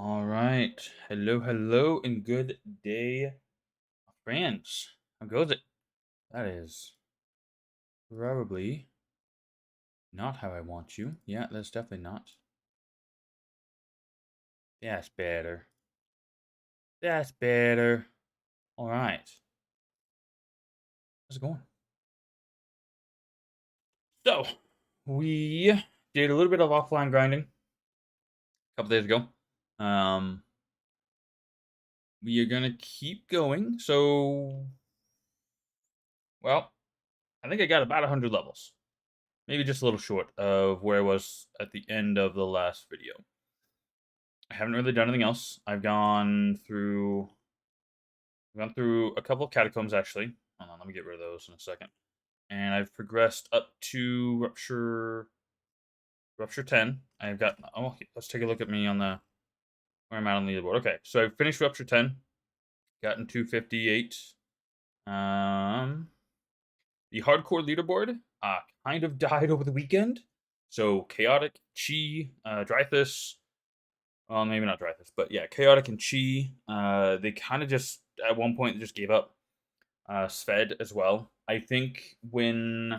All right. Hello, hello, and good day, friends. How goes it? That is probably not how I want you. Yeah, that's definitely not. That's better. That's better. All right. How's it going? So, we did a little bit of offline grinding a couple days ago. Um, we are gonna keep going. So, well, I think I got about 100 levels. Maybe just a little short of where I was at the end of the last video. I haven't really done anything else. I've gone through a couple of catacombs actually. Hold on, let me get rid of those in a second. And I've progressed up to Rupture 10. I've got let's take a look at me on the where I'm at on the leaderboard. Okay, so I've finished Rupture 10, gotten 258. Um the hardcore leaderboard kind of died over the weekend. So Chaotic, Chi, Drythus, well, maybe not Dreyfus, but yeah, Chaotic and Chi. They kind of just at one point just gave up. Sved as well. I think people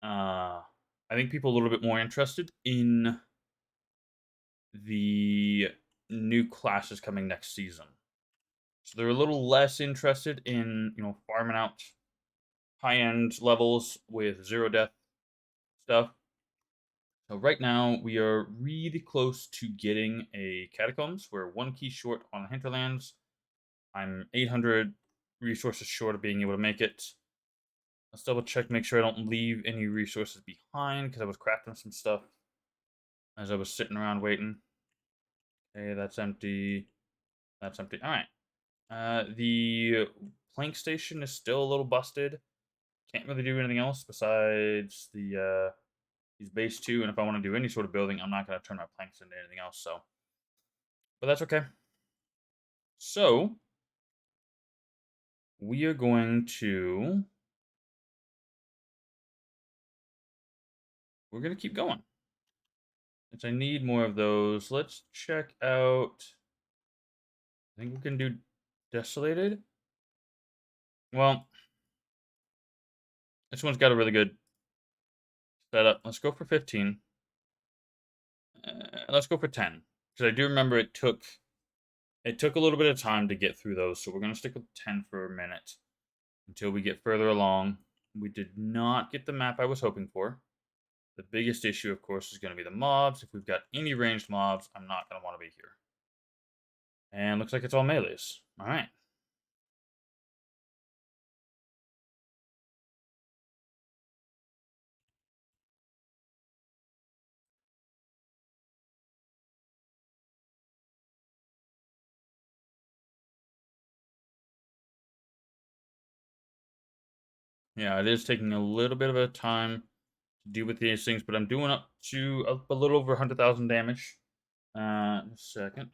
are a little bit more interested in the new classes coming next season. So they're a little less interested in farming out high end levels with zero death stuff. So right now we are really close to getting a catacombs. We're one key short on the hinterlands. I'm 800 resources short of being able to make it. Let's double check, make sure I don't leave any resources behind because I was crafting some stuff as I was sitting around waiting. Okay, that's empty. That's empty. All right. The plank station is still a little busted. Can't really do anything else besides these base two. And if I want to do any sort of building, I'm not going to turn my planks into anything else. So, but that's okay. So we are going to we're going to keep going. Since I need more of those, let's check out. I think we can do Desolated. Well, this one's got a really good setup. Let's go for 15. Let's go for 10. Because I do remember it took a little bit of time to get through those, so we're gonna stick with 10 for a minute until we get further along. We did not get the map I was hoping for. The biggest issue, of course, is going to be the mobs. If we've got any ranged mobs, I'm not going to want to be here. And looks like it's all melees. All right. Yeah, it is taking a little bit of a time to deal with these things, but I'm doing up to a little over 100,000 damage. A second.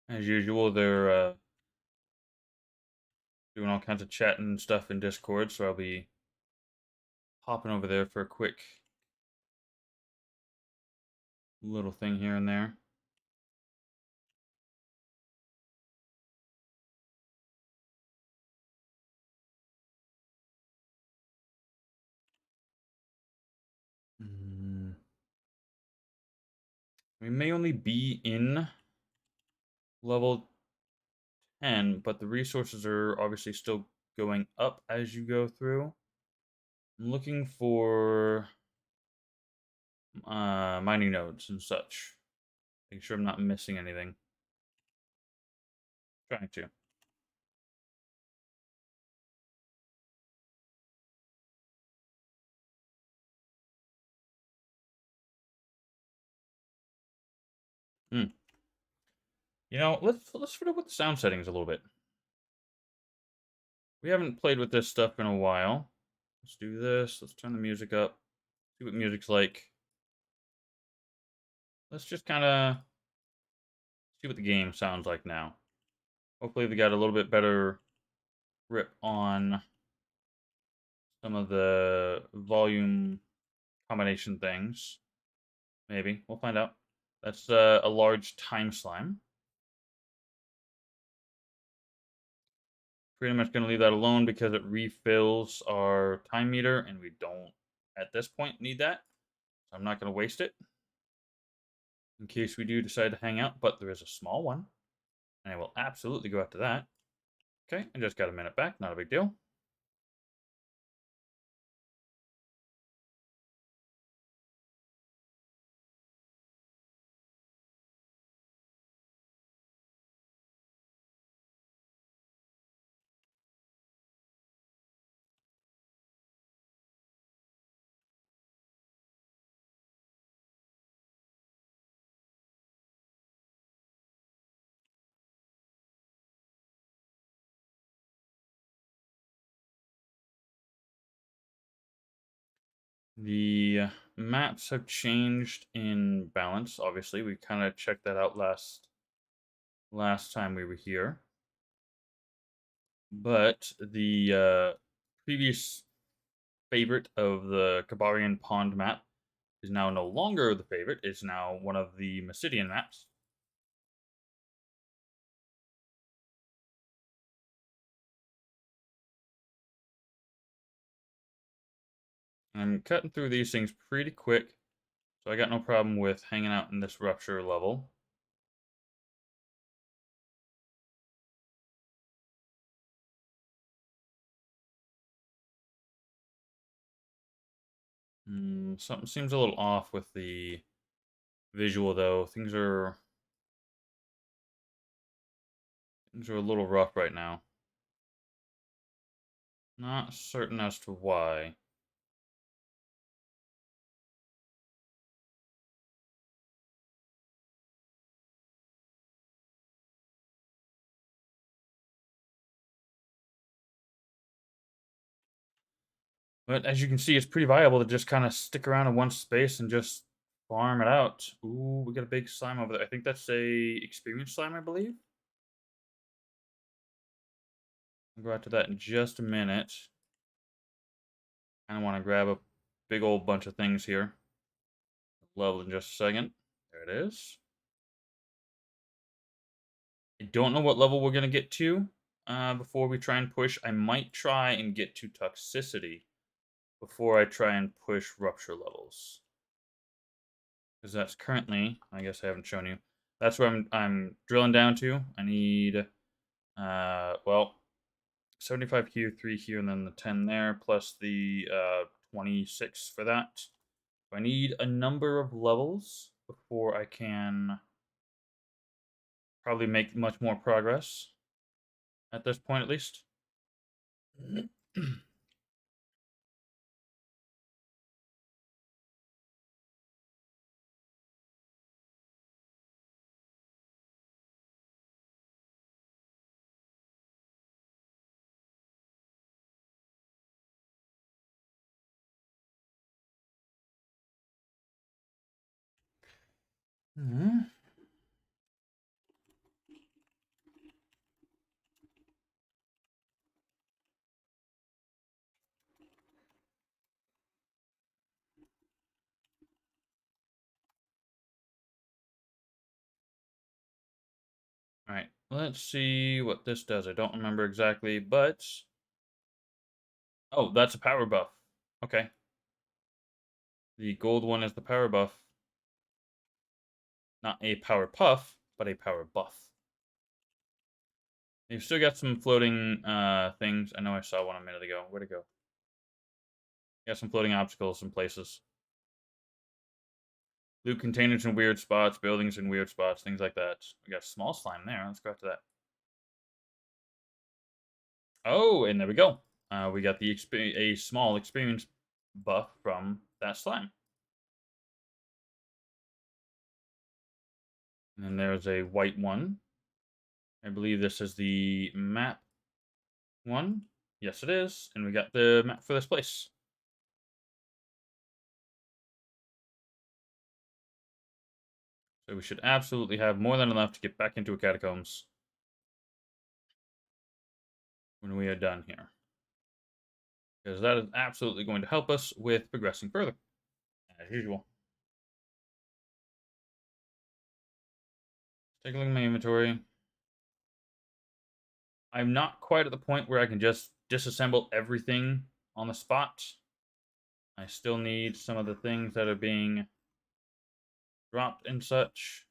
As usual, they're doing all kinds of chatting and stuff in Discord, so I'll be hopping over there for a quick little thing here and there. Mm. We may only be in level 10, but the resources are obviously still going up as you go through. I'm looking for mining nodes and such. Make sure I'm not missing anything. Trying to. Hmm. Let's fiddle with the sound settings a little bit. We haven't played with this stuff in a while. Let's do this. Let's turn the music up. See what music's like. let's just kind of see what the game sounds like now. Hopefully, they got a little bit better grip on some of the volume combination things. Maybe we'll find out. That's a large time slime. Pretty much going to leave that alone because it refills our time meter, and we don't at this point need that. So I'm not going to waste it in case we do decide to hang out. But there is a small one, and I will absolutely go after that. Okay, I just got a minute back. Not a big deal. The maps have changed in balance. Obviously, we kind of checked that out last time we were here. But the previous favorite of the Kabarian Pond map is now no longer the favorite. It's now one of the Massidian maps. I'm cutting through these things pretty quick, so I got no problem with hanging out in this rupture level. Something seems a little off with the visual, though. Things are a little rough right now. Not certain as to why. But as you can see, it's pretty viable to just kind of stick around in one space and just farm it out. Ooh, we got a big slime over there. I think that's a experience slime, I believe. I'll go out to that in just a minute. I want to grab a big old bunch of things here. Level in just a second. There it is. I don't know what level we're going to get to before we try and push. I might try and get to toxicity before I try and push rupture levels. Because that's currently, I guess I haven't shown you, that's where I'm drilling down to. I need, well, 75 here, 3 here, and then the 10 there, plus the 26 for that. I need a number of levels before I can probably make much more progress, at this point at least. Mhm. Alright, let's see what this does. I don't remember exactly, but... Oh, that's a power buff. Okay. The gold one is the power buff. Not a power puff, but a power buff. You've still got some floating things. I know I saw one a minute ago. Where'd it go? Got some floating obstacles in places. Loot containers in weird spots, buildings in weird spots, things like that. We got small slime there. Let's go after that. Oh, and there we go. We got a small experience buff from that slime. And then there's a white one. I believe this is the map one. Yes, it is. And we got the map for this place. So we should absolutely have more than enough to get back into a catacombs when we are done here. Because that is absolutely going to help us with progressing further, as usual. Take a look at my inventory. I'm not quite at the point where I can just disassemble everything on the spot. I still need some of the things that are being dropped and such.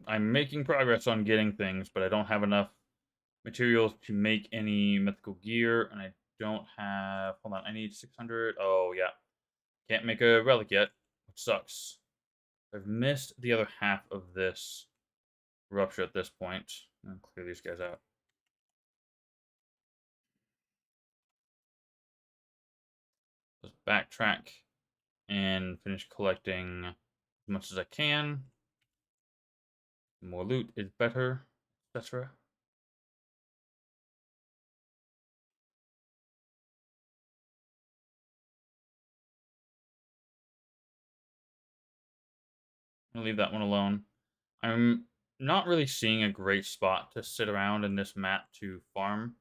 I'm making progress on getting things, but I don't have enough materials to make any mythical gear, and I don't have. Hold on, I need 600. Oh, yeah. Can't make a relic yet, which sucks. I've missed the other half of this rupture at this point. I'll clear these guys out. Let's backtrack and finish collecting as much as I can. The more loot is better, etc. I'm gonna leave that one alone. I'm not really seeing a great spot to sit around in this map to farm.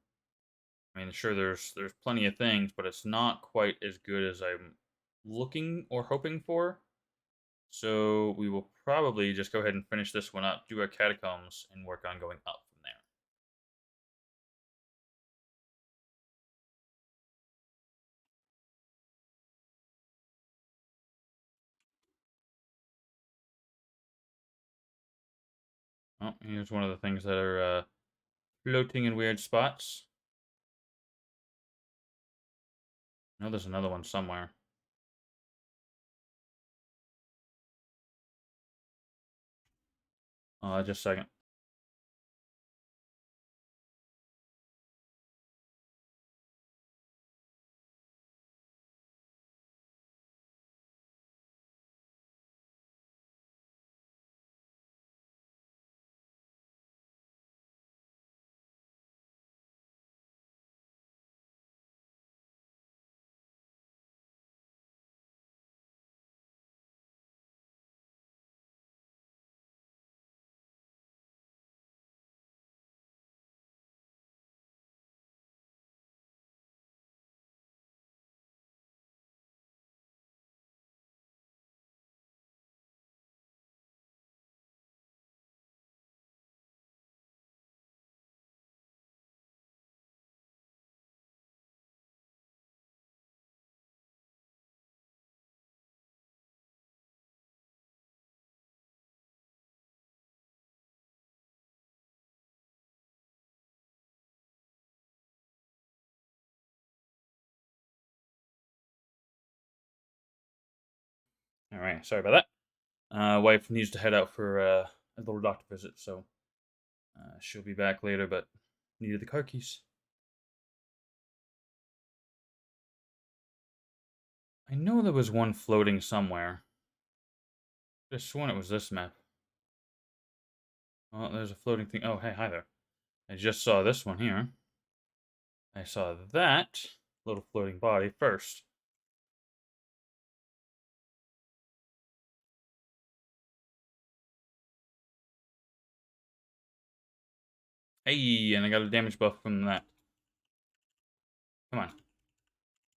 I mean, sure, there's plenty of things, but it's not quite as good as I'm looking or hoping for. So we will probably just go ahead and finish this one up, do our catacombs, and work on going up from there. Oh, here's one of the things that are floating in weird spots. I know there's another one somewhere. Just a second. All right, sorry about that. Wife needs to head out for a little doctor visit, so she'll be back later, but needed the car keys. I know there was one floating somewhere. Just sworn it was this map. Oh, there's a floating thing. Oh, hey, hi there. I just saw this one here. I saw that little floating body first. Hey, and I got a damage buff from that. Come on.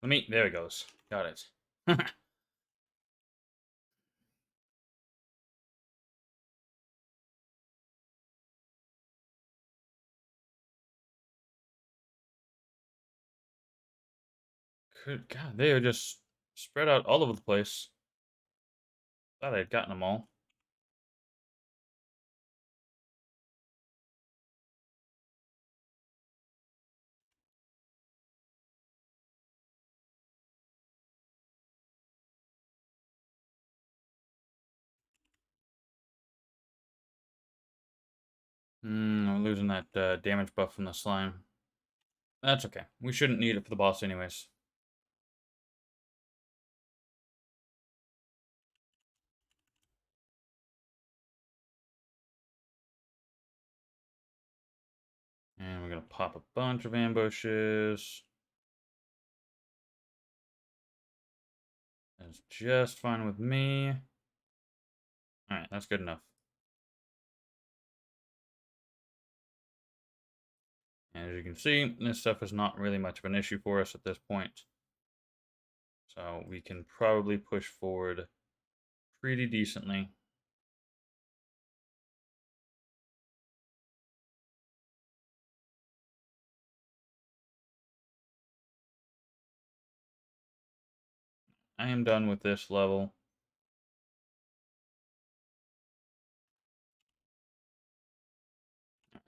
Let me. There it goes. Got it. Good God, they are just spread out all over the place. Thought I had gotten them all. I'm losing that damage buff from the slime. That's okay. We shouldn't need it for the boss anyways. And we're going to pop a bunch of ambushes. That's just fine with me. Alright, that's good enough. And as you can see, this stuff is not really much of an issue for us at this point. So we can probably push forward pretty decently. I am done with this level.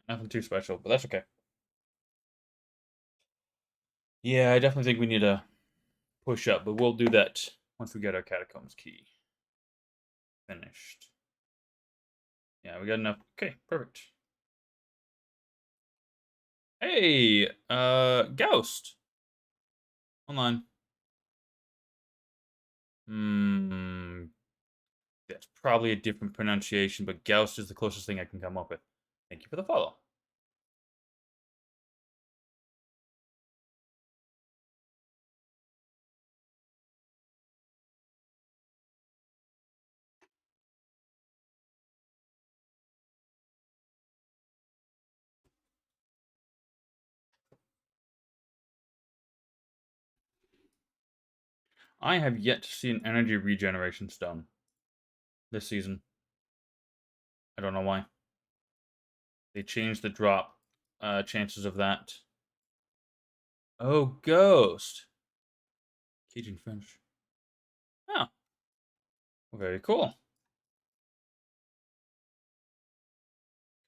Nothing too special, but that's okay. Yeah, I definitely think we need to push up, but we'll do that once we get our catacombs key finished. Yeah, we got enough. Okay, perfect. Hey, Ghost. Hold on. That's probably a different pronunciation, but Gauss is the closest thing I can come up with. Thank you for the follow. I have yet to see an energy regeneration stone this season. I don't know why. They changed the drop chances of that. Oh, Ghost. Cajun Finch. Oh, very cool.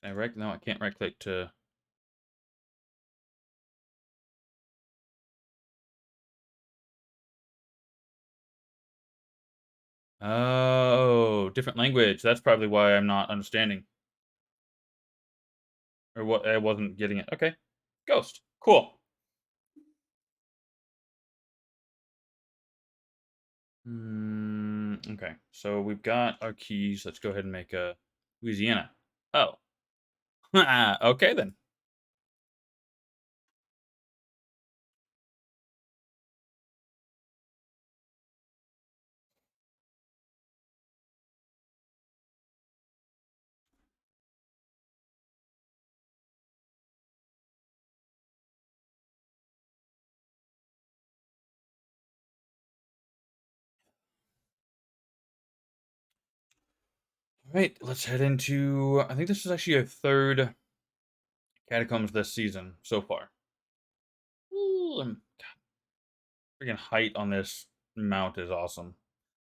Can I right? No, I can't right click to. Oh, different language. That's probably why I'm not understanding. Or what I wasn't getting it. Okay. Ghost. Cool. Okay, so we've got our keys. Let's go ahead and make a Louisiana. Oh, okay then. All right, let's head into. I think this is actually a third catacombs this season so far. Ooh, freaking height on this mount is awesome.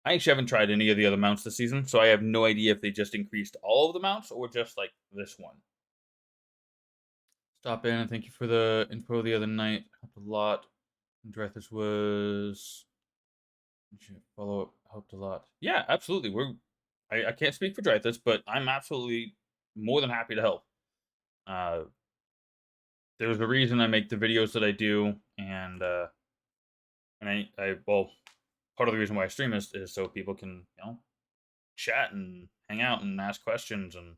I actually haven't tried any of the other mounts this season, so I have no idea if they just increased all of the mounts or just like this one. Stop in and thank you for the info the other night. Helped a lot. Dreythus was follow up helped a lot. Yeah, absolutely. I can't speak for Dreythus, but I'm absolutely more than happy to help. Uh, there's a reason I make the videos that I do, and I well, part of the reason why I stream is so people can chat and hang out and ask questions and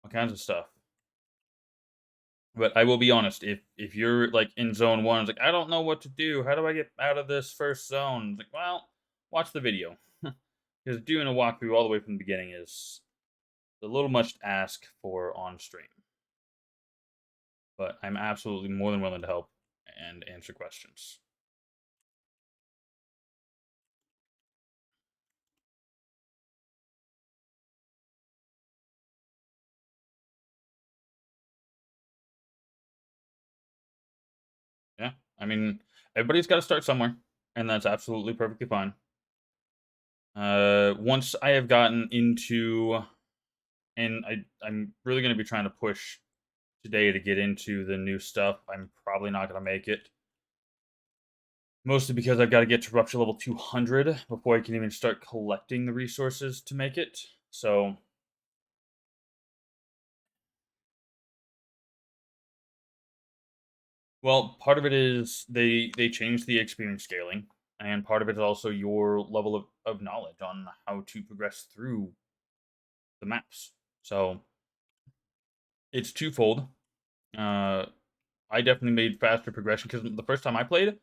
all kinds of stuff. But I will be honest, if you're like in zone one, it's like I don't know what to do. How do I get out of this first zone? It's like, well, watch the video because doing a walkthrough all the way from the beginning is a little much to ask for on stream. But I'm absolutely more than willing to help and answer questions. Yeah, I mean, everybody's got to start somewhere, and that's absolutely perfectly fine. Once I have gotten into, and I'm really going to be trying to push today to get into the new stuff. I'm probably not going to make it. Mostly because I've got to get to rupture level 200 before I can even start collecting the resources to make it. So, well, part of it is they changed the experience scaling, and part of it is also your level of knowledge on how to progress through the maps. So it's twofold. I definitely made faster progression because the first time I played,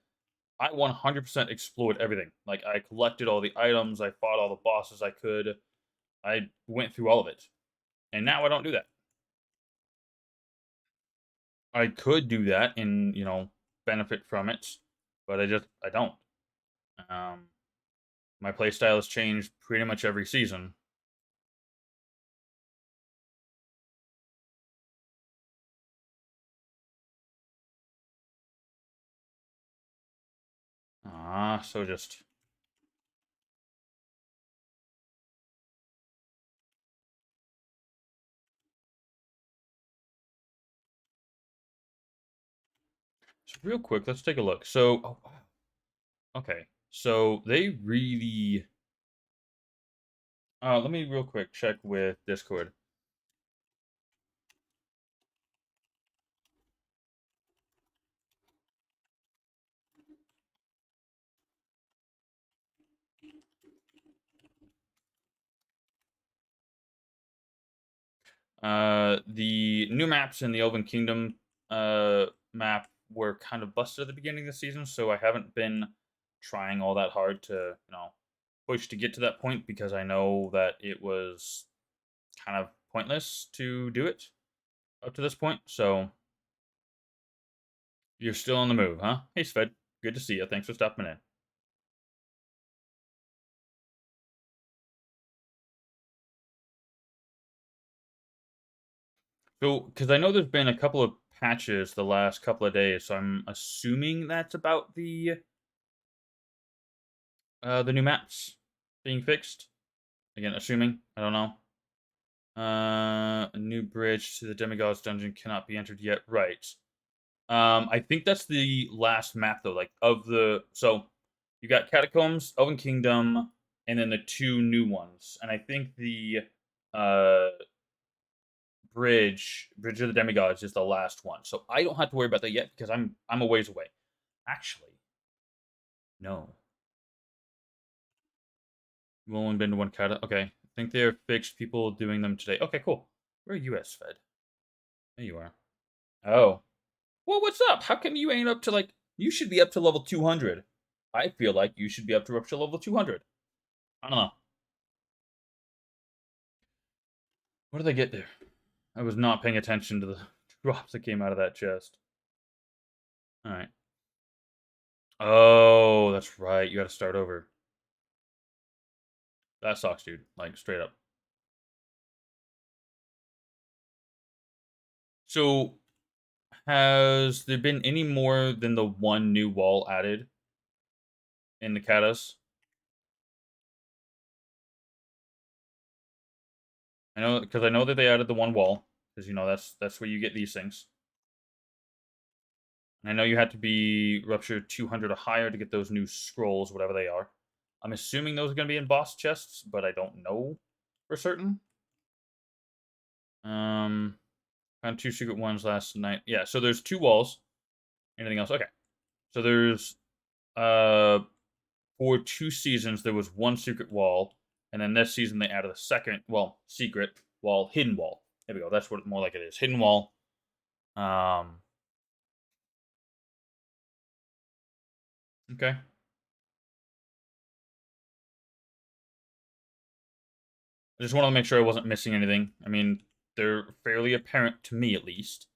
I 100% explored everything. Like I collected all the items, I fought all the bosses I could, I went through all of it, and now I don't do that. I could do that and benefit from it, but I don't. Um, my playstyle has changed pretty much every season. So real quick, let's take a look. So, oh, wow. Okay, so they really. Let me real quick check with Discord. The new maps in the Elven Kingdom map were kind of busted at the beginning of the season, so I haven't been trying all that hard to push to get to that point because I know that it was kind of pointless to do it up to this point. So you're still on the move, huh? Hey, Sved, good to see you. Thanks for stopping in. So, because I know there's been a couple of patches the last couple of days, so I'm assuming that's about the new maps being fixed. Again, assuming. I don't know. A new bridge to the Demigod's dungeon cannot be entered yet. Right. I think that's the last map though. Like of the you got Catacombs, Elven Kingdom, and then the two new ones. And I think the uh Bridge of the Demigods is the last one. So I don't have to worry about that yet because I'm a ways away. Actually, no. We've only been to one cata. Okay. I think they're fixed people doing them today. Okay, cool. Where are you at, Fed? There you are. Oh. Well, what's up? How come you ain't up to like you should be up to level 200? I feel like you should be up to level 200. I don't know. What did I get there? I was not paying attention to the drops that came out of that chest. All right. Oh, that's right. You got to start over. That sucks, dude. Like straight up. So, has there been any more than the one new wall added in the katas? I know because I know that they added the one wall because that's where you get these things. And I know you had to be Rupture 200 or higher to get those new scrolls, whatever they are. I'm assuming those are going to be in boss chests, but I don't know for certain. Found two secret ones last night. Yeah, so there's two walls. Anything else? Okay. So there's uh for 2 seasons there was one secret wall, and then this season they added a second, well, secret wall, hidden wall. There we go. That's what more like it is. Hidden wall. Okay. I just wanted to make sure I wasn't missing anything. I mean, they're fairly apparent to me at least.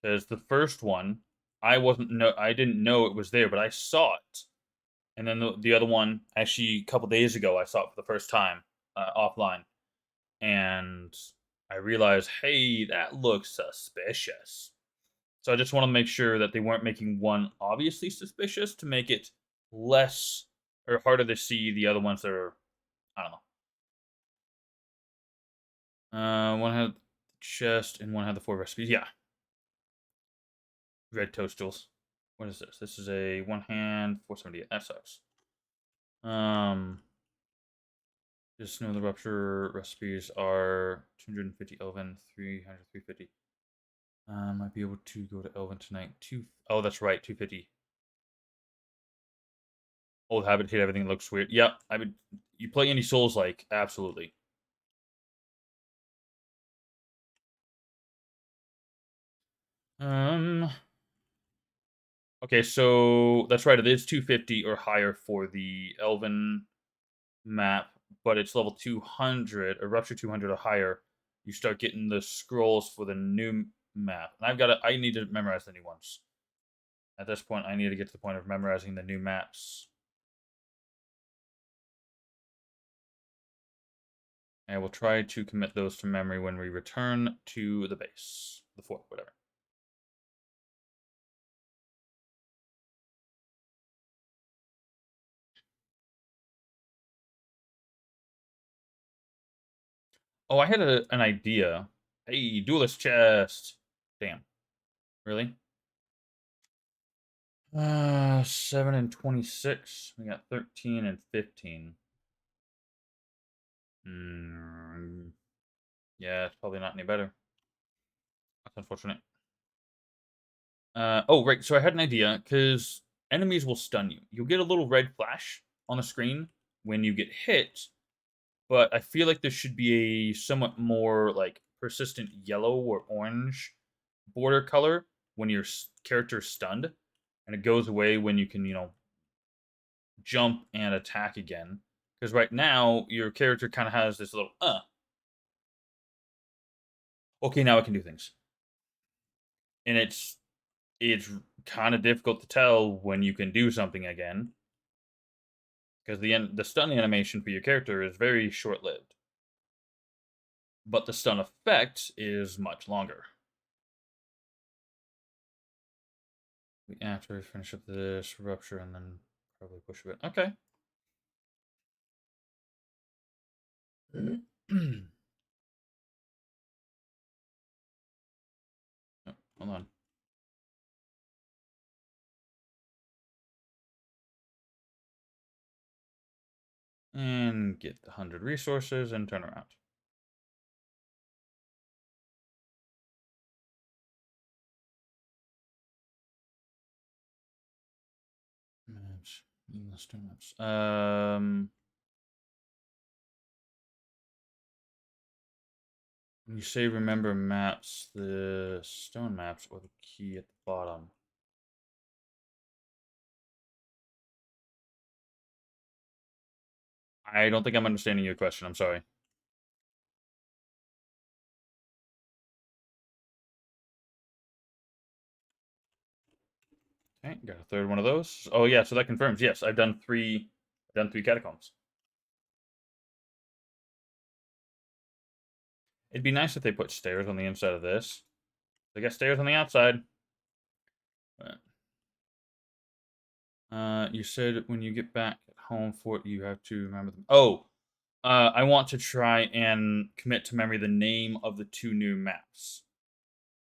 Because the first one, I didn't know it was there, but I saw it. And then the other one, actually, a couple days ago, I saw it for the first time offline, and I realized, hey, that looks suspicious. So I just want to make sure that they weren't making one obviously suspicious to make it less or harder to see the other ones that are, I don't know. One had the chest and one had the 4 recipes. Yeah, red toastals. What is this? This is a one hand 478. That sucks. Just know the rupture recipes are 250 Elven, 300, 350. Might be able to go to Elven tonight. Oh, that's right, 250. Old habit, hit everything looks weird. Yep, I would. You play any Souls like absolutely. Um, Okay, so that's right. It is 250 or higher for the Elven map, but it's level 200 or Rupture 200 or higher. You start getting the scrolls for the new map, and I need to memorize the new ones. At this point, I need to get to the point of memorizing the new maps. I will try to commit those to memory when we return to the base, the fort, whatever. Oh, I had an idea. Hey, duelist chest. Damn. Really? 7 and 26. We got 13 and 15. Mm, yeah, it's probably not any better. That's unfortunate. Oh, right. So I had an idea because enemies will stun you. You'll get a little red flash on the screen when you get hit, but I feel like there should be a somewhat more like persistent yellow or orange border color when your character's stunned, and it goes away when you can, jump and attack again. Because right now your character kind of has this little okay, now I can do things, and it's kind of difficult to tell when you can do something again because the stun animation for your character is very short lived, but the stun effect is much longer. After we finish up this rupture and then probably push a bit. Okay. Oh, hold on. And get the 100 resources and turn around. Maps. Stone maps. When you say remember maps, the stone maps or the key at the bottom? I don't think I'm understanding your question. I'm sorry. Okay, got a third one of those. Oh yeah, so that confirms. Yes, I've done three. I've done three catacombs. It'd be nice if they put stairs on the inside of this. They got stairs on the outside. You said when you get back at home for it, you have to remember them. Oh, I want to try and commit to memory the name of the two new maps,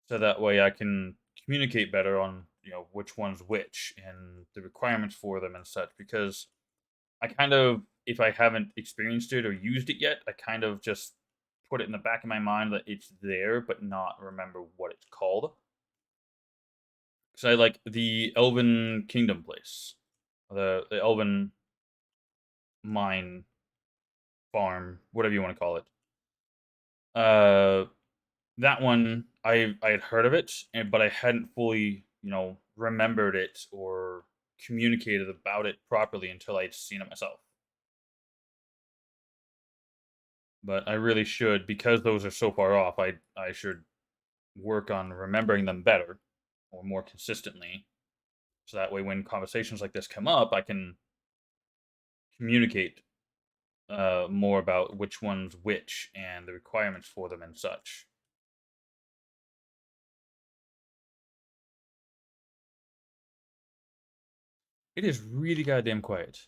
so that way I can communicate better on which one's which and the requirements for them and such. Because I kind of, if I haven't experienced it or used it yet, I kind of just put it in the back of my mind that it's there, but not remember what it's called. Because I like the Elven Kingdom place, the Elven mine farm, whatever you want to call it. Uh, that one I had heard of it, but I hadn't fully remembered it or communicated about it properly until I'd seen it myself. But I really should, because those are so far off. I should work on remembering them better or more consistently, so that way when conversations like this come up, I can communicate more about which one's which and the requirements for them and such. It is really goddamn quiet.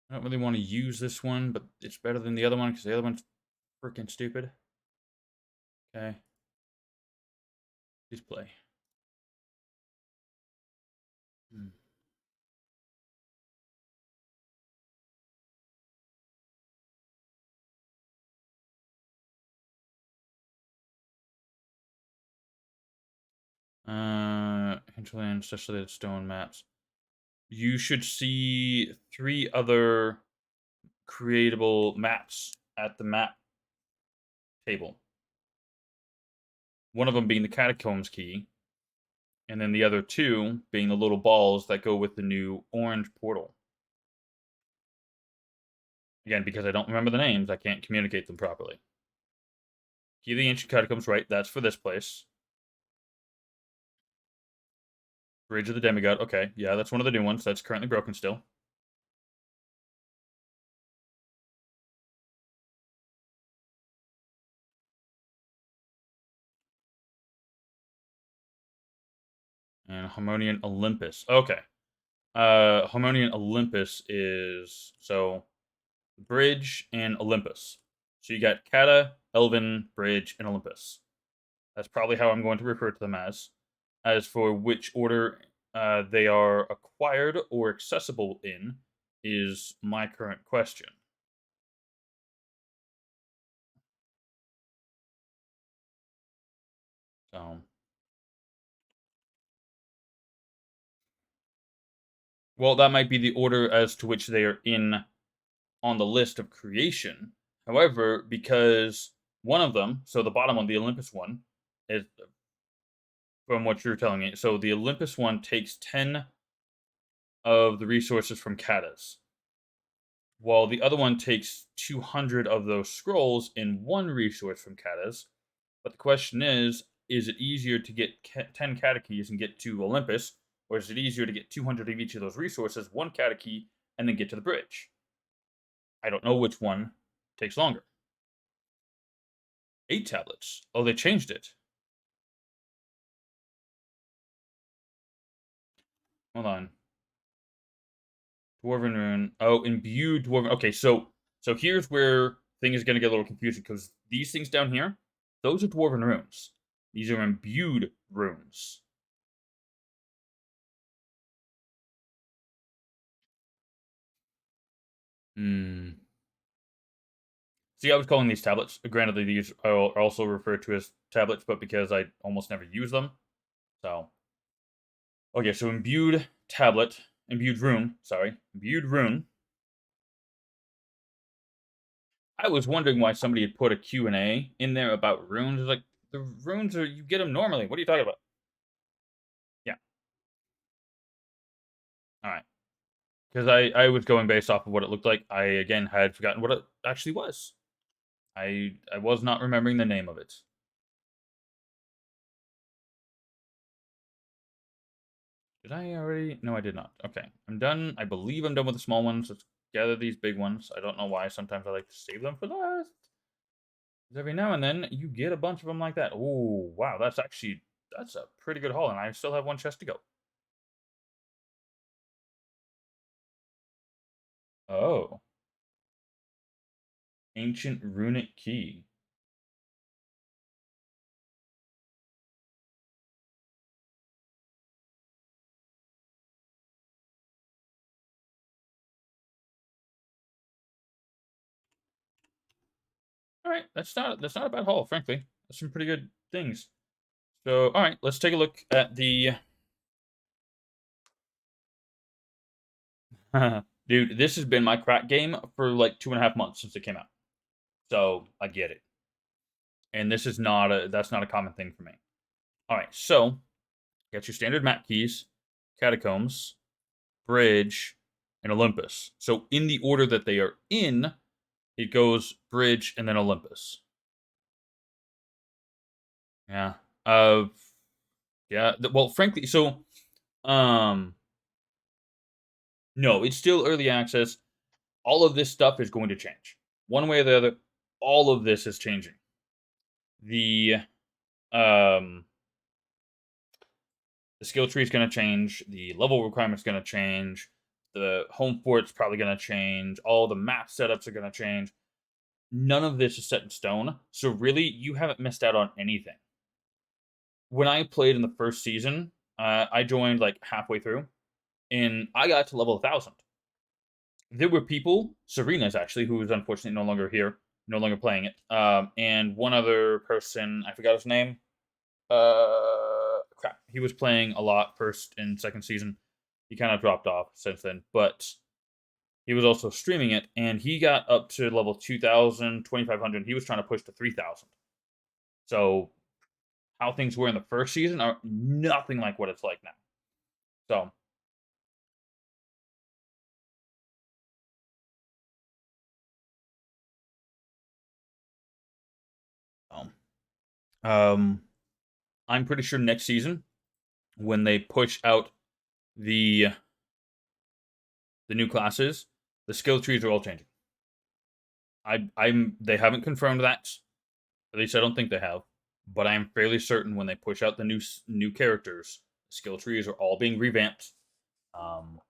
I don't really want to use this one, but it's better than the other one because the other one's freaking stupid. Okay. Please play. Hmm. Hinterland, Special Stone Maps. You should see three other creatable maps at the map table. One of them being the Catacombs key, and then the other two being the little balls that go with the new orange portal. Again, because I don't remember the names, I can't communicate them properly. Key of the Ancient Catacombs, right, that's for this place. Bridge of the Demigod, okay, yeah, that's one of the new ones. That's currently broken still. And Harmonian Olympus. Okay. Harmonian Olympus is so Bridge and Olympus. So you got Kata, Elven, Bridge, and Olympus. That's probably how I'm going to refer to them as. As for which order they are acquired or accessible in, is my current question. So, well, that might be the order as to which they are in on the list of creation. However, because one of them, so the bottom one, the Olympus one, is from what you're telling me. So the Olympus one takes 10 of the resources from Katas, while the other one takes 200 of those scrolls in one resource from Katas. But the question is it easier to get 10 Kata keys and get to Olympus, or is it easier to get 200 of each of those resources, one Kata key, and then get to the bridge? I don't know which one takes longer. 8 tablets. Oh, they changed it. Hold on. Dwarven rune. Oh, imbued dwarven. Okay, so here's where things are gonna get a little confusing because these things down here, those are dwarven runes. These are imbued runes. Hmm. See, I was calling these tablets. Granted, these are also referred to as tablets, but because I almost never use them, so okay. So imbued tablet, imbued rune. Sorry, imbued rune. I was wondering why somebody had put a Q&A in there about runes. It's like, the runes are, you get them normally. What are you talking about? Yeah. All right. Because I was going based off of what it looked like. I, again, had forgotten what it actually was. I was not remembering the name of it. Did I already? No, I did not. Okay. I'm done. I believe I'm done with the small ones. Let's gather these big ones. I don't know why. Sometimes I like to save them for last. Because every now and then, you get a bunch of them like that. Oh, wow. That's a pretty good haul. And I still have one chest to go. Oh. Ancient runic key. All right, that's not a bad haul, frankly. That's some pretty good things. So, all right, let's take a look at the. Dude, this has been my crack game for like 2.5 months since it came out. So I get it, and this is not a that's not a common thing for me. All right, so got your standard map keys, catacombs, bridge, and Olympus. So in the order that they are in, it goes bridge and then Olympus. Yeah. Uh. Yeah. Well, frankly, so um, no, it's still early access. All of this stuff is going to change. One way or the other, all of this is changing. The um the skill tree is going to change, the level requirements going to change, the home fort's probably going to change, all the map setups are going to change. None of this is set in stone, so really you haven't missed out on anything. When I played in the first season, I joined like halfway through, and I got to level 1,000. There were people, Serena's actually, who is unfortunately no longer here, no longer playing it, and one other person, I forgot his name. Crap. He was playing a lot first and second season. He kind of dropped off since then, but he was also streaming it, and he got up to level 2,000, 2,500. He was trying to push to 3,000. So how things were in the first season are nothing like what it's like now. So, um, um, I'm pretty sure next season when they push out the new classes, the skill trees are all changing. They haven't confirmed that. At least I don't think they have. But I am fairly certain when they push out the new characters, skill trees are all being revamped. Um,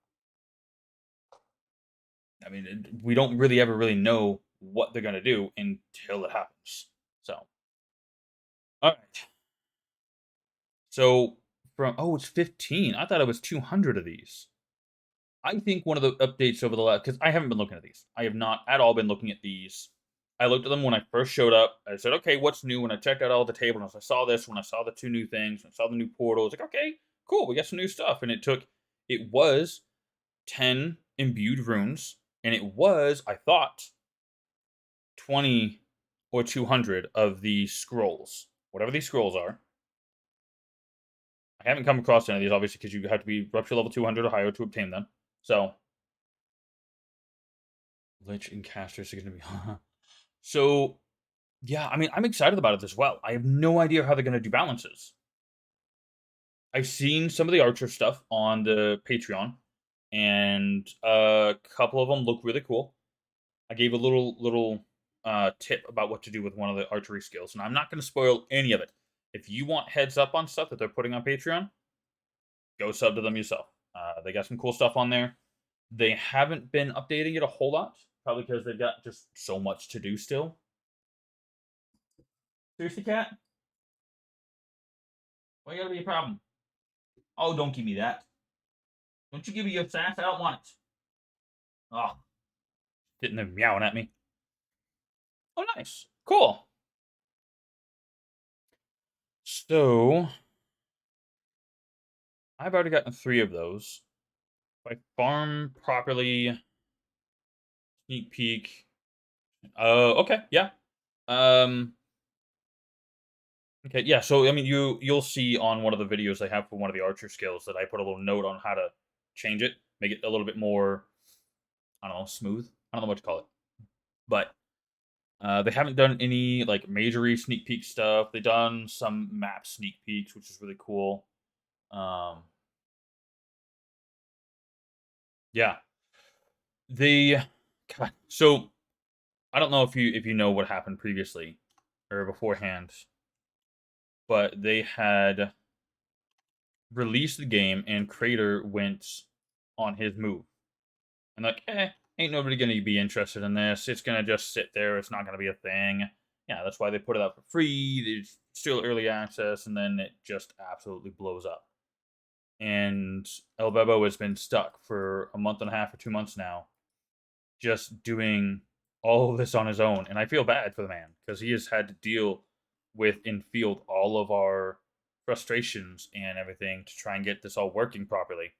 I mean, we don't really ever really know what they're gonna do until it happens. So, all right. So it's 15. I thought it was 200 of these. I think one of the updates over the last, because I haven't been looking at these. I have not at all been looking at these. I looked at them when I first showed up. I said, okay, what's new? When I checked out all the tables, I saw this. When I saw the two new things, when I saw the new portal, I was like, okay, cool, we got some new stuff. And it was 10 imbued runes, and it was, I thought, 20 or 200 of the scrolls. Whatever these scrolls are. I haven't come across any of these, obviously, because you have to be rupture level 200 or higher to obtain them. So, Lich and casters are going to be. So, yeah, I mean, I'm excited about it as well. I have no idea how they're going to do balances. I've seen some of the Archer stuff on the Patreon, and a couple of them look really cool. I gave a little tip about what to do with one of the archery skills, and I'm not going to spoil any of it. If you want heads up on stuff that they're putting on Patreon, go sub to them yourself. They got some cool stuff on there. They haven't been updating it a whole lot, probably because they've got just so much to do still. Seriously, cat? Why gotta be a problem? Oh, don't give me that. Don't you give me your sass? I don't want it. Oh, sitting there meowing at me. Oh, nice. Cool. So, I've already gotten 3 of those. If I farm properly, sneak peek. Okay, yeah. Um, okay, yeah. So I mean, you'll see on one of the videos I have for one of the archer skills that I put a little note on how to change it, make it a little bit more, I don't know, smooth. I don't know what to call it, but they haven't done any like majory sneak peek stuff. They've done some map sneak peeks, which is really cool. Um, yeah, the God, so I don't know if you know what happened previously or beforehand, but they had released the game and Crater went on his move. And like, ain't nobody gonna be interested in this. It's gonna just sit there. It's not gonna be a thing. Yeah, that's why they put it out for free. It's still early access, and then it just absolutely blows up. And El Bebo has been stuck for a month and a half or 2 months now, just doing all of this on his own. And I feel bad for the man because he has had to deal with in field all of our frustrations and everything to try and get this all working properly.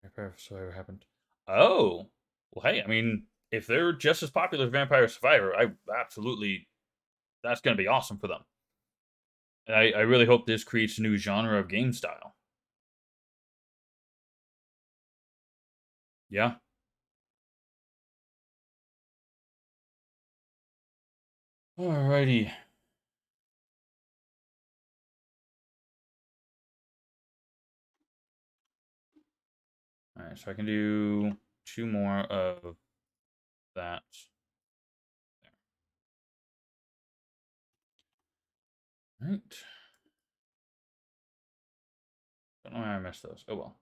Vampire Survivor happened. Oh, well, hey, I mean, if they're just as popular as Vampire Survivor, I absolutely that's going to be awesome for them. I really hope this creates a new genre of game style. Yeah. Alrighty. All right, so I can do 2 more of that. All right. Don't know why I missed those. Oh well.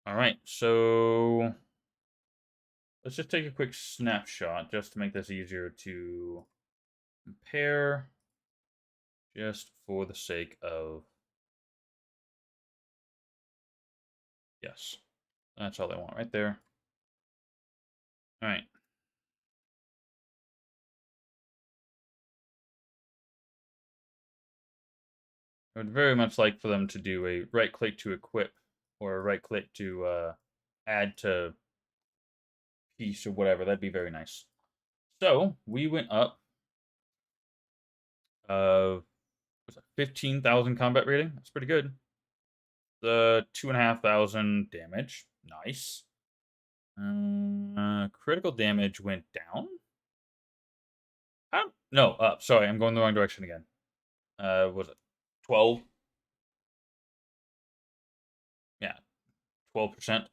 All right, so let's just take a quick snapshot just to make this easier to compare, just for the sake of yes. That's all I want right there. All right. I would very much like for them to do a right click to equip or a right click to add to piece or whatever. That'd be very nice. So we went up Was it 15,000 combat rating? That's pretty good. The 2,500 damage. Nice. Critical damage went down? No, up. Sorry, I'm going the wrong direction again. Was it 12? Yeah, 12%.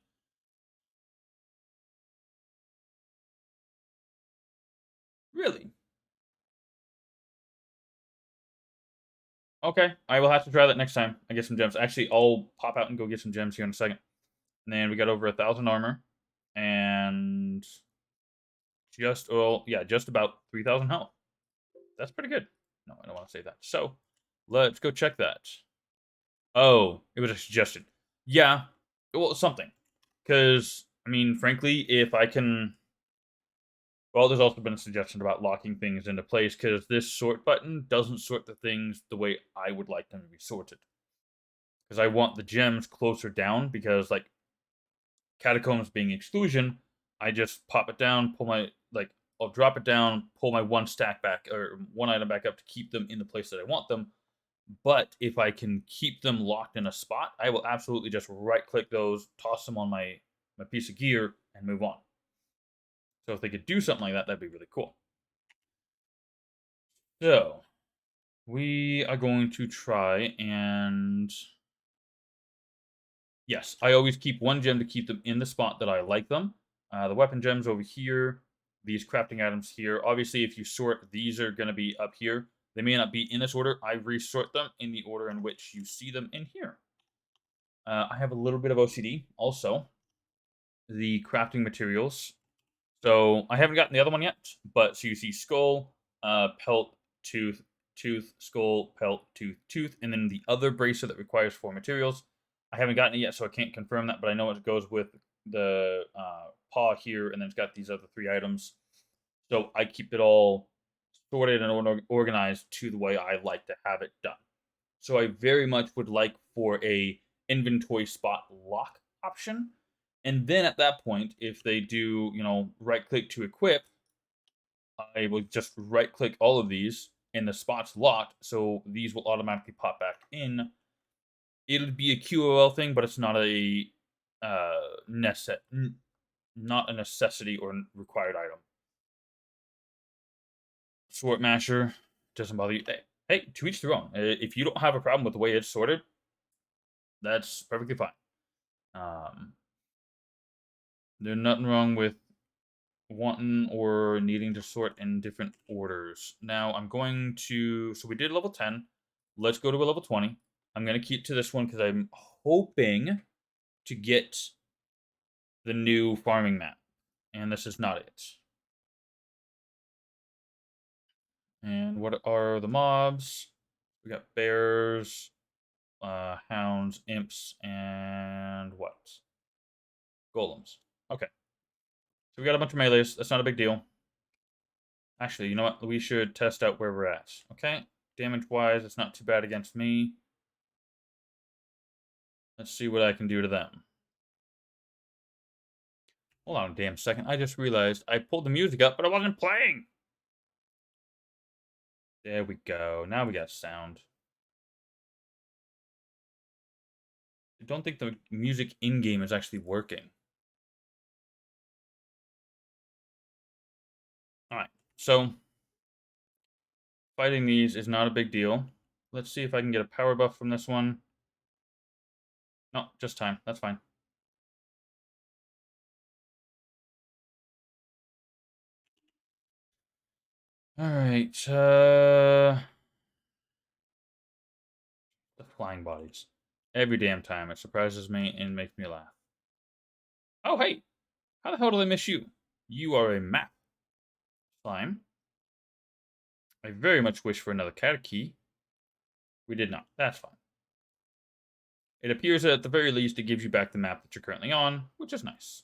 Really? Okay, I will have to try that next time. I get some gems. Actually, I'll pop out and go get some gems here in a second. And then we got over 1,000 armor, and just yeah, just about 3,000 health. That's pretty good. No, I don't want to say that. So let's go check that. Oh, it was a suggestion. Yeah, well, something. Because I mean, frankly, if I can, well, there's also been a suggestion about locking things into place because this sort button doesn't sort the things the way I would like them to be sorted. Because I want the gems closer down because like catacombs being exclusion, I just pop it down, pull my like I'll drop it down, pull my one stack back or one item back up to keep them in the place that I want them. But if I can keep them locked in a spot, I will absolutely just right click those, toss them on my piece of gear, and move on. So if they could do something like that, that'd be really cool. So we are going to try and yes, I always keep one gem to keep them in the spot that I like them. The weapon gems over here, these crafting items here. Obviously, if you sort, these are going to be up here. They may not be in this order. I resort them in the order in which you see them in here. I have a little bit of OCD also. The crafting materials. So I haven't gotten the other one yet, but so you see skull, pelt, tooth, tooth, skull, pelt, tooth, tooth, and then the other bracer that requires 4 materials. I haven't gotten it yet, so I can't confirm that, but I know it goes with the paw here, and then it's got these other 3 items. So I keep it all sorted and organized to the way I like to have it done. So I very much would like for a inventory spot lock option. And then at that point, if they do, right click to equip, I will just right click all of these and the spot's locked, so these will automatically pop back in. It'll be a QOL thing, but it's not a not a necessity or required item. Sort masher doesn't bother you. Hey, to each their own. If you don't have a problem with the way it's sorted, that's perfectly fine. Um, there's nothing wrong with wanting or needing to sort in different orders. Now I'm going to, so we did level 10. Let's go to a level 20. I'm going to keep to this one because I'm hoping to get the new farming map. And this is not it. And what are the mobs? We got bears, hounds, imps, and what? Golems. Okay. So we got a bunch of melees. That's not a big deal. Actually, you know what? We should test out where we're at. Okay. Damage-wise, it's not too bad against me. Let's see what I can do to them. Hold on a damn second. I just realized I pulled the music up, but I wasn't playing. There we go. Now we got sound. I don't think the music in-game is actually working. Alright, so fighting these is not a big deal. Let's see if I can get a power buff from this one. No, just time. That's fine. Alright, the flying bodies. Every damn time. It surprises me and makes me laugh. Oh, hey! How the hell did I miss you? You are a map. Slime. I very much wish for another cat key. We did not. That's fine. It appears that at the very least it gives you back the map that you're currently on, which is nice.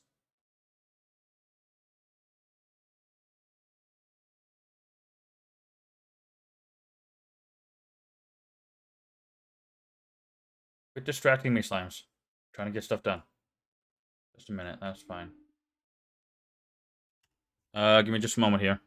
Quit distracting me, slimes. I'm trying to get stuff done. Just a minute, that's fine. Give me just a moment here.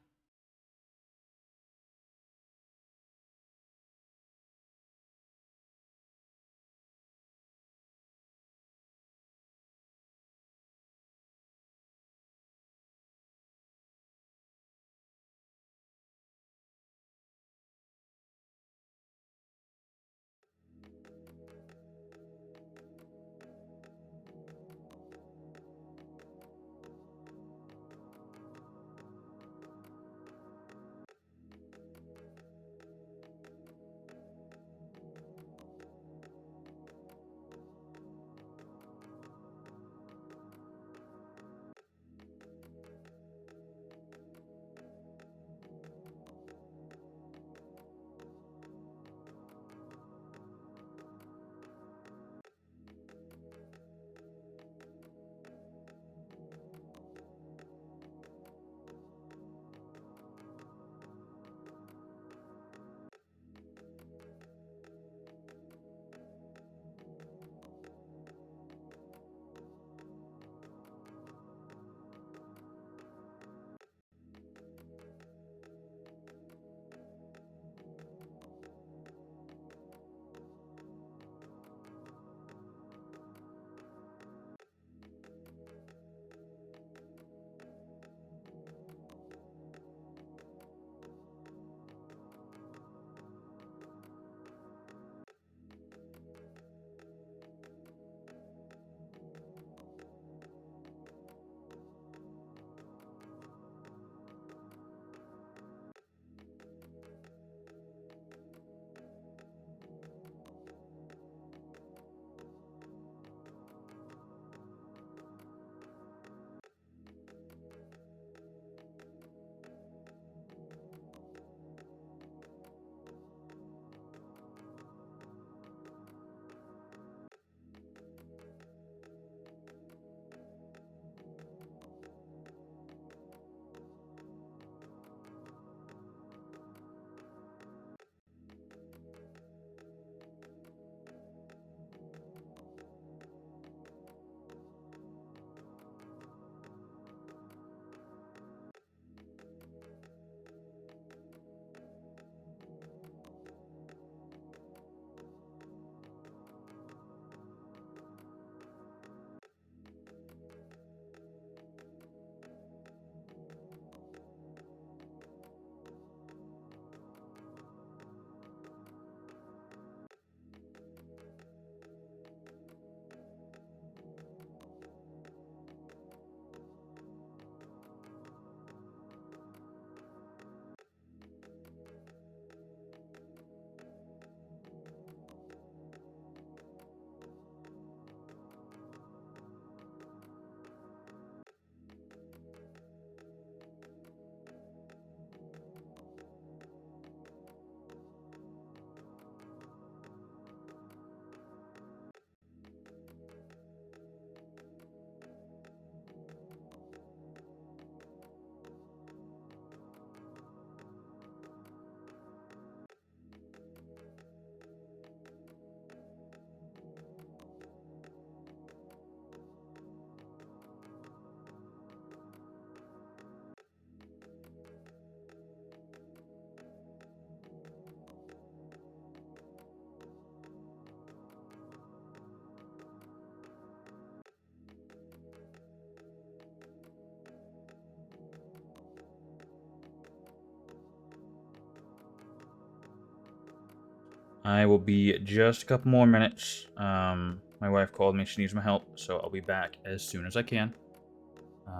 I will be just a couple more minutes. My wife called me. She needs my help, so I'll be back as soon as I can.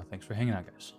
Thanks for hanging out, guys.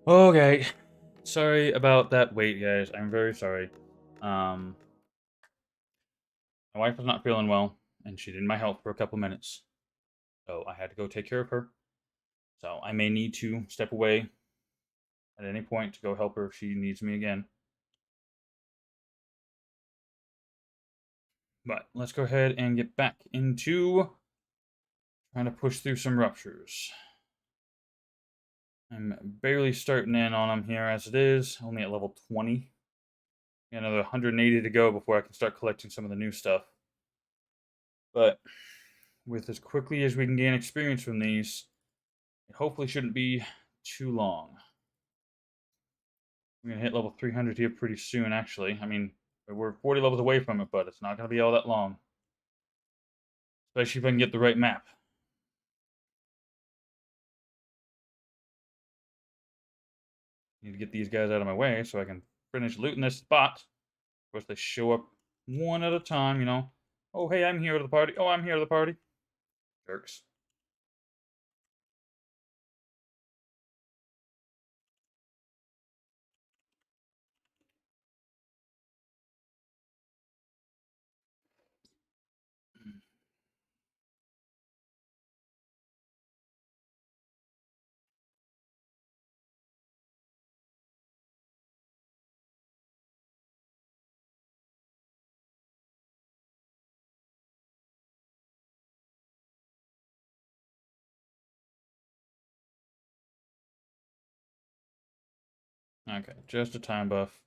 Okay. Sorry about that wait, guys. I'm very sorry. Um, my wife was not feeling well, and she needed my help for a couple minutes. So I had to go take care of her. So I may need to step away at any point to go help her if she needs me again. But let's go ahead and get back into trying to push through some ruptures. I'm barely starting in on them here as it is, only at level 20. Got another 180 to go before I can start collecting some of the new stuff. But with as quickly as we can gain experience from these, it hopefully shouldn't be too long. We're going to hit level 300 here pretty soon, actually. I mean, we're 40 levels away from it, but it's not going to be all that long. Especially if I can get the right map. Need to get these guys out of my way so I can finish looting this spot. Of course, they show up one at a time, you know. Oh, hey, I'm here to the party. Oh, I'm here to the party. Jerks. Okay, just a time buff.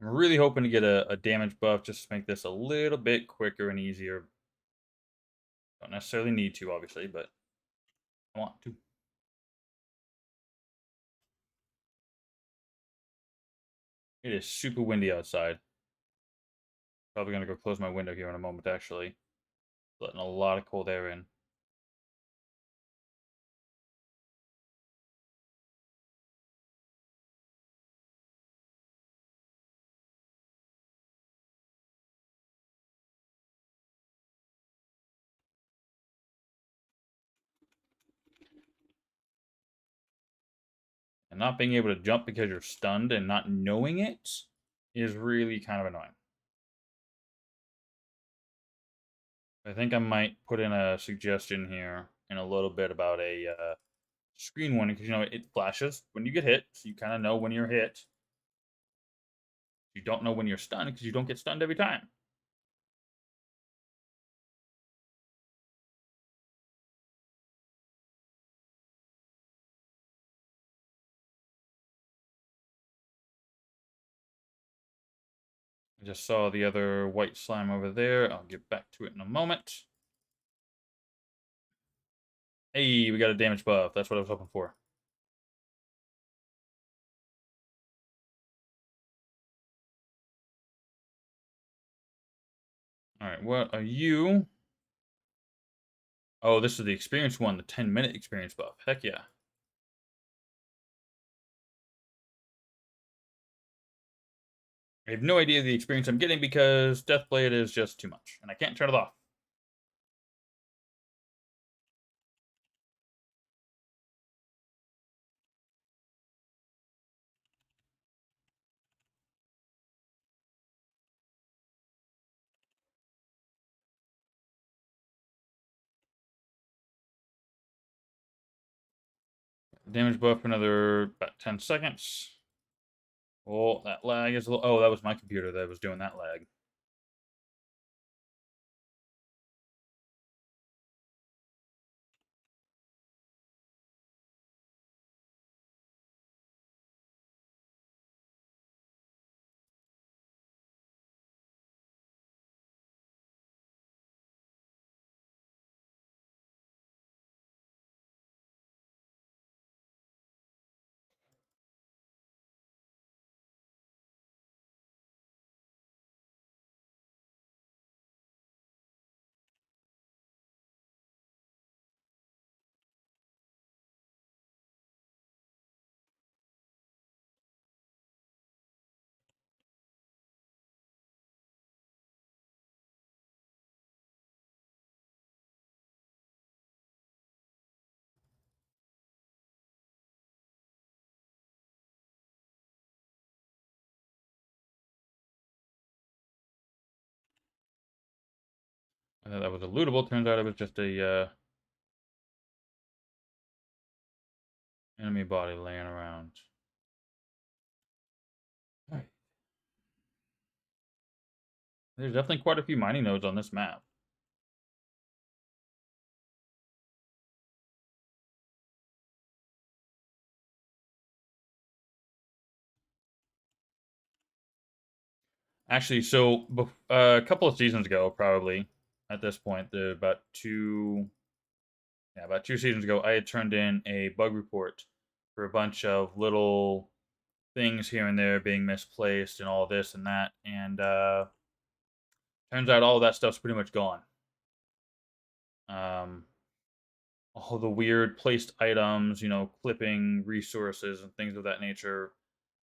I'm really hoping to get a damage buff just to make this a little bit quicker and easier. Don't necessarily need to, obviously, but I want to. It is super windy outside. Probably going to go close my window here in a moment, actually. Letting a lot of cold air in. And not being able to jump because you're stunned and not knowing it is really kind of annoying. I think I might put in a suggestion here in a little bit about a screen warning because, you know, it flashes when you get hit, so you kind of know when you're hit. You don't know when you're stunned because you don't get stunned every time. I just saw the other white slime over there. I'll get back to it in a moment. Hey, we got a damage buff. That's what I was hoping for. All right, what are you? Oh, this is the experience one, the 10-minute experience buff. Heck yeah. I have no idea the experience I'm getting because Deathblade is just too much, and I can't turn it off. Damage buff for another about 10 seconds. Oh, that lag is a little... Oh, that was my computer that was doing that lag. I thought that was a lootable. Turns out it was just a enemy body laying around. Alright. There's definitely quite a few mining nodes on this map. Actually, so a couple of seasons ago, probably at this point, about 2 seasons ago, I had turned in a bug report for a bunch of little things here and there being misplaced and all this and that, and turns out all that stuff's pretty much gone. Um, all the weird placed items, clipping resources and things of that nature,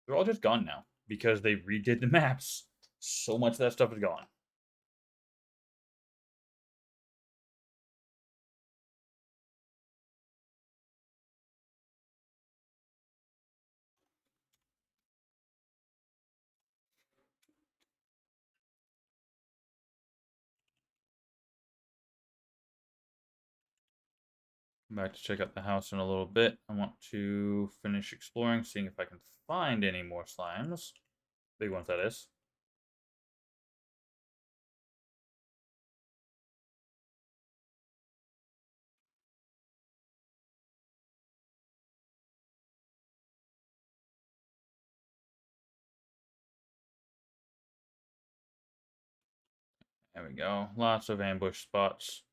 they're all just gone now because they redid the maps. So much of that stuff is gone. Come back to check out the house in a little bit. I want to finish exploring, seeing if I can find any more slimes. Big ones, that is. There we go. Lots of ambush spots.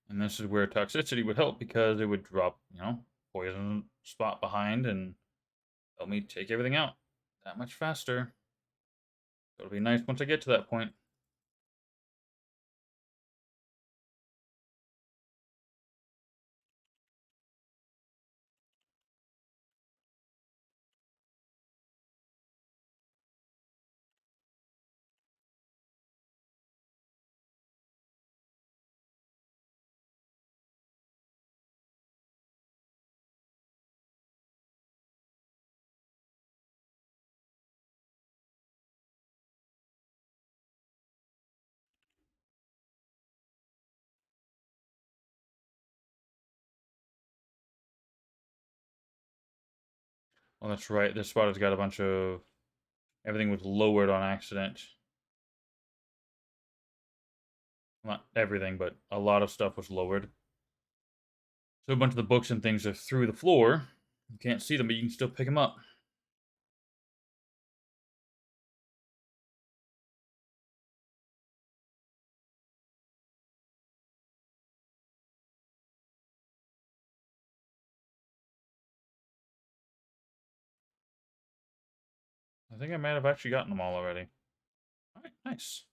And this is where toxicity would help because it would drop, poison spot behind and help me take everything out that much faster. It'll be nice once I get to that point. Well, that's right. This spot has got a bunch of everything was lowered on accident. Not everything, but a lot of stuff was lowered. So a bunch of the books and things are through the floor. You can't see them, but you can still pick them up. I think I might have actually gotten them all already. All right, nice.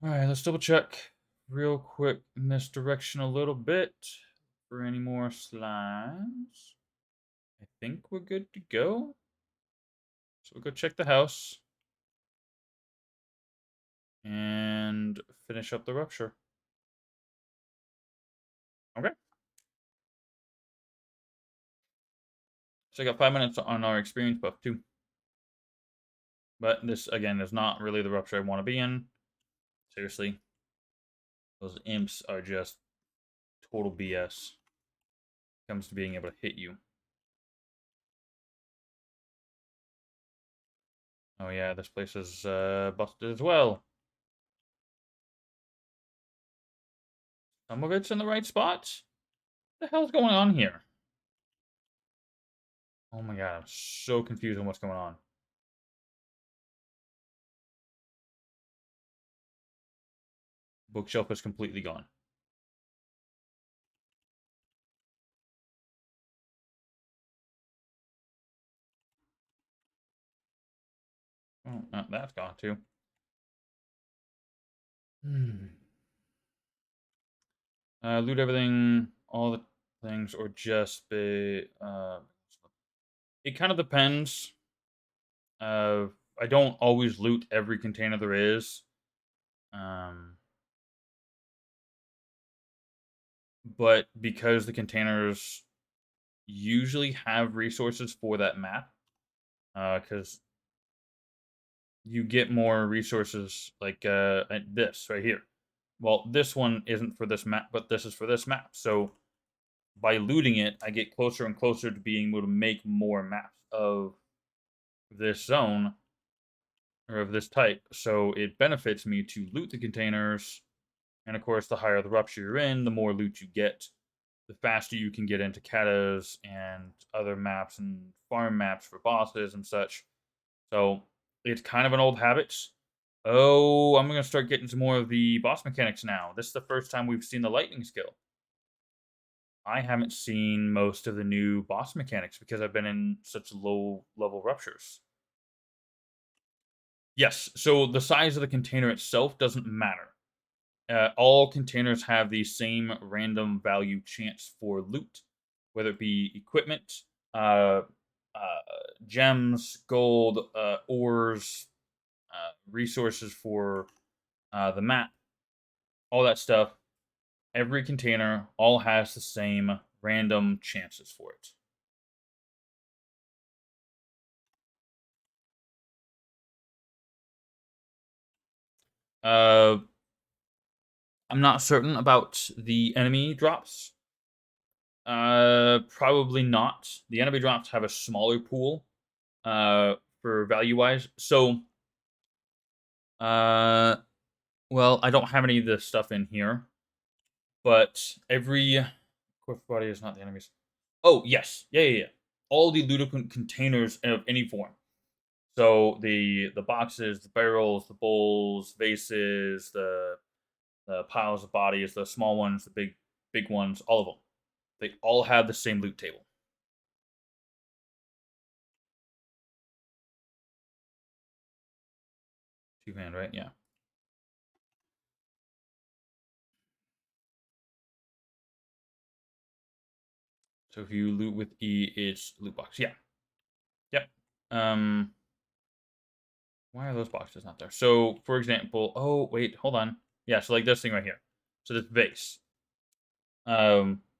All right, let's double check real quick in this direction a little bit for any more slimes. I think we're good to go. So we'll go check the house and finish up the rupture. Okay. So I got 5 minutes on our experience buff too. But this, again, is not really the rupture I want to be in. Seriously. Those imps are just total BS. Comes to being able to hit you. Oh yeah, this place is busted as well. Some of it's in the right spots. What the hell's going on here? Oh my god, I'm so confused on what's going on. Bookshelf is completely gone. Oh, that's gone too. Loot everything, all the things, or just be. It kind of depends. I don't always loot every container there is. Um, but because the containers usually have resources for that map, because you get more resources like this right here. Well, this one isn't for this map, but this is for this map. So by looting it, I get closer and closer to being able to make more maps of this zone or of this type. So it benefits me to loot the containers. And of course, the higher the rupture you're in, the more loot you get, the faster you can get into katas and other maps and farm maps for bosses and such. So it's kind of an old habit. Oh, I'm going to start getting some more of the boss mechanics now. This is the first time we've seen the lightning skill. I haven't seen most of the new boss mechanics because I've been in such low level ruptures. Yes, so the size of the container itself doesn't matter. All containers have the same random value chance for loot, whether it be equipment, uh, uh, gems, gold, ores, resources for the map, all that stuff. Every container all has the same random chances for it. Uh, I'm not certain about the enemy drops. Probably not. The enemy drops have a smaller pool, for value wise. So, uh, well, I don't have any of this stuff in here, but every corpse body is not the enemy's. Oh yes, yeah. All the ludicrous containers of any form. So the boxes, the barrels, the bowls, vases, the piles of bodies, the small ones, the big ones, all of them. They all have the same loot table. Two hand, right? Yeah. So if you loot with E, it's loot box. Yeah. Yep. Um, why are those boxes not there? So, for example, oh wait, hold on. Yeah, so like this thing right here. So this vase.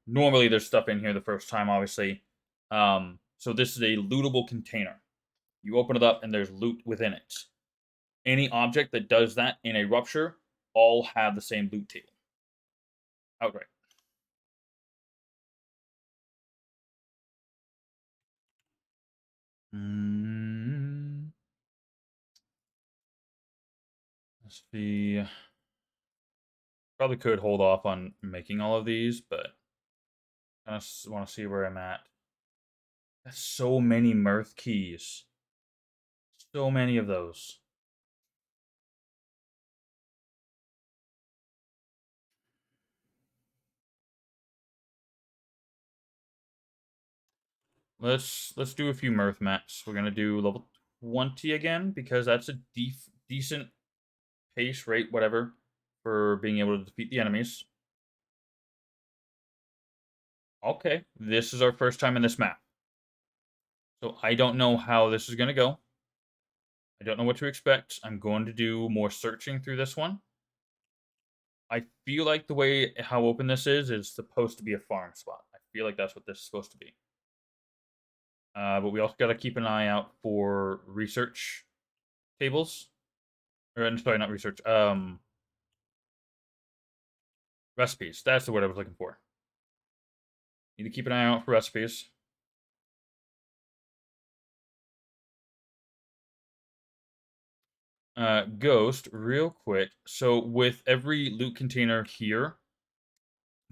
Normally there's stuff in here the first time, obviously. So this is a lootable container. You open it up and there's loot within it. Any object that does that in a rupture all have the same loot table. Outright. Mm, let's see. Probably could hold off on making all of these, but I just want to see where I'm at. That's so many mirth keys. So many of those. Let's do a few mirth mats. We're gonna do level 20 again because that's a decent pace rate, whatever, for being able to defeat the enemies. Okay, this is our first time in this map. So I don't know how this is gonna go. I don't know what to expect. I'm going to do more searching through this one. I feel like the way how open this is supposed to be a farm spot. I feel like that's what this is supposed to be. But we also got to keep an eye out for research tables. Or sorry, not research. Recipes. That's the word I was looking for. Need to keep an eye out for recipes. Ghost, real quick. So with every loot container here,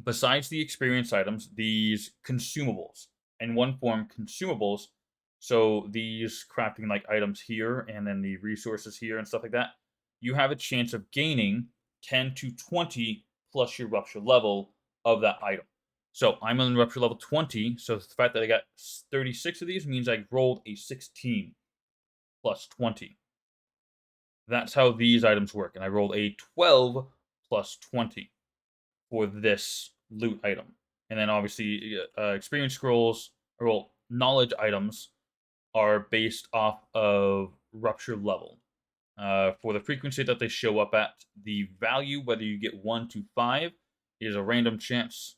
besides the experience items, these consumables, in one form, consumables. So these crafting like items here, and then the resources here and stuff like that. You have a chance of gaining 10 to 20 plus your rupture level of that item. So I'm on rupture level 20. So the fact that I got 36 of these means I rolled a 16 plus 20. That's how these items work. And I rolled a 12 plus 20 for this loot item. And then obviously, experience scrolls, or well, knowledge items are based off of rupture level. For the frequency that they show up at, the value, whether you get 1 to 5, is a random chance.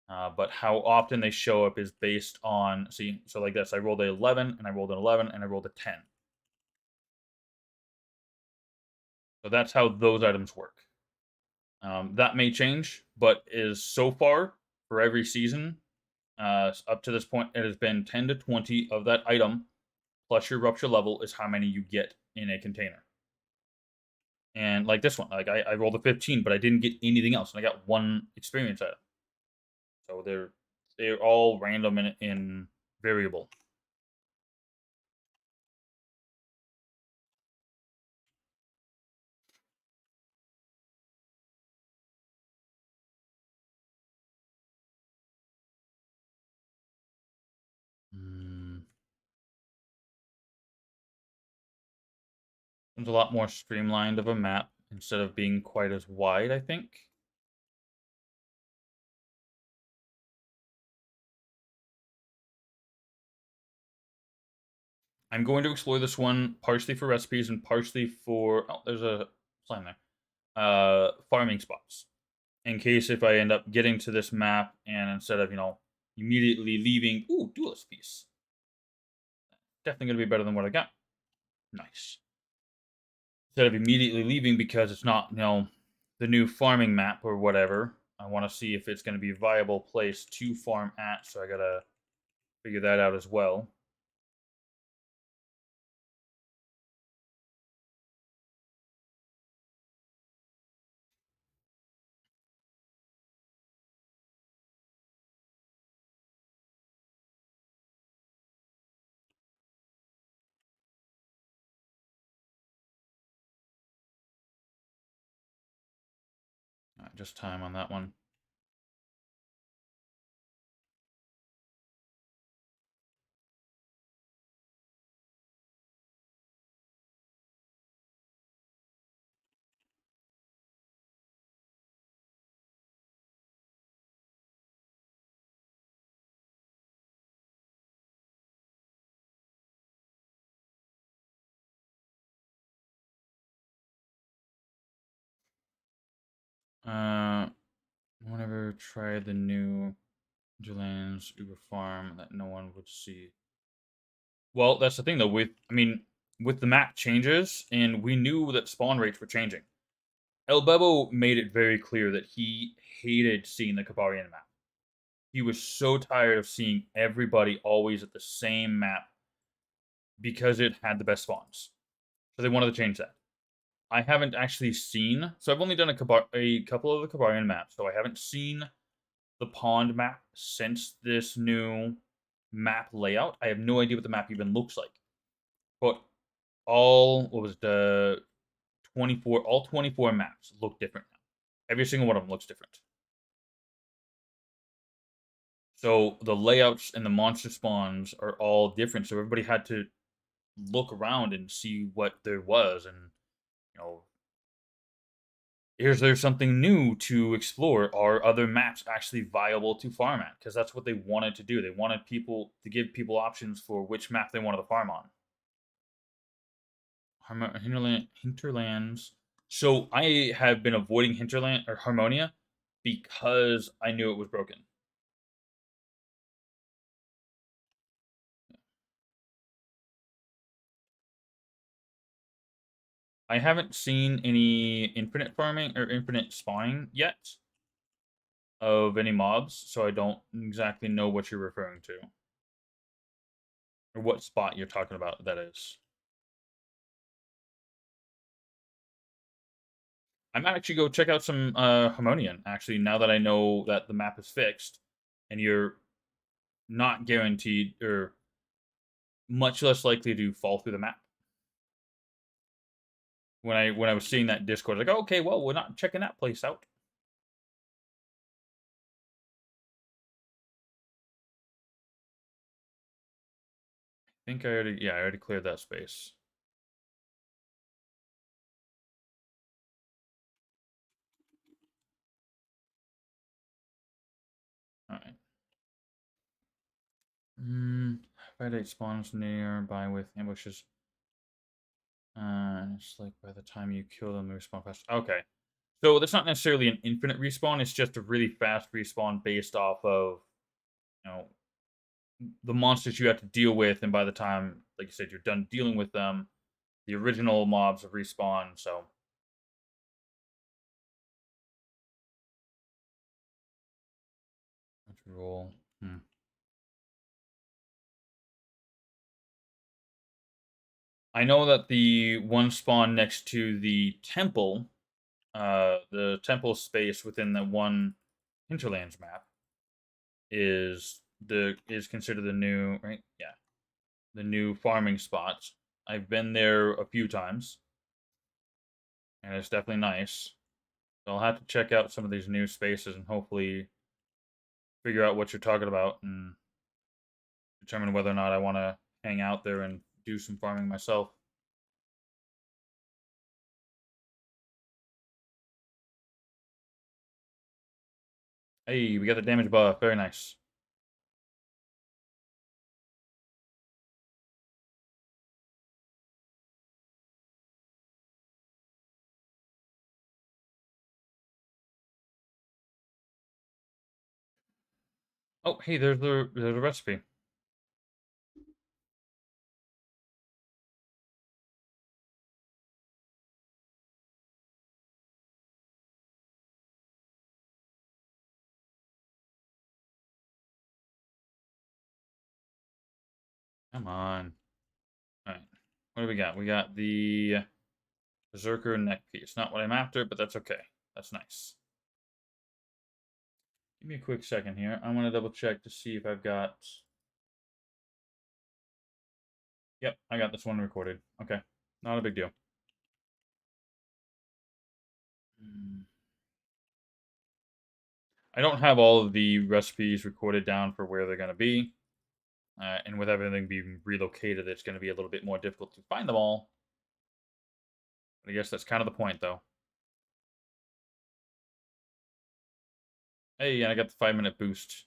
But how often they show up is based on, see, so like this, I rolled a 11, and I rolled an 11, and I rolled a 10. So that's how those items work. That may change, but is so far for every season, up to this point, it has been 10 to 20 of that item plus your rupture level is how many you get in a container. And like this one, like I rolled a 15, but I didn't get anything else, and I got one experience item. So they're all random and variable. Mm, it's a lot more streamlined of a map instead of being quite as wide, I think. I'm going to explore this one partially for recipes and partially for, oh, there's a slime there. Farming spots. In case if I end up getting to this map and instead of, immediately leaving, ooh, duelist piece. Definitely going to be better than what I got. Nice. Instead of immediately leaving because it's not, the new farming map or whatever, I want to see if it's going to be a viable place to farm at, so I got to figure that out as well. Just time on that one. Uh, whenever try the new Julian's Uber Farm that no one would see. Well, that's the thing though. With the map changes, and we knew that spawn rates were changing. El Bebo made it very clear that he hated seeing the Kabarian map. He was so tired of seeing everybody always at the same map because it had the best spawns. So they wanted to change that. I haven't actually seen, so I've only done a couple of the Kabarian maps, so I haven't seen the pond map since this new map layout. I have no idea what the map even looks like. But what was the 24, all 24 maps look different now. Every single one of them looks different. So the layouts and the monster spawns are all different. So everybody had to look around and see what there was, and you know, is there something new to explore? Are other maps actually viable to farm at? Because that's what they wanted to do. They wanted people to give people options for which map they wanted to farm on. Hinterlands. So I have been avoiding Hinterland or Harmonia because I knew it was broken. I haven't seen any infinite farming or infinite spawning yet of any mobs, so I don't exactly know what you're referring to or what spot you're talking about. That is. I might actually go check out some Harmonian. Actually, now that I know that the map is fixed, and you're not guaranteed or much less likely to fall through the map. When I was seeing that Discord, I was like, oh, okay, well, we're not checking that place out. I think I already cleared that space. All right. Fight spawns nearby with ambushes. It's like by the time you kill them, they respawn fast. Okay. So that's not necessarily an infinite respawn. It's just a really fast respawn based off of you know the monsters you have to deal with, and by the time, like you said, you're done dealing with them, the original mobs have respawned. So let's roll. I know that the one spawn next to the temple space within the one Hinterlands map is considered the new, right? Yeah, the new farming spot. I've been there a few times, and it's definitely nice. So I'll have to check out some of these new spaces and hopefully figure out what you're talking about and determine whether or not I want to hang out there and do some farming myself. Hey, we got the damage buff. Very nice. Oh, hey, there's a recipe. Come on. All right. What do we got? We got the Berserker neck piece. Not what I'm after, but that's okay. That's nice. Give me a quick second here. I want to double check to see if I've got. Yep, I got this one recorded. Okay. Not a big deal. Hmm. I don't have all of the recipes recorded down for where they're going to be. And with everything being relocated, it's going to be a little bit more difficult to find them all. But I guess that's kind of the point, though. Hey, and I got the 5-minute boost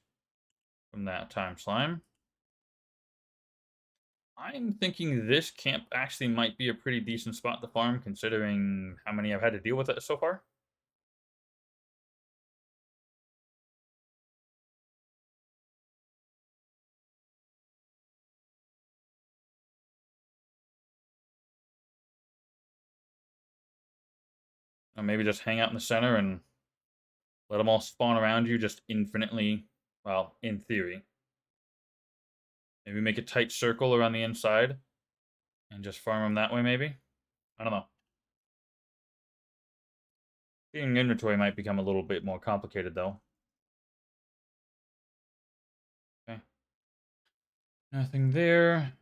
from that time slime. I'm thinking this camp actually might be a pretty decent spot to farm, considering how many I've had to deal with it so far. Maybe just hang out in the center and let them all spawn around you just infinitely. Well, in theory. Maybe make a tight circle around the inside and just farm them that way, maybe? I don't know. Getting inventory might become a little bit more complicated, though. Okay. Nothing there.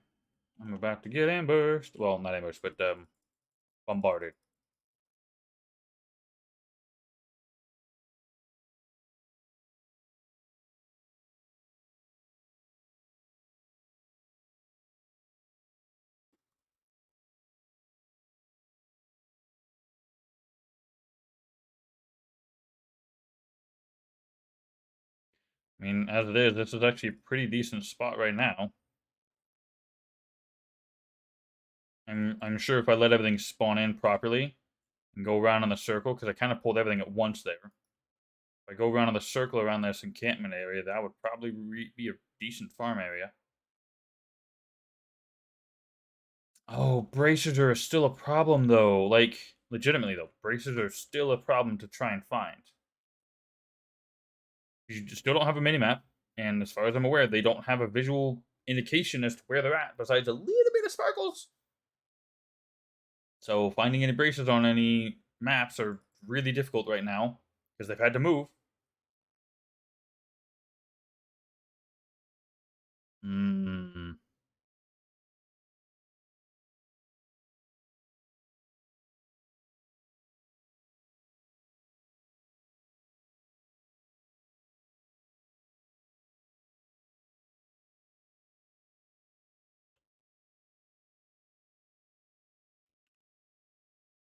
I'm about to get ambushed. Well, not ambushed, but bombarded. I mean, as it is, this is actually a pretty decent spot right now. I'm sure if I let everything spawn in properly and go around in the circle, because I kind of pulled everything at once there. If I go around in the circle around this encampment area, that would probably be a decent farm area. Oh, bracers are still a problem, though. Like, legitimately, though. Bracers are still a problem to try and find. You still don't have a minimap, and as far as I'm aware, they don't have a visual indication as to where they're at, besides a little bit of sparkles. So finding any bracers on any maps are really difficult right now, because they've had to move. Hmm.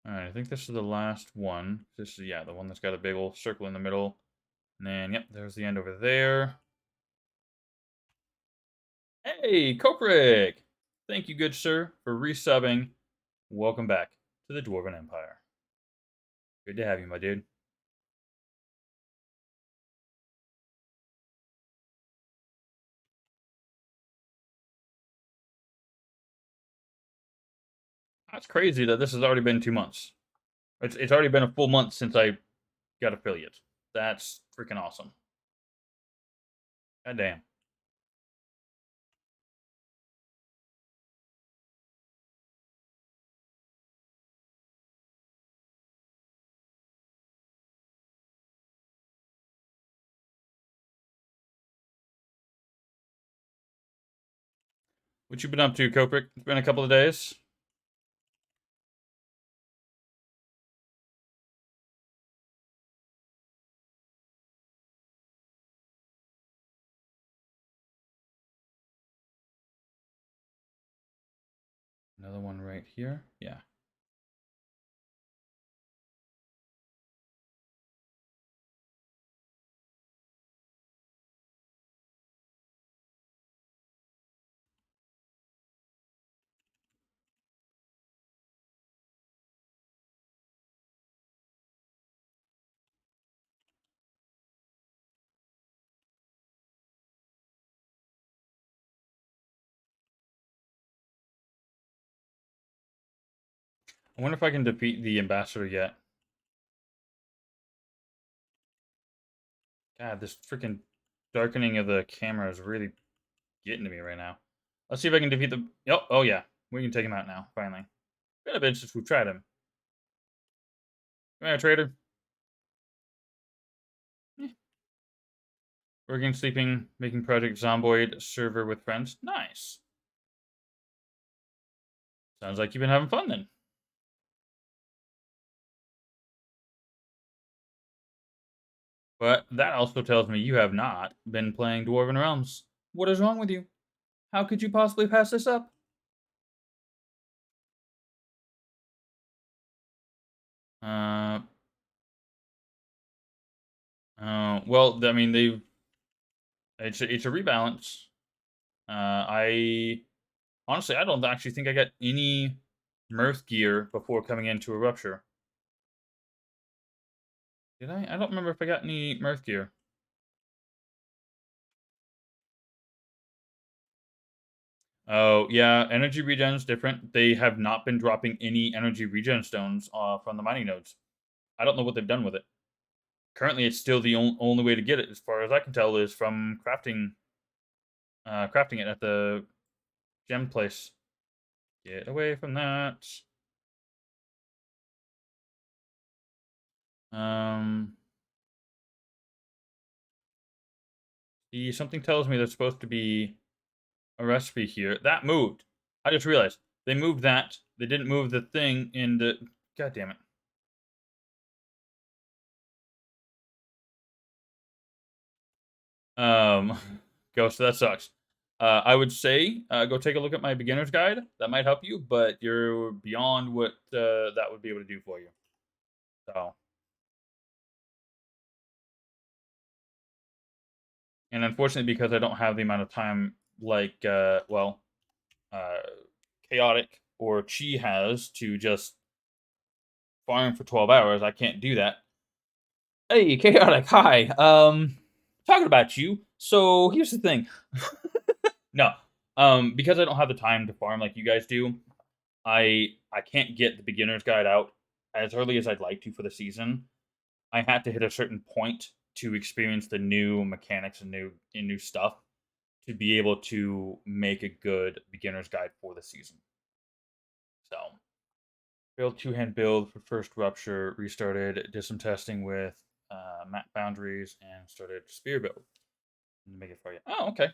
Alright, I think this is the last one. This is, yeah, the one that's got a big old circle in the middle. And then, yep, there's the end over there. Hey, Koprik! Thank you, good sir, for resubbing. Welcome back to the Dwarven Empire. Good to have you, my dude. That's crazy that this has already been 2 months. It's already been a full month since I got affiliate. That's freaking awesome. God damn. What you been up to, Koprik? It's been a couple of days. Another one right here. Yeah. I wonder if I can defeat the ambassador yet. God, this freaking darkening of the camera is really getting to me right now. Let's see if I can defeat the. Oh yeah, we can take him out now. Finally, been a bit since we've tried him. Come here, trader. Eh. Working, sleeping, making project Zomboid server with friends. Nice. Sounds like you've been having fun then. But that also tells me you have not been playing Dwarven Realms. What is wrong with you? How could you possibly pass this up? Uh, well, I mean, it's a rebalance. I honestly, I don't actually think I got any mirth gear before coming into a rupture. Did I? I don't remember if I got any mirth gear. Oh yeah, energy regen's different. They have not been dropping any energy regen stones from the mining nodes. I don't know what they've done with it. Currently, it's still the only way to get it, as far as I can tell, is from crafting it at the gem place. Get away from that. Um, see, something tells me there's supposed to be a recipe here. That moved. I just realized they moved that. They didn't move the thing in the. God damn it. Um, Ghost, that sucks. I would say go take a look at my beginner's guide. That might help you, but you're beyond what that would be able to do for you. So, and unfortunately, because I don't have the amount of time like uh, chaotic or Chi has to just farm for 12 hours, I can't do that. Hey, chaotic, hi. Talking about you. So here's the thing. No, because I don't have the time to farm like you guys do, I can't get the beginner's guide out as early as I'd like to for the season. I had to hit a certain point to experience the new mechanics and new stuff to be able to make a good beginner's guide for the season. So, build two-hand build for first rupture, restarted, did some testing with map boundaries, and started spear build. Make it for you. Oh, okay.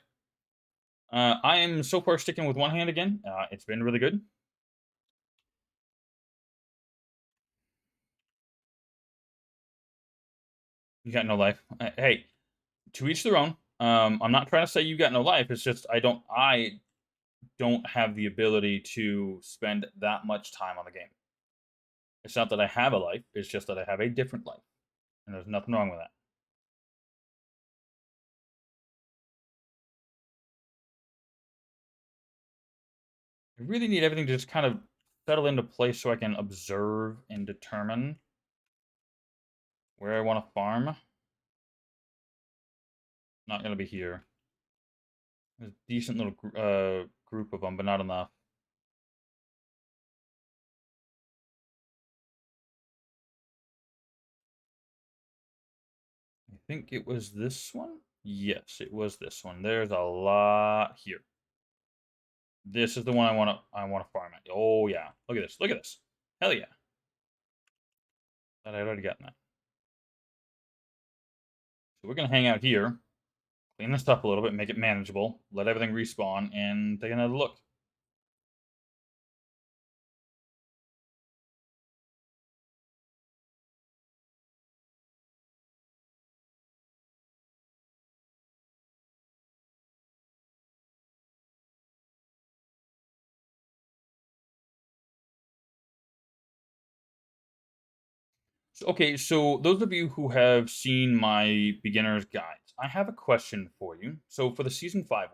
I am so far sticking with one hand again. It's been really good. You got no life. Hey, to each their own. I'm not trying to say you got no life. It's just I don't have the ability to spend that much time on the game. It's not that I have a life. It's just that I have a different life, and there's nothing wrong with that. I really need everything to just kind of settle into place so I can observe and determine. Where I want to farm? Not going to be here. There's a decent little group of them, but not enough. I think it was this one? Yes, it was this one. There's a lot here. This is the one I want to farm at. Oh yeah. Look at this. Look at this. Hell yeah. I'd already gotten that. So we're gonna hang out here, clean this up a little bit, make it manageable, let everything respawn, and take another look. So, okay, so those of you who have seen my beginner's guides, I have a question for you. So for the season 5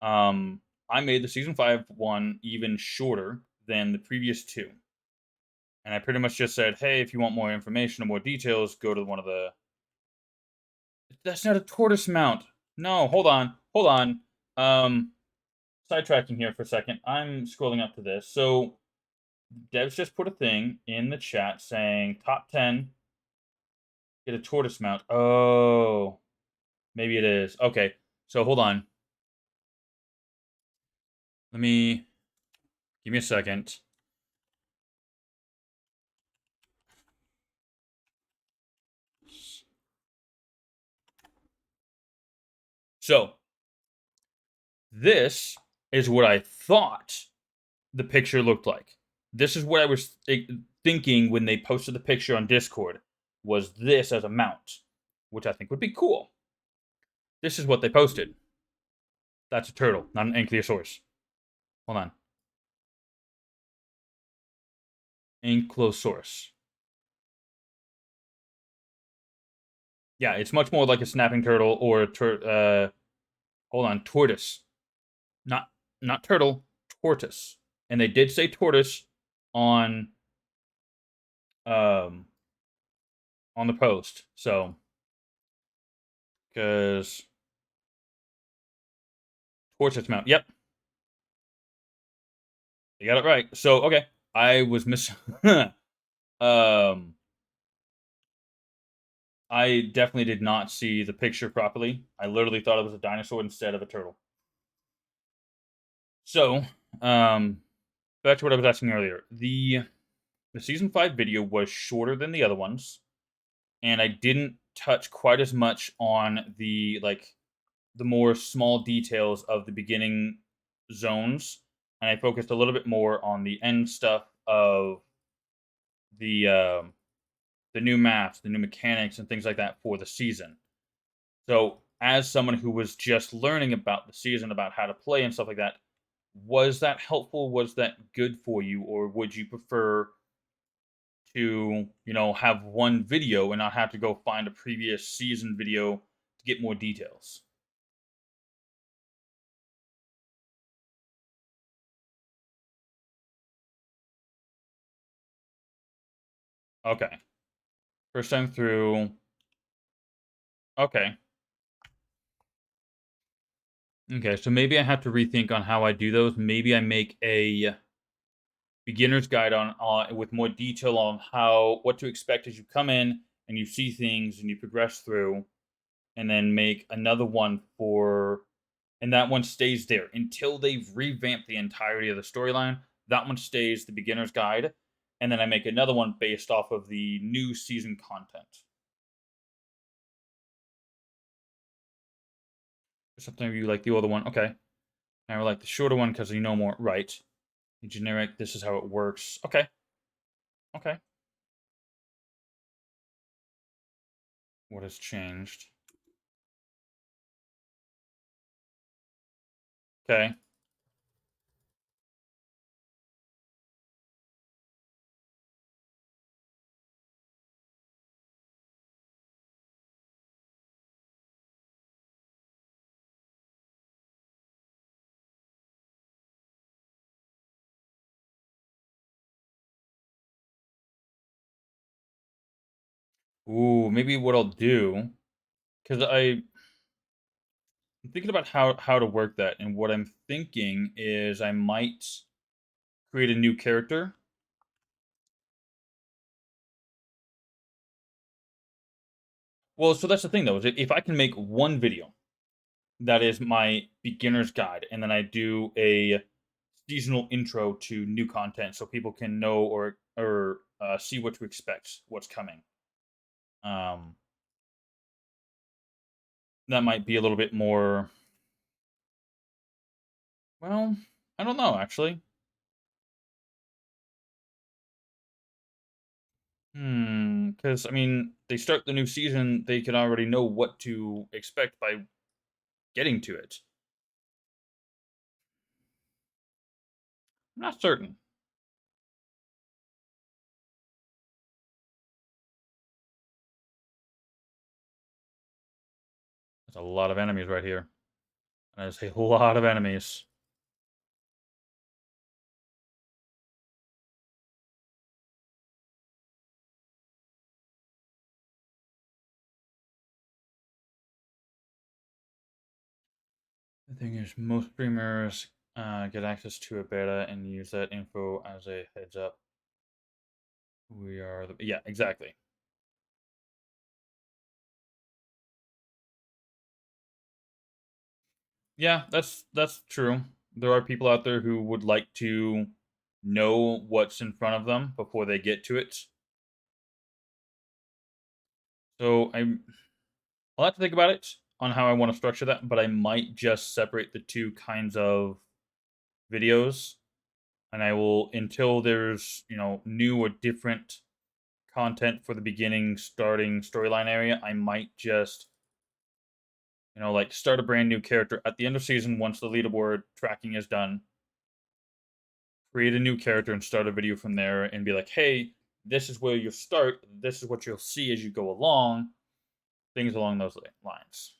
one, I made the season 5 one even shorter than the previous two. And I pretty much just said, hey, if you want more information or more details, go to one of the. That's not a tortoise mount. No, hold on. Hold on. Um, Sidetracking here for a second. I'm scrolling up to this. So Dev's just put a thing in the chat saying top 10 get a tortoise mount. Oh, maybe it is. Okay. So hold on. Let me give me a second. So this is what I thought the picture looked like. This is what I was thinking when they posted the picture on Discord. Was this as a mount, which I think would be cool. This is what they posted. That's a turtle, not an ankylosaurus. Hold on. Ankylosaurus. Yeah, it's much more like a snapping turtle or a hold on, tortoise. Not not turtle, tortoise. And they did say tortoise on um on the post. So cuz tortoise mount. Yep. You got it right. So okay, I was miss um I definitely did not see the picture properly. I literally thought it was a dinosaur instead of a turtle. So, back to what I was asking earlier. The season 5 video was shorter than the other ones, and I didn't touch quite as much on the more small details of the beginning zones, and I focused a little bit more on the end stuff of the um, the new maps, the new mechanics, and things like that for the season. So, as someone who was just learning about the season, about how to play and stuff like that, was that helpful? Was that good for you, or would you prefer to, have one video and not have to go find a previous season video to get more details? Okay, first time through. Okay, okay. So maybe I have to rethink on how I do those. Maybe I make a beginner's guide on with more detail on how what to expect as you come in and you see things and you progress through, and then make another one for and that one stays there until they've revamped the entirety of the storyline. That one stays the beginner's guide, and then I make another one based off of the new season content. Something you like the older one, okay. I like the shorter one because you know more. Right, the generic. This is how it works. Okay, okay. What has changed? Okay. Ooh, maybe what I'll do, because I'm thinking about how to work that, and what I'm thinking is I might create a new character. Well, so that's the thing though, is if I can make one video that is my beginner's guide, and then I do a seasonal intro to new content so people can know or see what to expect, what's coming. Um, that might be a little bit more. Well, I don't know actually. Because I mean, they start the new season, they can already know what to expect by getting to it. I'm not certain. There's a lot of enemies right here. There's a lot of enemies. The thing is, most streamers get access to a beta and use that info as a heads up. We are the yeah, exactly. Yeah, that's true. There are people out there who would like to know what's in front of them before they get to it. So I'll have to think about it on how I want to structure that, but I might just separate the two kinds of videos, and I will until there's new or different content for the beginning starting storyline area. I might just like start a brand new character at the end of season once the leaderboard tracking is done. Create a new character and start a video from there, and be like, hey, this is where you start. This is what you'll see as you go along. Things along those lines.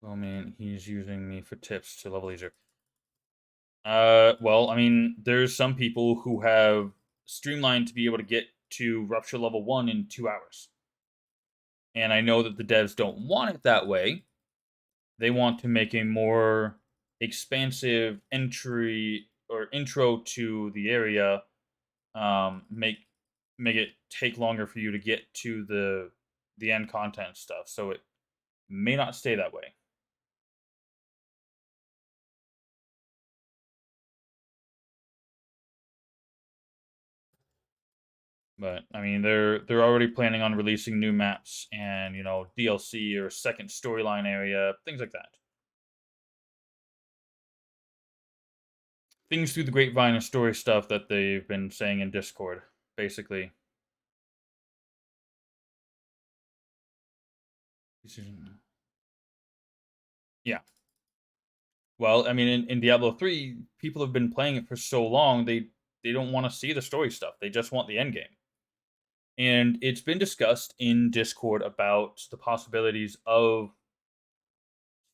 I mean, he's using me for tips to level easier. Well, I mean, there's some people who have streamlined to be able to get to Rupture level 1 in 2 hours. And I know that the devs don't want it that way. They want to make a more expansive entry or intro to the area, make it take longer for you to get to the end content stuff. So it may not stay that way. But I mean, they're already planning on releasing new maps and DLC or second storyline area, things like that. Things through the grapevine and story stuff that they've been saying in Discord, basically. Yeah. Well, I mean, in Diablo 3, people have been playing it for so long, they don't want to see the story stuff. They just want the end game. And it's been discussed in Discord about the possibilities of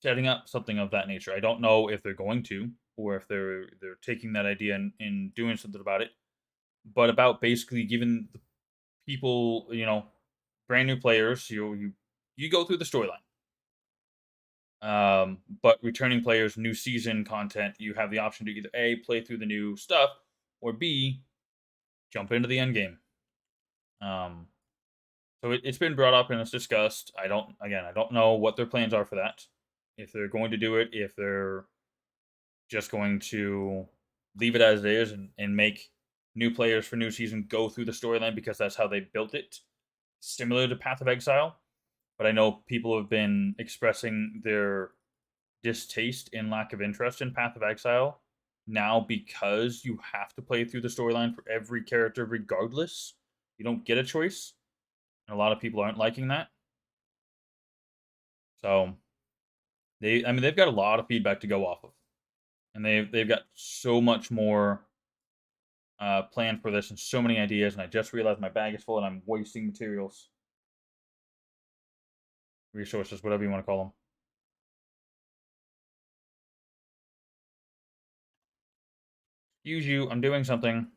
setting up something of that nature. I don't know if they're going to, or if they're taking that idea and doing something about it, but about basically giving the people, brand new players, you go through the storyline. But returning players, new season content, you have the option to either A, play through the new stuff, or B, jump into the end game. Um, so it's been brought up and it's discussed. I don't know what their plans are for that. If they're going to do it, if they're just going to leave it as it is and make new players for new season go through the storyline because that's how they built it, similar to Path of Exile. But I know people have been expressing their distaste and lack of interest in Path of Exile now because you have to play through the storyline for every character regardless. You don't get a choice. And a lot of people aren't liking that. So they've got a lot of feedback to go off of. And they've got so much more planned for this and so many ideas, and I just realized my bag is full and I'm wasting materials, resources, whatever you want to call them. Use you. I'm doing something.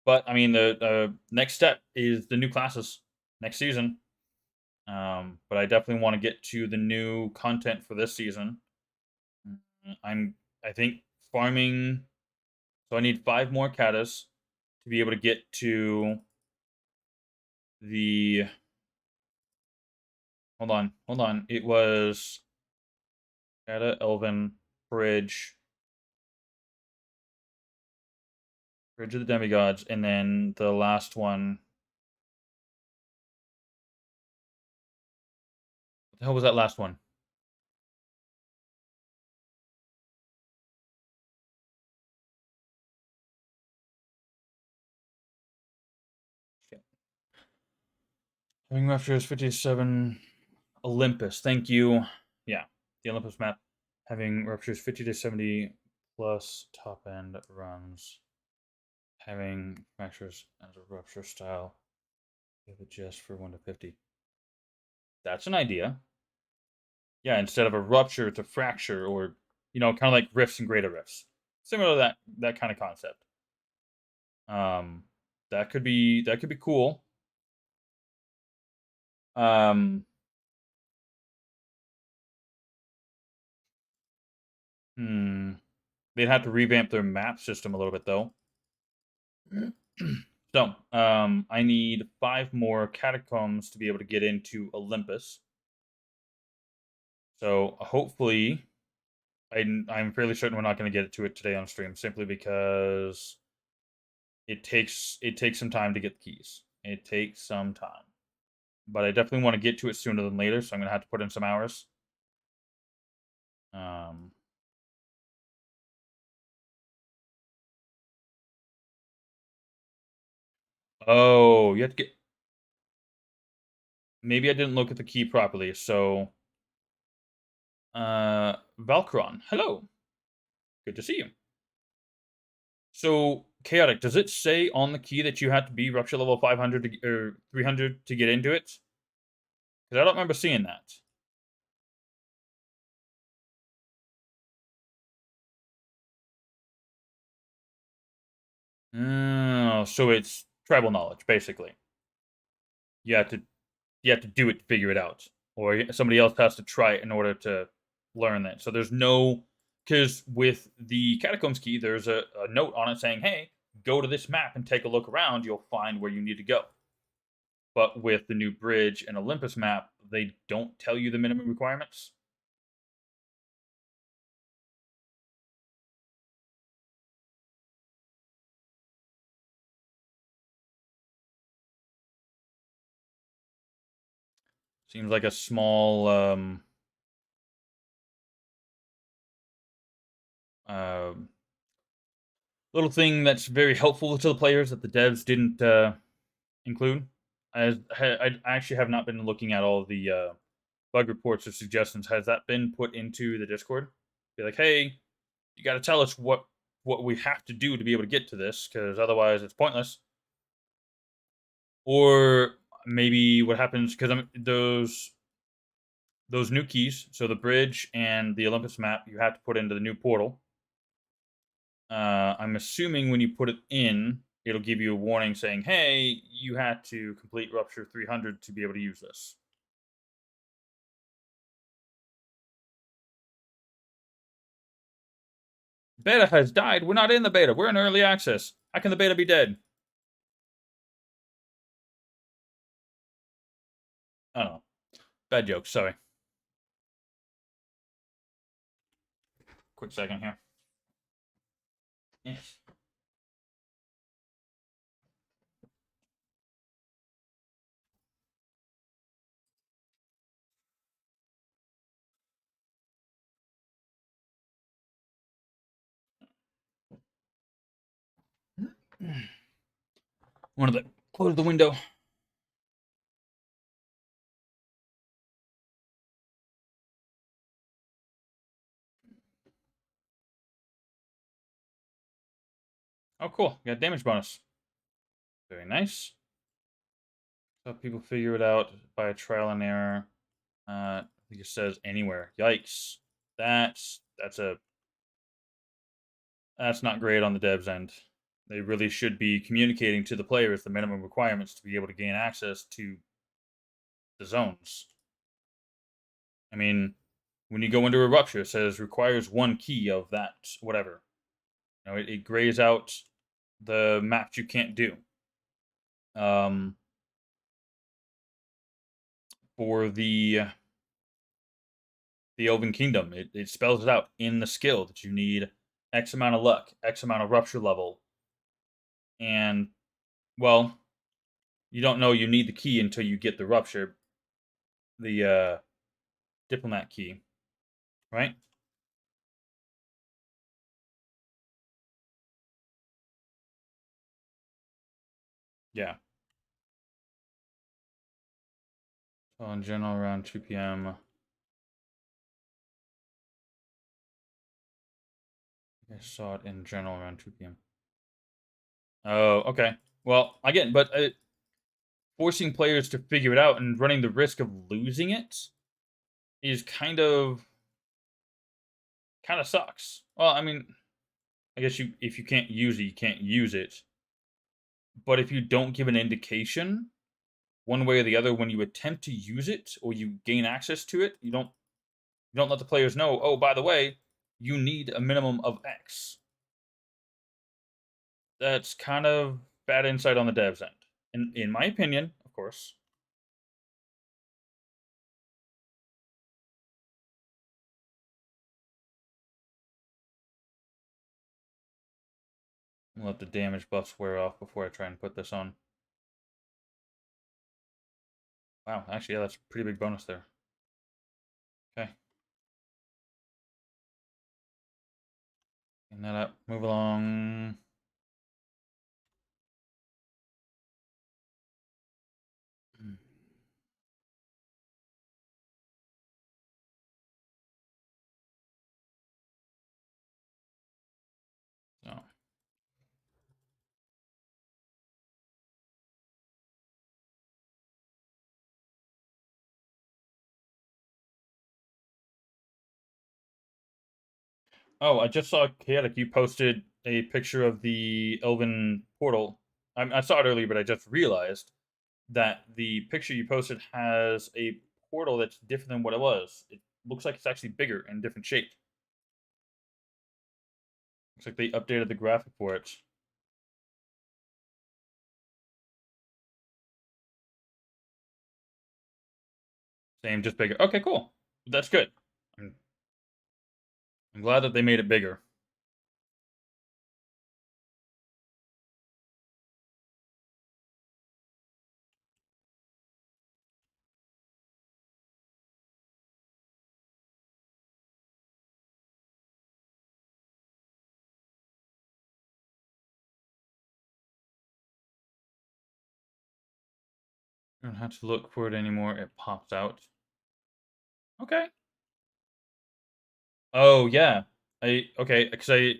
But I mean, the next step is the new classes next season. But I definitely want to get to the new content for this season. I think farming. So I need 5 more katas to be able to get to the. Hold on. It was kata, elven, bridge, bridge of the demigods, and then the last one. What the hell was that last one? Shit. Having Raptors 57 Olympus. Thank you. Yeah, the Olympus map. Having Raptors 50 to 70 plus top end runs. Having fractures as a rupture style. Give it just for 1 to 50. That's an idea. Yeah, instead of a rupture, it's a fracture, or kind of like rifts and greater rifts. Similar to that kind of concept. Um, that could be cool. Um, hmm. They'd have to revamp their map system a little bit though. So, I need 5 more catacombs to be able to get into Olympus. So hopefully, I'm fairly certain we're not going to get to it today on stream, simply because it takes some time to get the keys. It takes some time, but I definitely want to get to it sooner than later. So I'm going to have to put in some hours. Um, oh, you have to get. Maybe I didn't look at the key properly. So, Valkron, hello, good to see you. So, chaotic. Does it say on the key that you have to be rupture level 500 or 300 to get into it? Because I don't remember seeing that. Oh, so it's tribal knowledge, basically. You have to you have to do it to figure it out, or somebody else has to try it in order to learn that. So there's no, because with the catacombs key, there's a note on it saying, "Hey, go to this map and take a look around. You'll find where you need to go." But with the new bridge and Olympus map, they don't tell you the minimum requirements. Seems like a small uh, little thing that's very helpful to the players that the devs didn't include. I actually have not been looking at all of the bug reports or suggestions. Has that been put into the Discord? Be like, hey, you got to tell us what we have to do to be able to get to this, because otherwise it's pointless. Or maybe what happens, because those new keys, so the bridge and the Olympus map, you have to put into the new portal. I'm assuming when you put it in, it'll give you a warning saying, "Hey, you had to complete Rupture 300 to be able to use this." Beta has died. We're not in the beta. We're in early access. How can the beta be dead? I don't know. Bad joke. Sorry. Quick second here. Yes. One of the close the window. Oh, cool. Got damage bonus. Very nice. So people figure it out by trial and error. The It just says anywhere. Yikes. That's not great on the devs end. They really should be communicating to the players the minimum requirements to be able to gain access to the zones. I mean, when you go into a rupture, it says requires 1 key of that whatever. You know, it grays out the maps you can't do. For the Elven Kingdom, it spells it out in the skill that you need X amount of luck, X amount of rupture level, and well, you don't know you need the key until you get the rupture, the diplomat key, right? Yeah. So in general, around 2 p.m. I saw it in general around 2 p.m. Oh, okay. Well, again, but forcing players to figure it out and running the risk of losing it is kind of sucks. Well, I mean, I guess if you can't use it, you can't use it. But if you don't give an indication one way or the other when you attempt to use it or you gain access to it, you don't let the players know, "Oh, by the way, you need a minimum of X." That's kind of bad insight on the devs end. In my opinion, of course. I'll let the damage buffs wear off before I try and put this on. Wow, actually, yeah, that's a pretty big bonus there. Okay. Clean that up. Move along. So. Oh, I just saw Chaotic. You posted a picture of the Elven portal. I saw it earlier, but I just realized that the picture you posted has a portal that's different than what it was. It looks like it's actually bigger and different shape. Looks like they updated the graphic for it. Same, just bigger. Okay, cool. That's good. I'm, I'm glad that they made it bigger. I don't have to look for it anymore. It pops out. Okay. Oh yeah. Okay, because I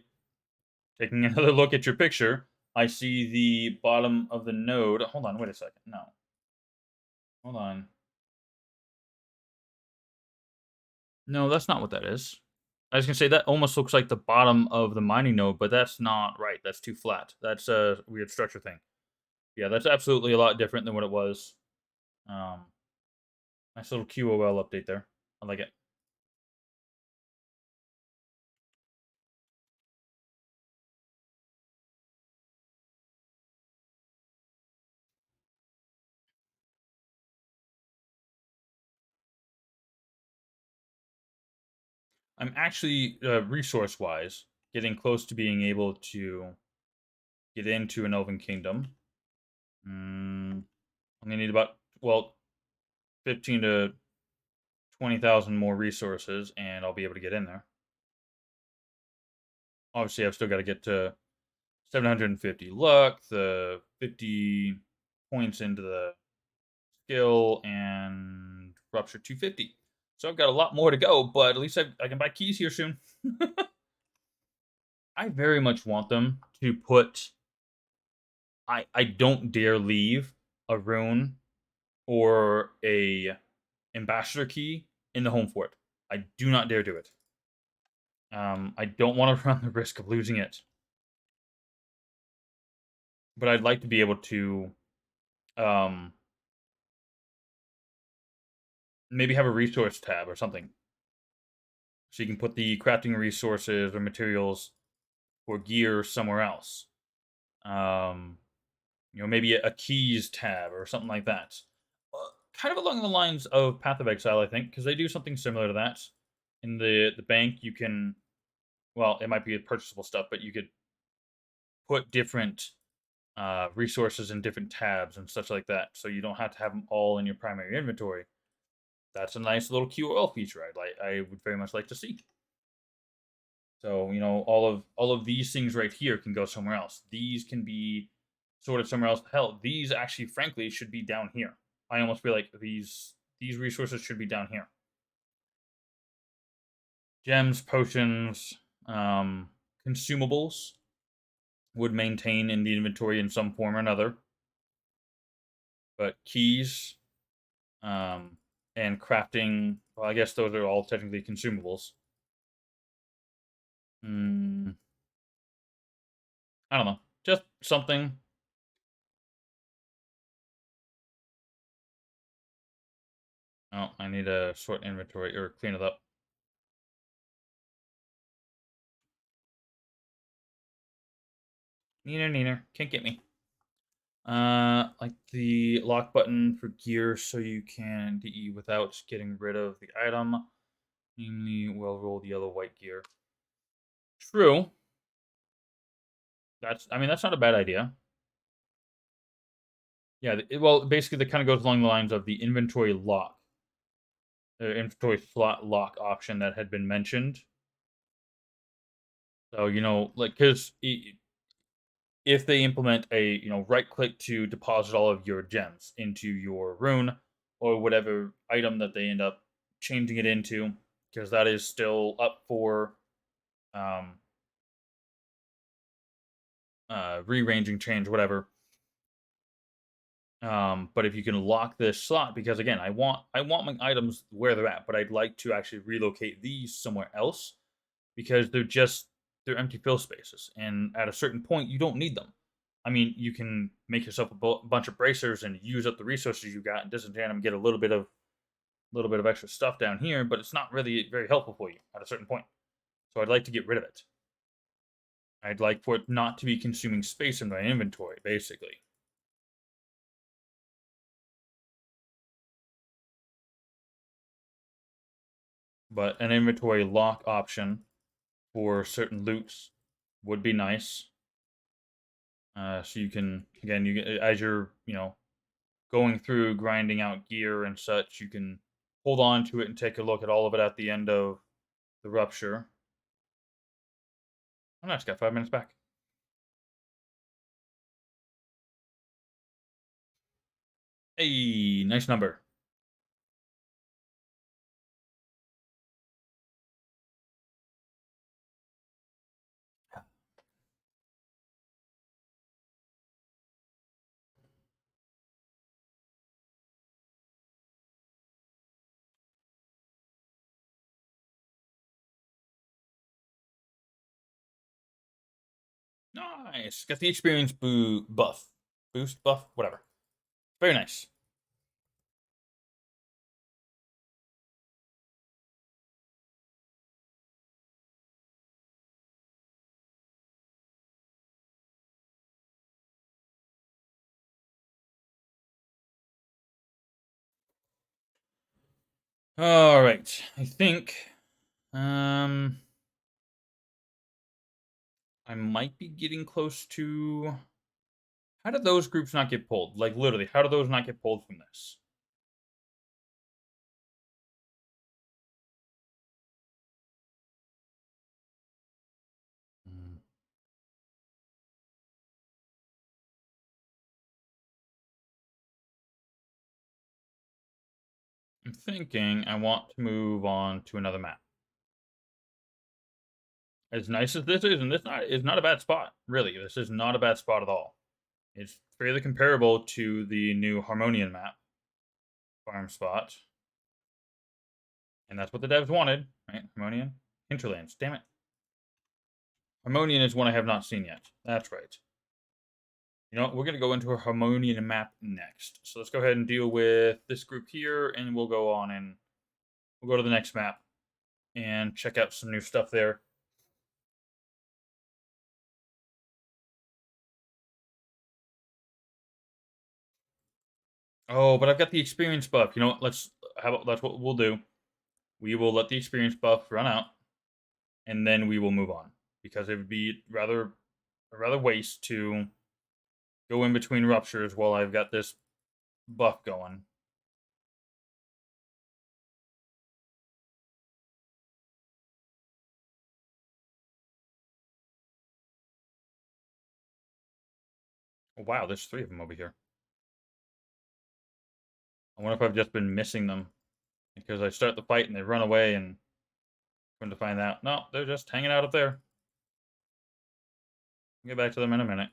taking another look at your picture, I see the bottom of the node. Hold on, wait a second. No. Hold on. No, that's not what that is. I was gonna say that almost looks like the bottom of the mining node, but that's not right. That's too flat. That's a weird structure thing. Yeah, that's absolutely a lot different than what it was. Um, nice little QOL update there. I like it. I'm actually resource wise getting close to being able to get into an Elven Kingdom. I'm gonna need about 15 to 20,000 more resources, and I'll be able to get in there. Obviously, I've still got to get to 750 luck, the 50 points into the skill, and rupture 250. So I've got a lot more to go, but at least I can buy keys here soon. I very much want them to put. I don't dare leave a rune or a ambassador key in the home fort. I do not dare do it. I don't want to run the risk of losing it, but I'd like to be able to um, maybe have a resource tab or something, so you can put the crafting resources or materials for gear somewhere else. Um, maybe a keys tab or something like that. Kind of along the lines of Path of Exile, I think, because they do something similar to that. In the bank, you can, well, it might be purchasable stuff, but you could put different resources in different tabs and such like that, so you don't have to have them all in your primary inventory. That's a nice little QOL feature I would very much like to see. So all of these things right here can go somewhere else. These can be sorted somewhere else. Hell, these actually, frankly, should be down here. I almost feel like these resources should be down here. Gems, potions, consumables would maintain in the inventory in some form or another. But keys, and crafting, well, I guess those are all technically consumables. Mm, I don't know. Just something. Oh, I need to sort inventory or clean it up. Neener, neener. Can't get me. Like the lock button for gear so you can DE without getting rid of the item. Namely, well-rolled yellow white gear. True. I mean, that's not a bad idea. Yeah, well, basically, that kind of goes along the lines of the inventory lock, inventory slot lock option that had been mentioned. So, like, because if they implement a, right click to deposit all of your gems into your rune or whatever item that they end up changing it into, because that is still up for um, rearranging, change, whatever. But if you can lock this slot, because again, I want my items where they're at, but I'd like to actually relocate these somewhere else because they're empty fill spaces, and at a certain point, you don't need them. I mean, you can make yourself a bunch of bracers and use up the resources you got and disenchant them, get a little bit of extra stuff down here, but it's not really very helpful for you at a certain point. So I'd like to get rid of it. I'd like for it not to be consuming space in my inventory, basically. But an inventory lock option for certain loots would be nice. So you can, again, as you're going through grinding out gear and such, you can hold on to it and take a look at all of it at the end of the rupture. Oh, nice, got 5 minutes back. Hey, nice number. Nice. Got the experience buff. Boost buff, whatever. Very nice. All right. I think um I might be getting close to. How did those groups not get pulled? Like literally, how do those not get pulled from this? Mm. I'm thinking I want to move on to another map. As nice as this is, and this is not a bad spot. Really, this is not a bad spot at all. It's fairly comparable to the new Harmonian map farm spot. And that's what the devs wanted, right? Harmonian Hinterlands. Damn it. Harmonian is one I have not seen yet. That's right. You know what? We're going to go into a Harmonian map next. So let's go ahead and deal with this group here, and we'll go on and we'll go to the next map and check out some new stuff there. Oh, but I've got the experience buff. You know what? That's what we'll do. We will let the experience buff run out, and then we will move on because it would be rather waste to go in between ruptures while I've got this buff going. Oh, wow, there's 3 of them over here. I wonder if I've just been missing them because I start the fight and they run away and come to find out, no, they're just hanging out up there. I'll get back to them in a minute.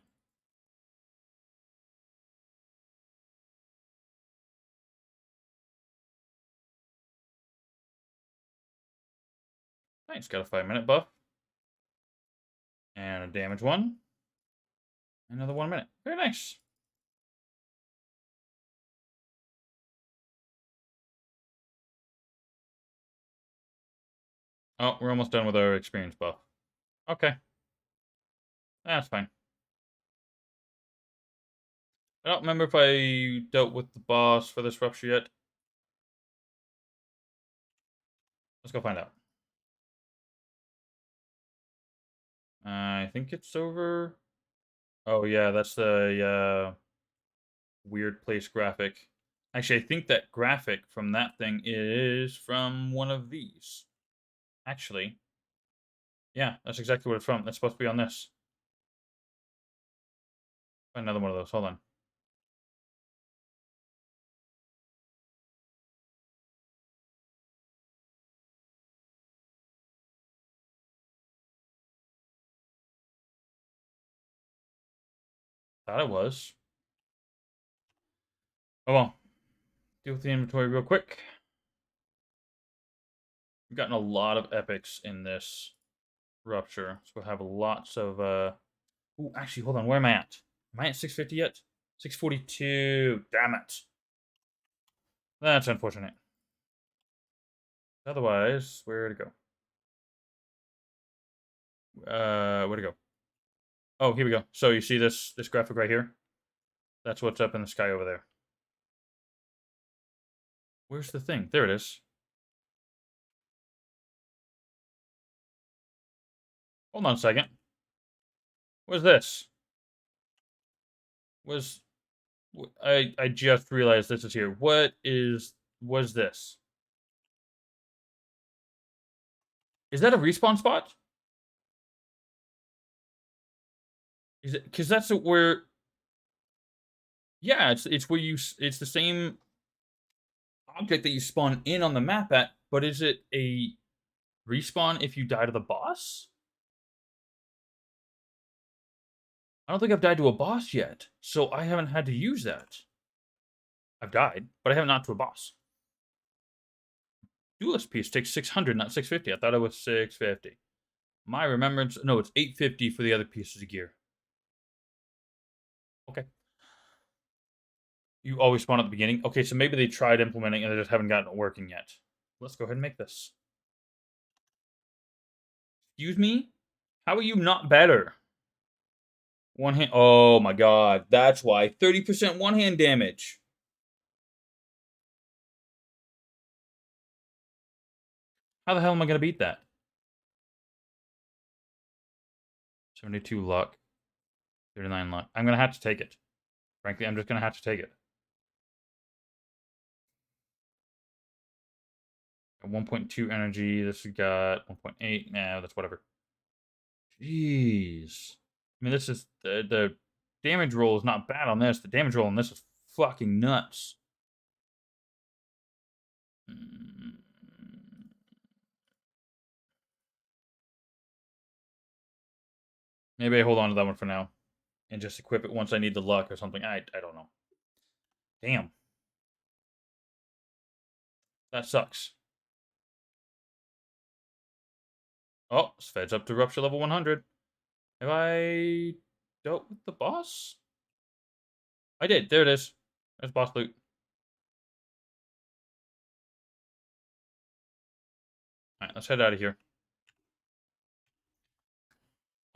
Nice, got a 5-minute buff. And a damage one. Another 1 minute. Very nice. Oh, we're almost done with our experience buff. Okay. That's fine. I don't remember if I dealt with the boss for this rupture yet. Let's go find out. I think it's over. Oh, yeah, that's the weird place graphic. Actually, I think that graphic from that thing is from one of these. Actually, yeah, that's exactly what it's from. That's supposed to be on this. Find another one of those. Hold on. Thought it was. Oh well. Deal with the inventory real quick. We've gotten a lot of epics in this rupture, so we'll have lots of. Ooh, actually, hold on. Where am I at? Am I at 650 yet? 642. Damn it. That's unfortunate. Otherwise, where'd it go? Where'd it go? Oh, here we go. So you see this graphic right here? That's what's up in the sky over there. Where's the thing? There it is. Hold on a second. What's this? Was I just realized this is here. Was this? Is that a respawn spot? Is it because that's where? Yeah, it's where it's the same object that you spawn in on the map at, but is it a respawn if you die to the boss? I don't think I've died to a boss yet, so I haven't had to use that. I've died, but I haven't not to a boss. Duelist piece takes 600, not 650. I thought it was 650. My remembrance, no, it's 850 for the other pieces of gear. Okay. You always spawn at the beginning? Okay, so maybe they tried implementing and they just haven't gotten it working yet. Let's go ahead and make this. Excuse me? How are you not better? One hand. Oh my god. That's why. 30% one hand damage. How the hell am I going to beat that? 72 luck. 39 luck. I'm going to have to take it. Frankly, I'm just going to have to take it. Got 1.2 energy. This has got 1.8. Nah, that's whatever. Jeez. I mean, this is the damage roll is not bad on this. The damage roll on this is fucking nuts. Maybe I hold on to that one for now and just equip it once I need the luck or something. I don't know. Damn. That sucks. Oh, Sved's up to rupture level 100. Have I dealt with the boss? I did. There it is. There's boss loot. Alright, let's head out of here.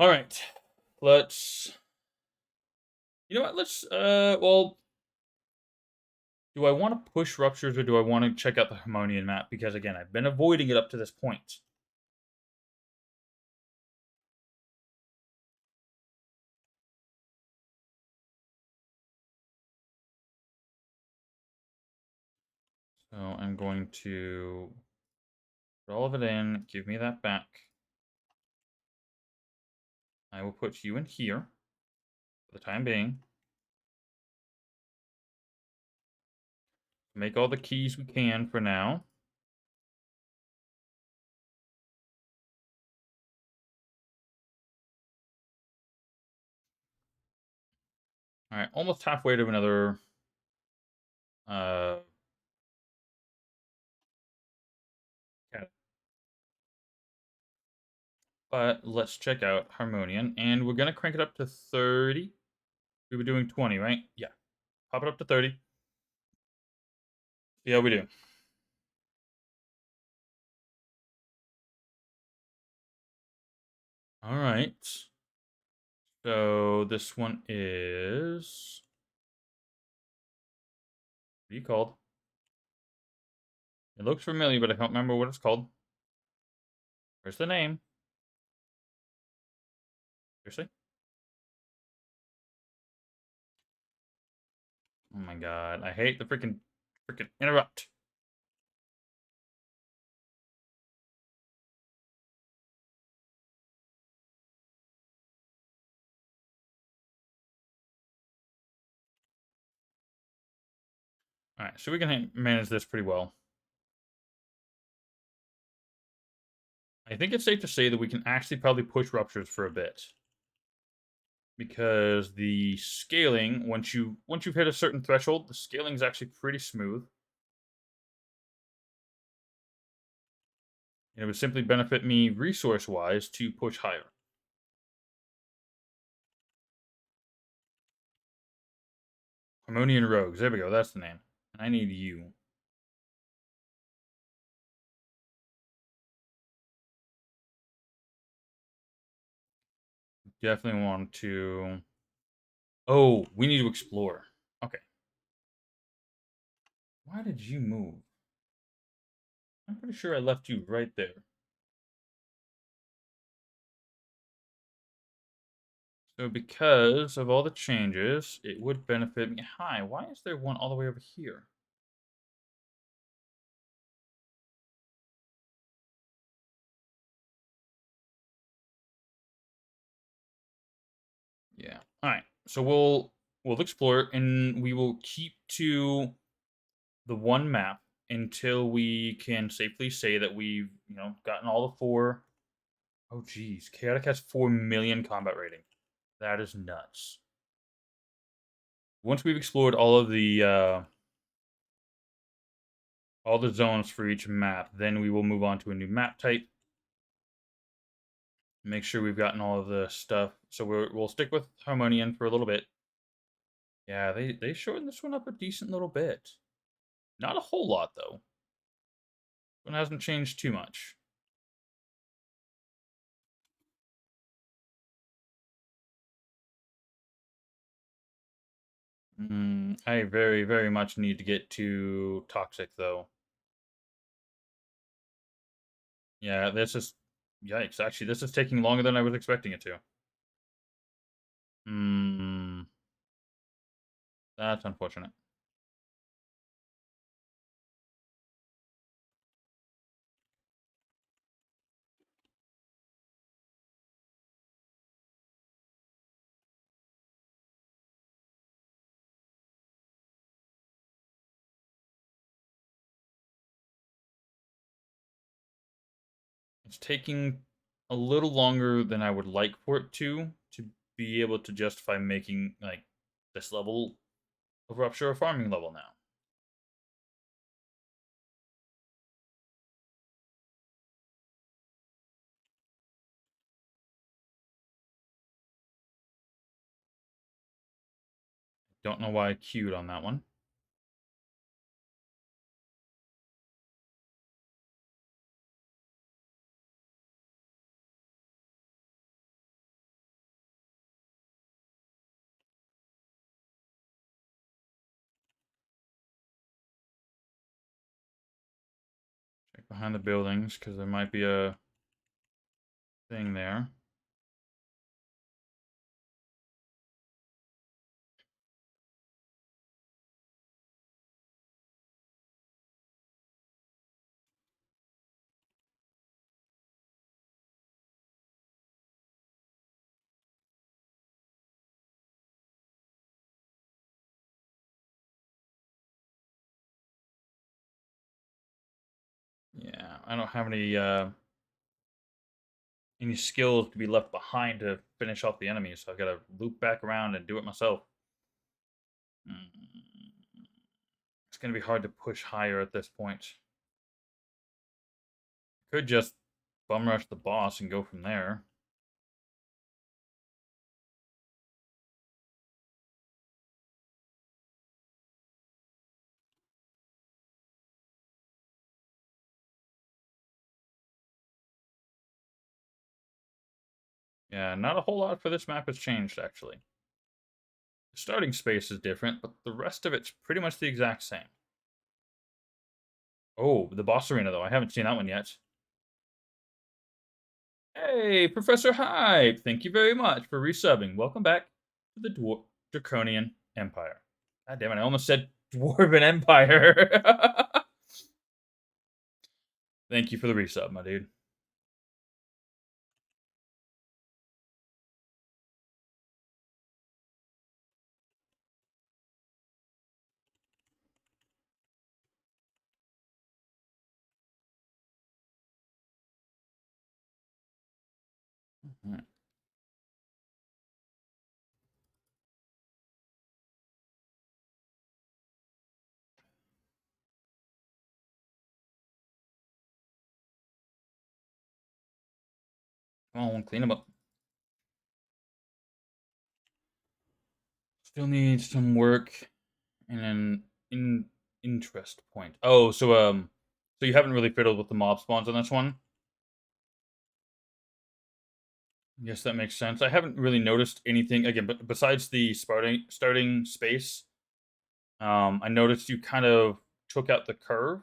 Alright. Let's... You know what? Let's, well... Do I want to push ruptures or do I want to check out the Harmonian map? Because, again, I've been avoiding it up to this point. So I'm going to put all of it in. Give me that back. I will put you in here for the time being. Make all the keys we can for now. Alright, almost halfway to another... But let's check out Harmonian. And we're going to crank it up to 30. We were doing 20, right? Yeah. Pop it up to 30. See how we do. Alright. So this one is... What are you called? It looks familiar, but I can't remember what it's called. Where's the name? Seriously? Oh my god. I hate the freaking interrupt. Alright, so we can manage this pretty well. I think it's safe to say that we can actually probably push ruptures for a bit. Because the scaling, once you've hit a certain threshold, the scaling is actually pretty smooth. And it would simply benefit me resource-wise to push higher. Harmonian Rogues, there we go, that's the name. And I need you. Definitely want to... Oh, we need to explore. Okay. Why did you move? I'm pretty sure I left you right there. So because of all the changes, it would benefit me. Hi, why is there one all the way over here? Yeah. Alright. So we'll explore and we will keep to the one map until we can safely say that we've, gotten all the four. Oh geez. Chaotic has 4 million combat rating. That is nuts. Once we've explored all the zones for each map, then we will move on to a new map type. Make sure we've gotten all of the stuff. So we'll stick with Harmonian for a little bit. Yeah, they shortened this one up a decent little bit. Not a whole lot, though. One hasn't changed too much. I very, very much need to get to Toxic, though. Yeah, this is... Yikes, actually, this is taking longer than I was expecting it to. That's unfortunate. It's taking a little longer than I would like for it to be able to justify making, like, this level of Rupture a farming level now. Don't know why I queued on that one. Check behind the buildings, because there might be a thing there. Yeah, I don't have any skills to be left behind to finish off the enemies, so I've got to loop back around and do it myself. It's going to be hard to push higher at this point. Could just bum rush the boss and go from there. Yeah, not a whole lot for this map has changed, actually. The starting space is different, but the rest of it's pretty much the exact same. Oh, the boss arena, though. I haven't seen that one yet. Hey, Professor Hype! Thank you very much for resubbing. Welcome back to the Draconian Empire. God damn it, I almost said Dwarven Empire. Thank you for the resub, my dude. Right. Come on, clean them up. Still need some work and an interest point. Oh, so you haven't really fiddled with the mob spawns on this one? Yes, that makes sense. I haven't really noticed anything again, but besides the starting space, I noticed you kind of took out the curve.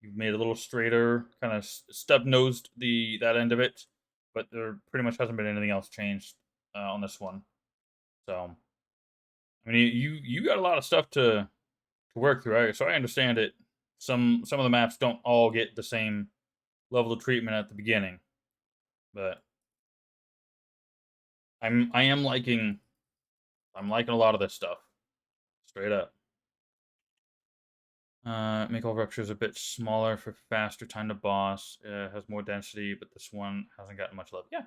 You've made it a little straighter, kind of stub nosed that end of it, but there pretty much hasn't been anything else changed on this one. So, I mean, you got a lot of stuff to work through. So I understand it. Some of the maps don't all get the same level of treatment at the beginning, but I'm liking a lot of this stuff. Straight up. Make all ruptures a bit smaller for faster time to boss. Has more density, but this one hasn't gotten much love. Yeah,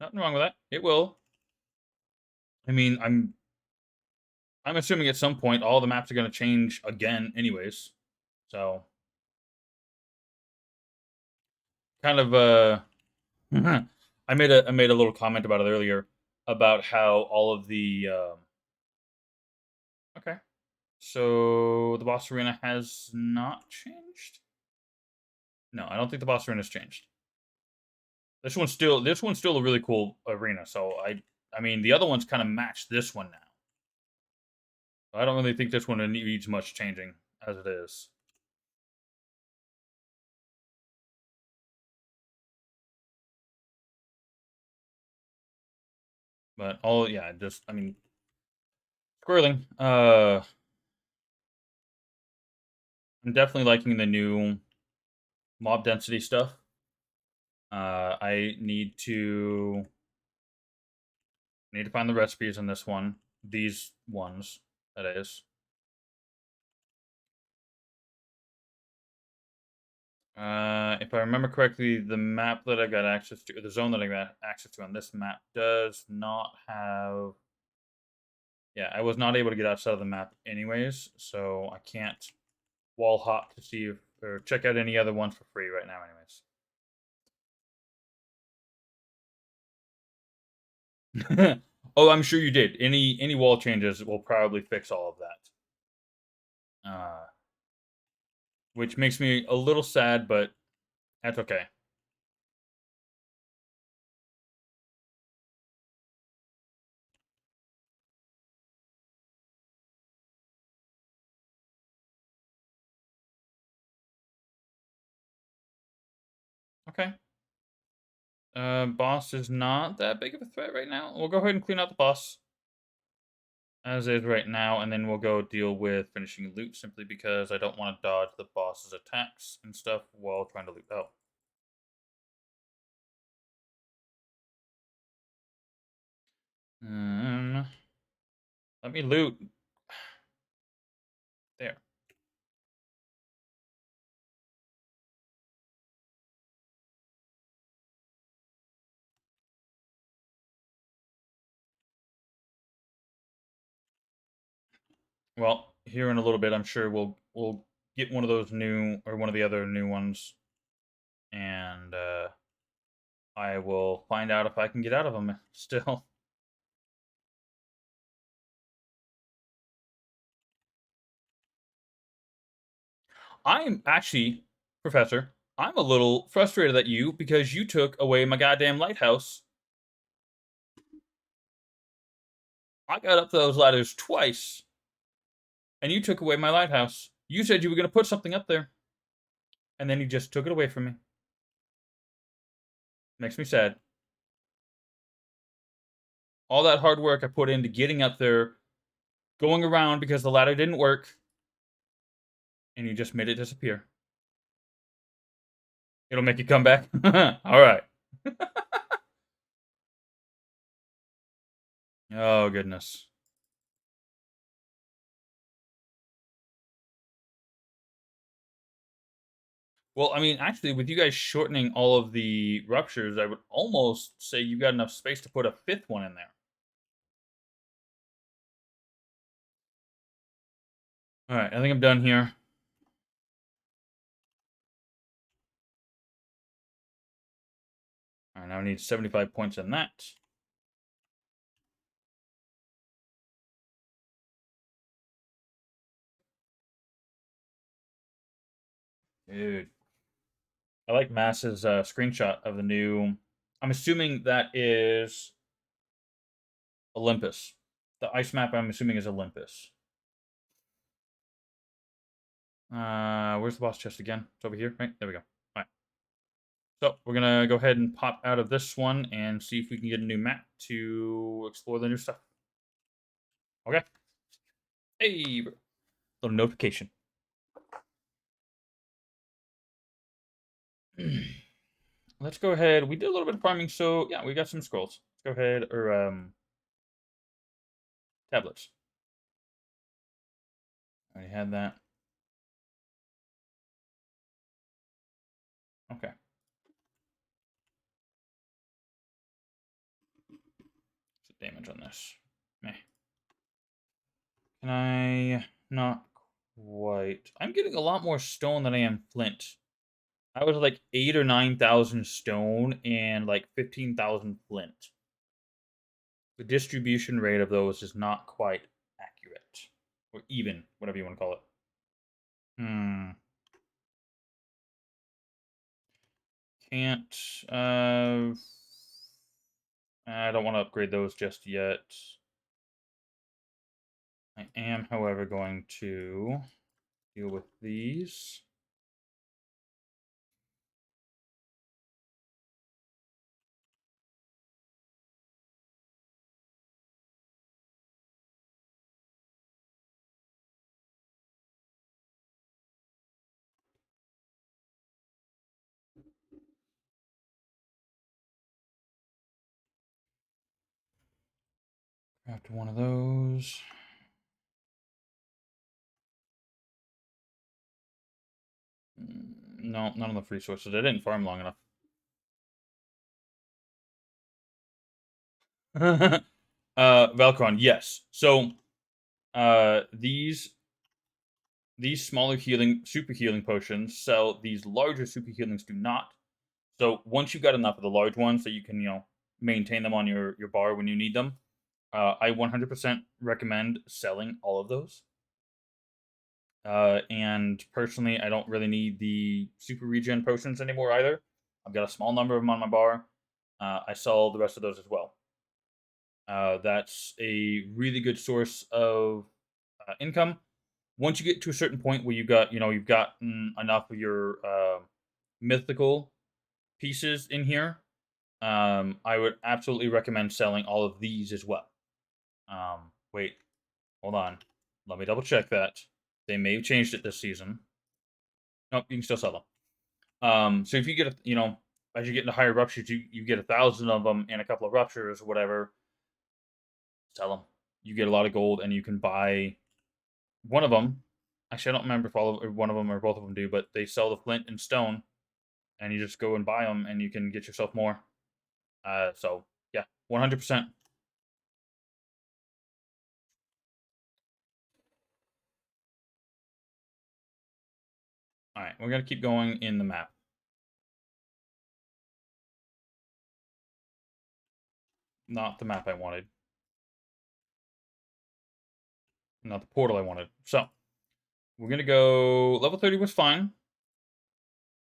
nothing wrong with that. It will. I mean, I'm assuming at some point all the maps are going to change again, anyways. So, kind of I made a little comment about it earlier about how all of the okay. So the boss arena has not changed. No, I don't think the boss arena has changed. This one's still a really cool arena. So I mean the other ones kind of match this one now. I don't really think this one needs much changing as it is. But all yeah, just I mean squirreling. I'm definitely liking the new mob density stuff. I need to find the recipes in this one. These ones, that is. If I remember correctly, the map that I got access to, the zone that I got access to on this map does not have. Yeah, I was not able to get outside of the map anyways, so I can't wall hop to see if, or check out any other ones for free right now, anyways. Oh, I'm sure you did. Any wall changes will probably fix all of that. Which makes me a little sad, but that's okay. Okay. Boss is not that big of a threat right now. We'll go ahead and clean out the boss as is right now, and then we'll go deal with finishing loot simply because I don't want to dodge the boss's attacks and stuff while trying to loot out. Let me loot. There. Well, here in a little bit, I'm sure we'll get one of those new or one of the other new ones, and I will find out if I can get out of them still. I'm actually, Professor, I'm a little frustrated at you because you took away my goddamn lighthouse. I got up those ladders twice, and you took away my lighthouse. You said you were going to put something up there, and then you just took it away from me. Makes me sad. All that hard work I put into getting up there, going around because the ladder didn't work, and you just made it disappear. It'll make you come back? All right. Oh, goodness. Well, I mean, actually, with you guys shortening all of the ruptures, I would almost say you got enough space to put a fifth one in there. All right, I think I'm done here. All right, now I need 75 points in that. Dude. I like Mass's screenshot of the new. I'm assuming that is Olympus. The ice map, I'm assuming, is Olympus. Where's the boss chest again? It's over here, right? There we go. All right. So we're gonna go ahead and pop out of this one and see if we can get a new map to explore the new stuff. Okay. Hey, little notification. Let's go ahead. We did a little bit of farming, so yeah, we got some scrolls. Let's go ahead, or tablets. Already had that. Okay. What's the damage on this? Meh. Can I not quite? I'm getting a lot more stone than I am flint. I was like 8 or 9,000 stone and like 15,000 flint. The distribution rate of those is not quite accurate. Or even, whatever you want to call it. Hmm. Can't. I don't want to upgrade those just yet. I am, however, going to deal with these. Craft one of those. No, none of the free sources. I didn't farm long enough. Valkron, yes. So, these smaller healing, super healing potions sell. These larger super healings do not. So once you've got enough of the large ones that you can, maintain them on your bar when you need them, I 100% recommend selling all of those. And personally, I don't really need the super regen potions anymore either. I've got a small number of them on my bar. I sell the rest of those as well. That's a really good source of income. Once you get to a certain point where you've gotten enough of your mythical pieces in here, I would absolutely recommend selling all of these as well. Wait, hold on. Let me double check that. They may have changed it this season. Nope, you can still sell them. So if you get, as you get into higher ruptures, you get 1,000 of them and a couple of ruptures or whatever, sell them. You get a lot of gold, and you can buy one of them. Actually, I don't remember if one of them or both of them do, but they sell the flint and stone, and you just go and buy them, and you can get yourself more. So yeah, 100%. All right, we're gonna keep going in the map. Not the map I wanted. Not the portal I wanted. So we're gonna go. Level 30 was fine.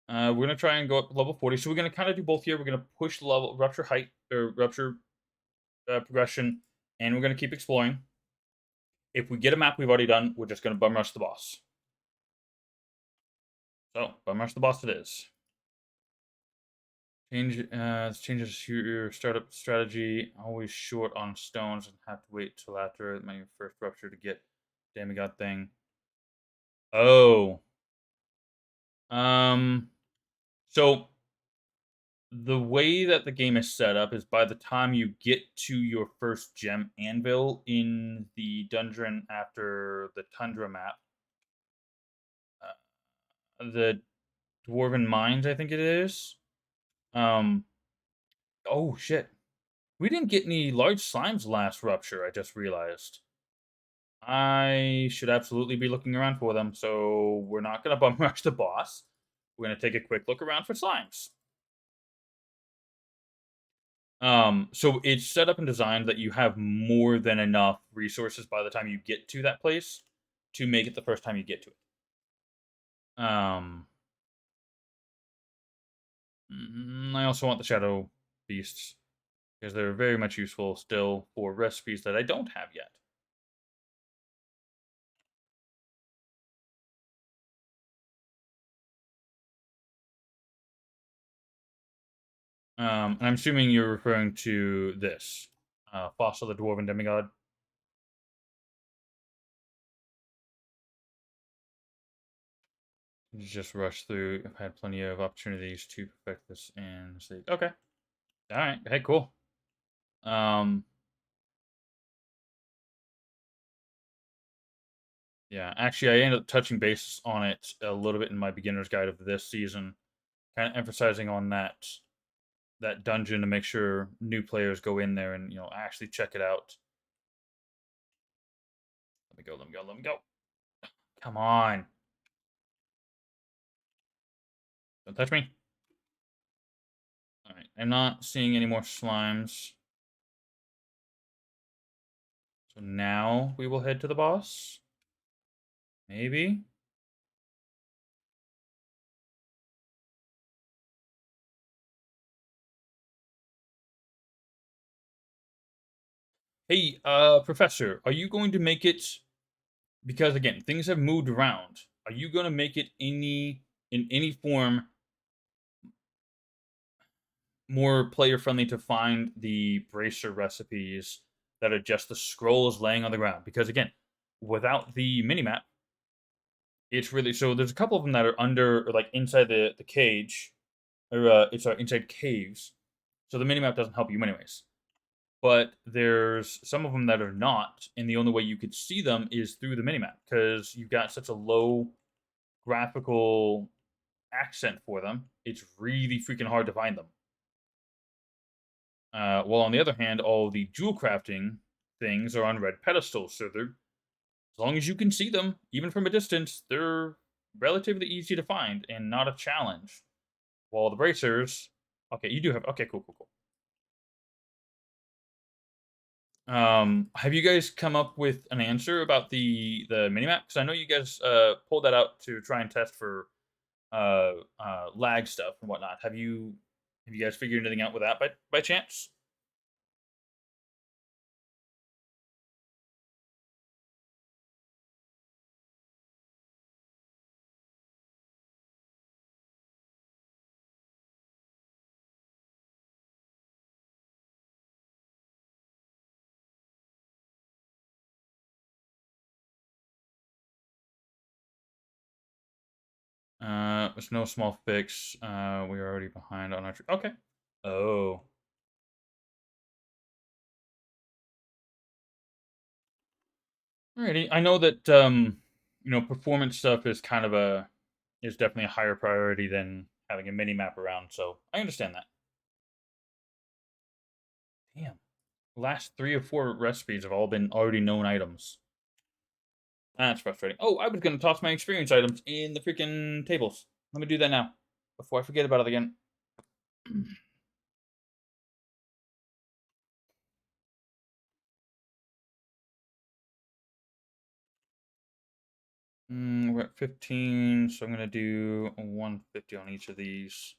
We're gonna try and go up to level 40. So we're gonna kind of do both here. We're gonna push the level rupture height or rupture progression, and we're gonna keep exploring. If we get a map we've already done, we're just gonna bum rush the boss. So bum rush the boss it is. Changes your startup strategy. Always short on stones and have to wait till after my first rupture to get demigod thing. Oh. So the way that the game is set up is by the time you get to your first gem anvil in the dungeon after the Tundra map, the Dwarven Mines, I think it is. Um, oh shit, we didn't get any large slimes last rupture. I just realized. I should absolutely be looking around for them. So we're not gonna bum rush the boss. We're gonna take a quick look around for slimes. So it's set up and designed that you have more than enough resources by the time you get to that place to make it the first time you get to it. I also want the shadow beasts because they're very much useful still for recipes that I don't have yet. And I'm assuming you're referring to this Fossil the Dwarven Demigod. Just rush through. I've had plenty of opportunities to perfect this and see. Okay. All right. Hey, cool. Um, yeah, actually, I ended up touching base on it a little bit in my beginner's guide of this season, kind of emphasizing on that dungeon to make sure new players go in there and actually check it out. Let me go. Let me go. Let me go. Come on! Don't touch me. All right. I'm not seeing any more slimes. So now we will head to the boss. Maybe. Hey, Professor, are you going to make it? Because again, things have moved around. Are you going to make it in any form more player friendly to find the bracer recipes that are just the scrolls laying on the ground? Because again, without the minimap, it's really so. There's a couple of them that are under or like inside the cage, or it's inside caves. So the minimap doesn't help you anyways. But there's some of them that are not, and the only way you could see them is through the minimap because you've got such a low graphical accent for them. It's really freaking hard to find them. While on the other hand, all the jewel crafting things are on red pedestals, so they're as long as you can see them, even from a distance, they're relatively easy to find and not a challenge. While the bracers, okay, you do have okay, cool. Have you guys come up with an answer about the minimap? Because I know you guys pulled that out to try and test for lag stuff and whatnot. Have you guys figured anything out with that by chance? There's no small fix. We're already behind on our. Okay. Oh. Alrighty. I know that performance stuff is kind of is definitely a higher priority than having a mini map around. So I understand that. Damn. Last 3 or 4 recipes have all been already known items. That's frustrating. Oh, I was gonna toss my experience items in the freaking tables. Let me do that now before I forget about it again. We're at 15, so I'm gonna do 150 on each of these.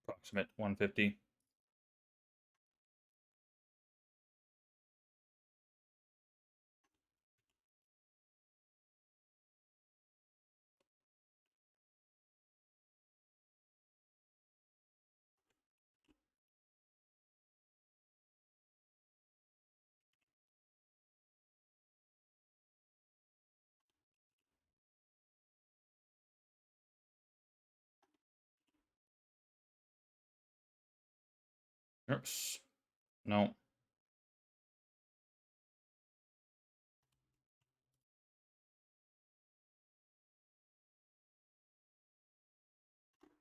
Approximate 150. Oops. No.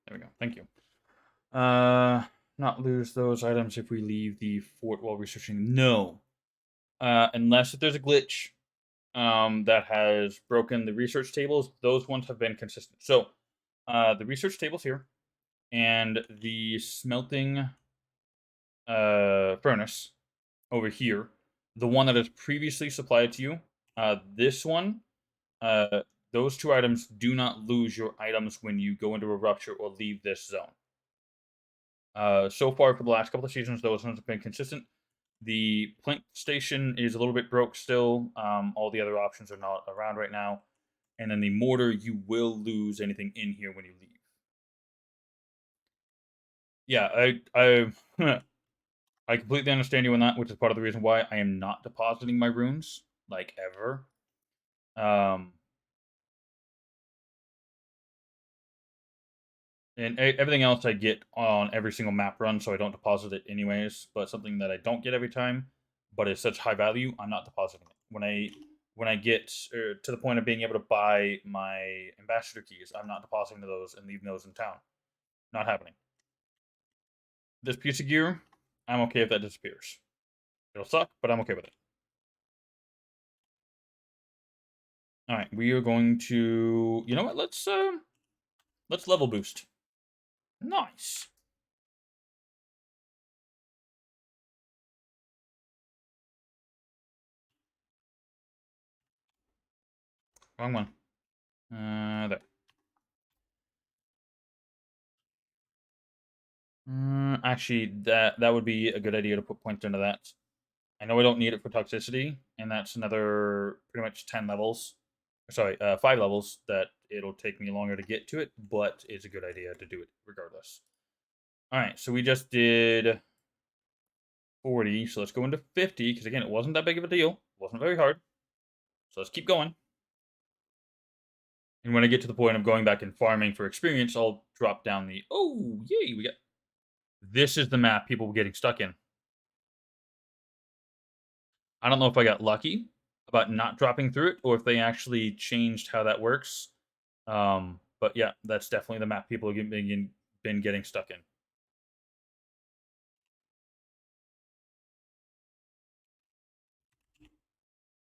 There we go. Thank you. Not lose those items if we leave the fort while researching. No. Unless if there's a glitch that has broken the research tables, those ones have been consistent. So, the research tables here and the smelting furnace over here, the one that is previously supplied to you, this one, uh, those 2 items do not lose your items when you go into a rupture or leave this zone. So far for the last couple of seasons, those ones have been consistent. The plank station is a little bit broke still. All the other options are not around right now. And then the mortar, you will lose anything in here when you leave. Yeah, I completely understand you on that, which is part of the reason why I am not depositing my runes like ever. Um, and everything else I get on every single map run, so I don't deposit it anyways. But something that I don't get every time, but is such high value, I'm not depositing it. When I get to the point of being able to buy my ambassador keys, I'm not depositing those and leaving those in town. Not happening. This piece of gear, I'm okay if that disappears. It'll suck, but I'm okay with it. All right, we are going to. You know what? Let's level boost. Nice. Wrong one. There. Actually, that would be a good idea to put points into that. I know I don't need it for toxicity, and that's another pretty much 10 levels. Sorry, 5 levels that it'll take me longer to get to it, but it's a good idea to do it regardless. All right, so we just did 40, so let's go into 50 because again, it wasn't that big of a deal. It wasn't very hard. So let's keep going. And when I get to the point of going back and farming for experience, I'll drop down the. Oh, yay! We got. This is the map people were getting stuck in. I don't know if I got lucky about not dropping through it or if they actually changed how that works. But yeah, that's definitely the map people have been getting stuck in.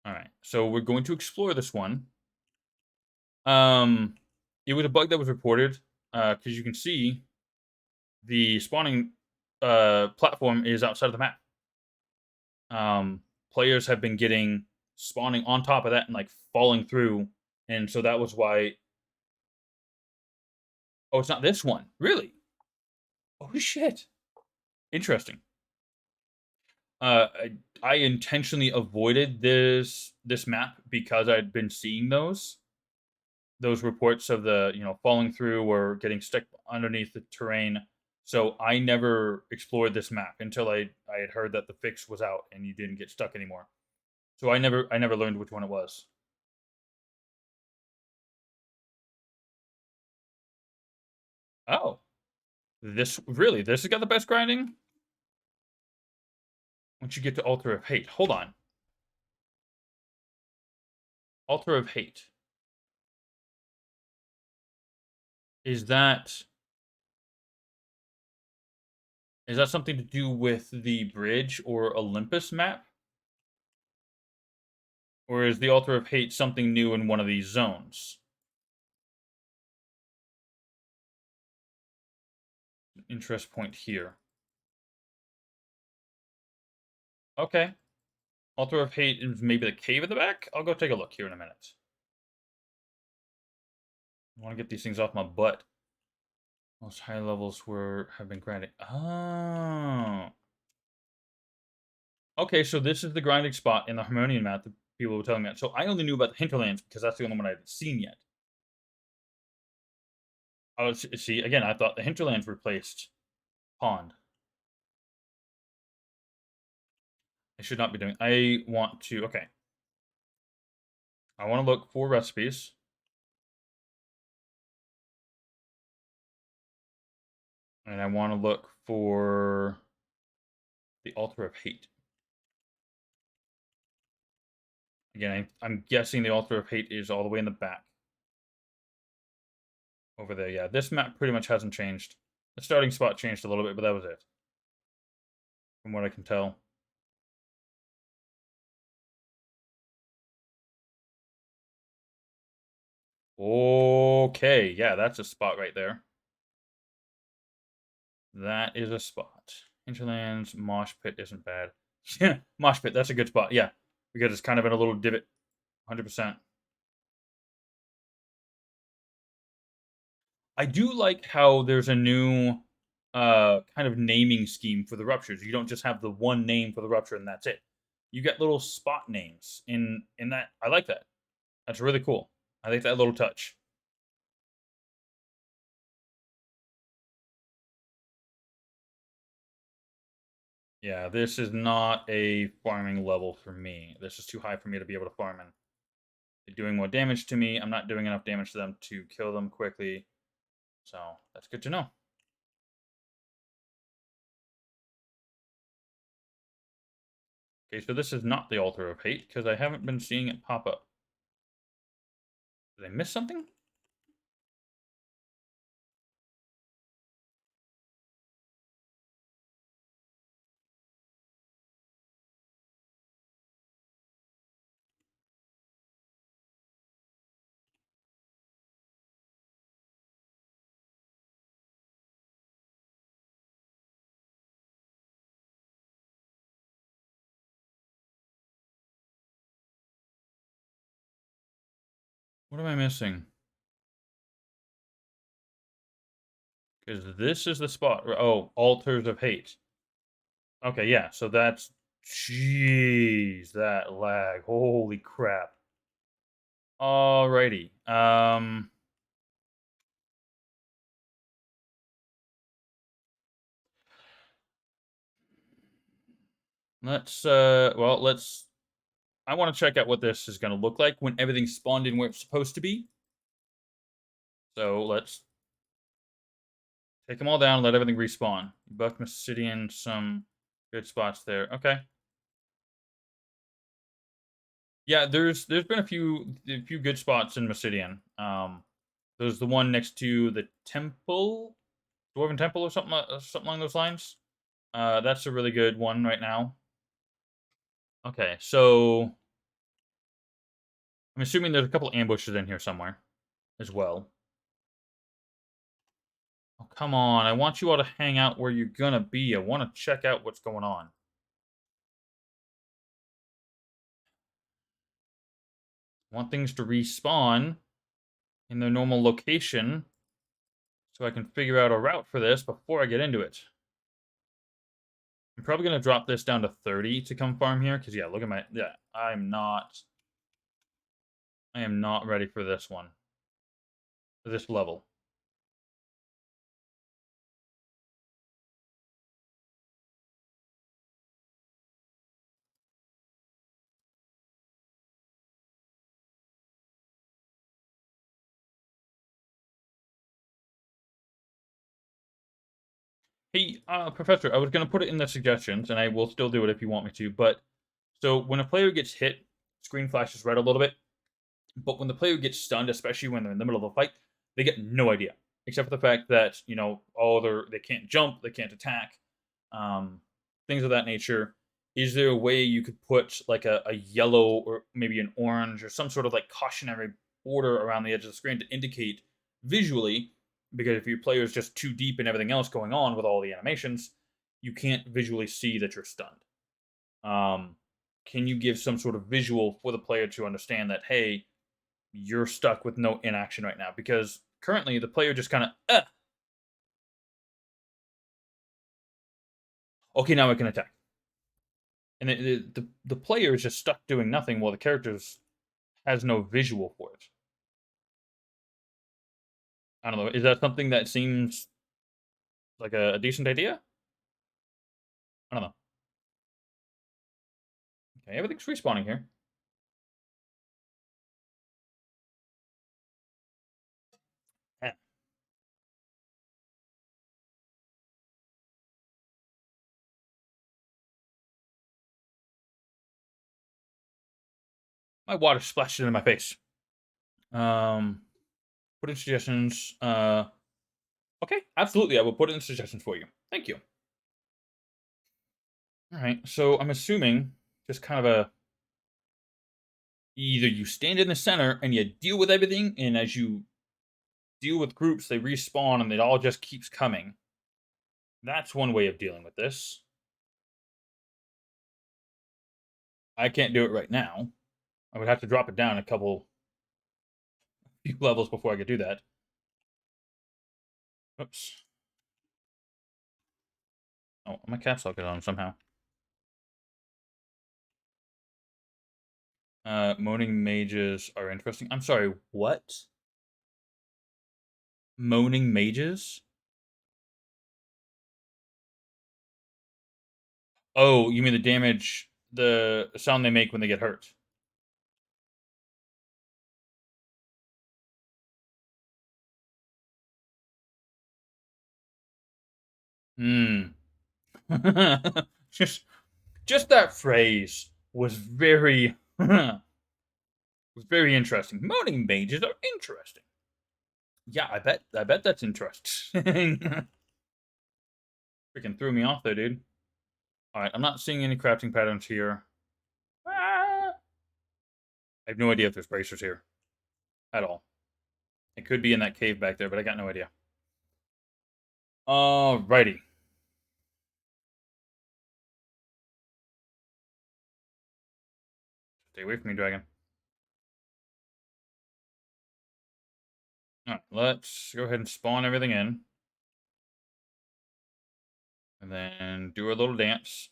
All right, so we're going to explore this one. Um, it was a bug that was reported because you can see the spawning platform is outside of the map. players have been getting spawning on top of that and like falling through, and so that was why. Oh, it's not this one, really? Oh shit! Interesting. I intentionally avoided this map because I'd been seeing those reports of the falling through or getting stuck underneath the terrain. So I never explored this map until I had heard that the fix was out and you didn't get stuck anymore. So I never learned which one it was. Oh, this has got the best grinding. Once you get to Altar of Hate, hold on, Altar of Hate, is that is that something to do with the bridge or Olympus map? Or is the Altar of Hate something new in one of these zones? Interest point here. Okay. Altar of Hate is maybe the cave at the back? I'll go take a look here in a minute. I want to get these things off my butt. Most high levels have been granted. Oh. Okay, so this is the grinding spot in the Harmonian map that people were telling me about. So I only knew about the Hinterlands because that's the only one I hadn't seen yet. Oh, see, again, I thought the Hinterlands replaced Pond. I should not be doing. I want to. Okay. I want to look for recipes. And I want to look for the Altar of Hate. Again, I'm guessing the Altar of Hate is all the way in the back. Over there, yeah. This map pretty much hasn't changed. The starting spot changed a little bit, but that was it. From what I can tell. Okay, yeah, that's a spot right there. That is a spot. Hinterlands, Mosh Pit isn't bad. Yeah, Mosh Pit, that's a good spot, yeah. Because it's kind of in a little divot. 100%. I do like how there's a new kind of naming scheme for the ruptures. You don't just have the one name for the rupture and that's it. You get little spot names in that. I like that. That's really cool. I like that little touch. Yeah, this is not a farming level for me. This is too high for me to be able to farm in. They're doing more damage to me. I'm not doing enough damage to them to kill them quickly. So that's good to know. Okay, so this is not the Altar of Hate because I haven't been seeing it pop up. Did I miss something? What am I missing? Because this is the spot. Oh, Altars of Hate. Okay, yeah. So that's. Jeez, that lag. Holy crap. Alrighty. Let's. I want to check out what this is going to look like when everything's spawned in where it's supposed to be. So let's take them all down, let everything respawn. You buffed Mysidian, some good spots there. Okay. Yeah, there's been a few good spots in Mysidian. There's the one next to the temple, Dwarven Temple, or something along those lines. That's a really good one right now. Okay, so I'm assuming there's a couple ambushes in here somewhere as well. Oh, come on. I want you all to hang out where you're gonna be. I want to check out what's going on. I want things to respawn in their normal location so I can figure out a route for this before I get into it. I'm probably going to drop this down to 30 to come farm here, because, yeah, look at my... Yeah, I am not ready for this one. For this level. Hey, Professor, I was going to put it in the suggestions, and I will still do it if you want me to, but... So, when a player gets hit, screen flashes red a little bit, but when the player gets stunned, especially when they're in the middle of a fight, they get no idea. Except for the fact that, they can't jump, they can't attack, um, things of that nature. Is there a way you could put like a yellow or maybe an orange or some sort of like cautionary border around the edge of the screen to indicate visually? Because if your player is just too deep in everything else going on with all the animations, you can't visually see that you're stunned. Um, can you give some sort of visual for the player to understand that, hey, you're stuck with no inaction right now? Because currently the player just kind of, okay, now I can attack. And the player is just stuck doing nothing while the character has no visual for it. I don't know. Is that something that seems like a decent idea? I don't know. Okay, everything's respawning here. Eh. My water splashed into my face. Put in suggestions. Okay, absolutely. I will put in suggestions for you. Thank you. All right. So I'm assuming just kind of a either you stand in the center and you deal with everything, and as you deal with groups, they respawn and it all just keeps coming. That's one way of dealing with this. I can't do it right now. I would have to drop it down few levels before I could do that. Oops. Oh, my caps lock is on somehow. Moaning mages are interesting. I'm sorry, what? Moaning mages? Oh, you mean the sound they make when they get hurt? Hmm. just just that phrase was very was very interesting. Moaning mages are interesting. Yeah, I bet that's interesting. Freaking threw me off there, dude. Alright, I'm not seeing any crafting patterns here. Ah! I have no idea if there's bracers here. At all. It could be in that cave back there, but I got no idea. Alrighty. Stay away from me, dragon. Alright, let's go ahead and spawn everything in. And then do a little dance.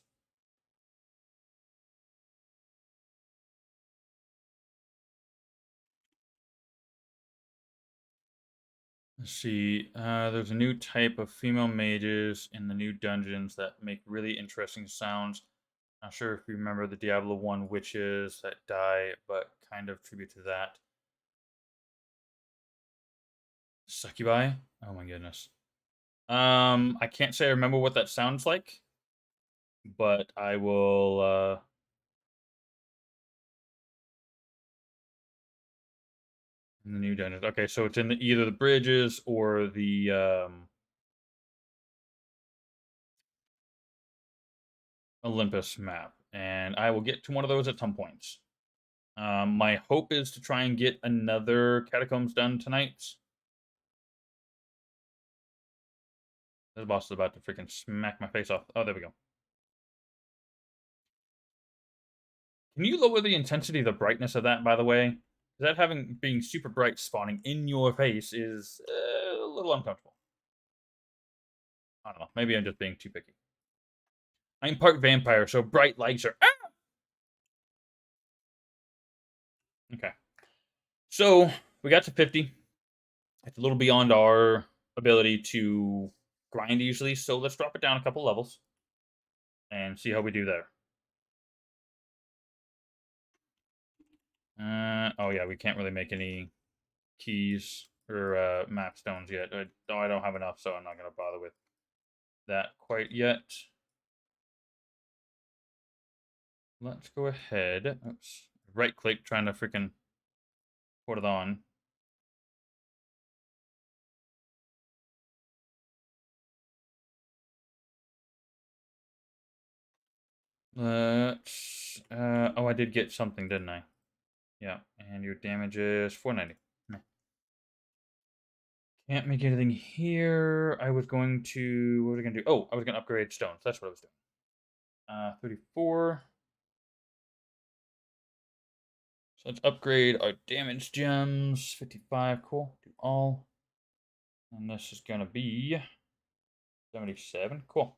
Let's see. There's a new type of female mages in the new dungeons that make really interesting sounds. Not sure if you remember the Diablo 1 witches that die, but kind of tribute to that. Succubi? Oh my goodness. I can't say I remember what that sounds like, but I will, in the new dungeons. Okay, so it's in either the bridges or the, Olympus map, and I will get to one of those at some points. My hope is to try and get another catacombs done tonight. The boss is about to freaking smack my face off. Oh, there we go. Can you lower the intensity of the brightness of that, by the way? That having being super bright spawning in your face is a little uncomfortable. I don't know. Maybe I'm just being too picky. I'm part vampire, so bright lights are okay. So we got to 50. It's a little beyond our ability to grind easily, so let's drop it down a couple levels and see how we do there. Oh yeah, we can't really make any keys or map stones yet. I don't have enough, so I'm not gonna bother with that quite yet. Let's go ahead. Oops. Right click, trying to freaking put it on. Oh, I did get something, didn't I? Yeah, and your damage is 490. Can't make anything here. I was going to. What was I going to do? Oh, I was going to upgrade stones. That's what I was doing. 34. So let's upgrade our damage gems. 55. Cool. Do all. And this is going to be 77. Cool.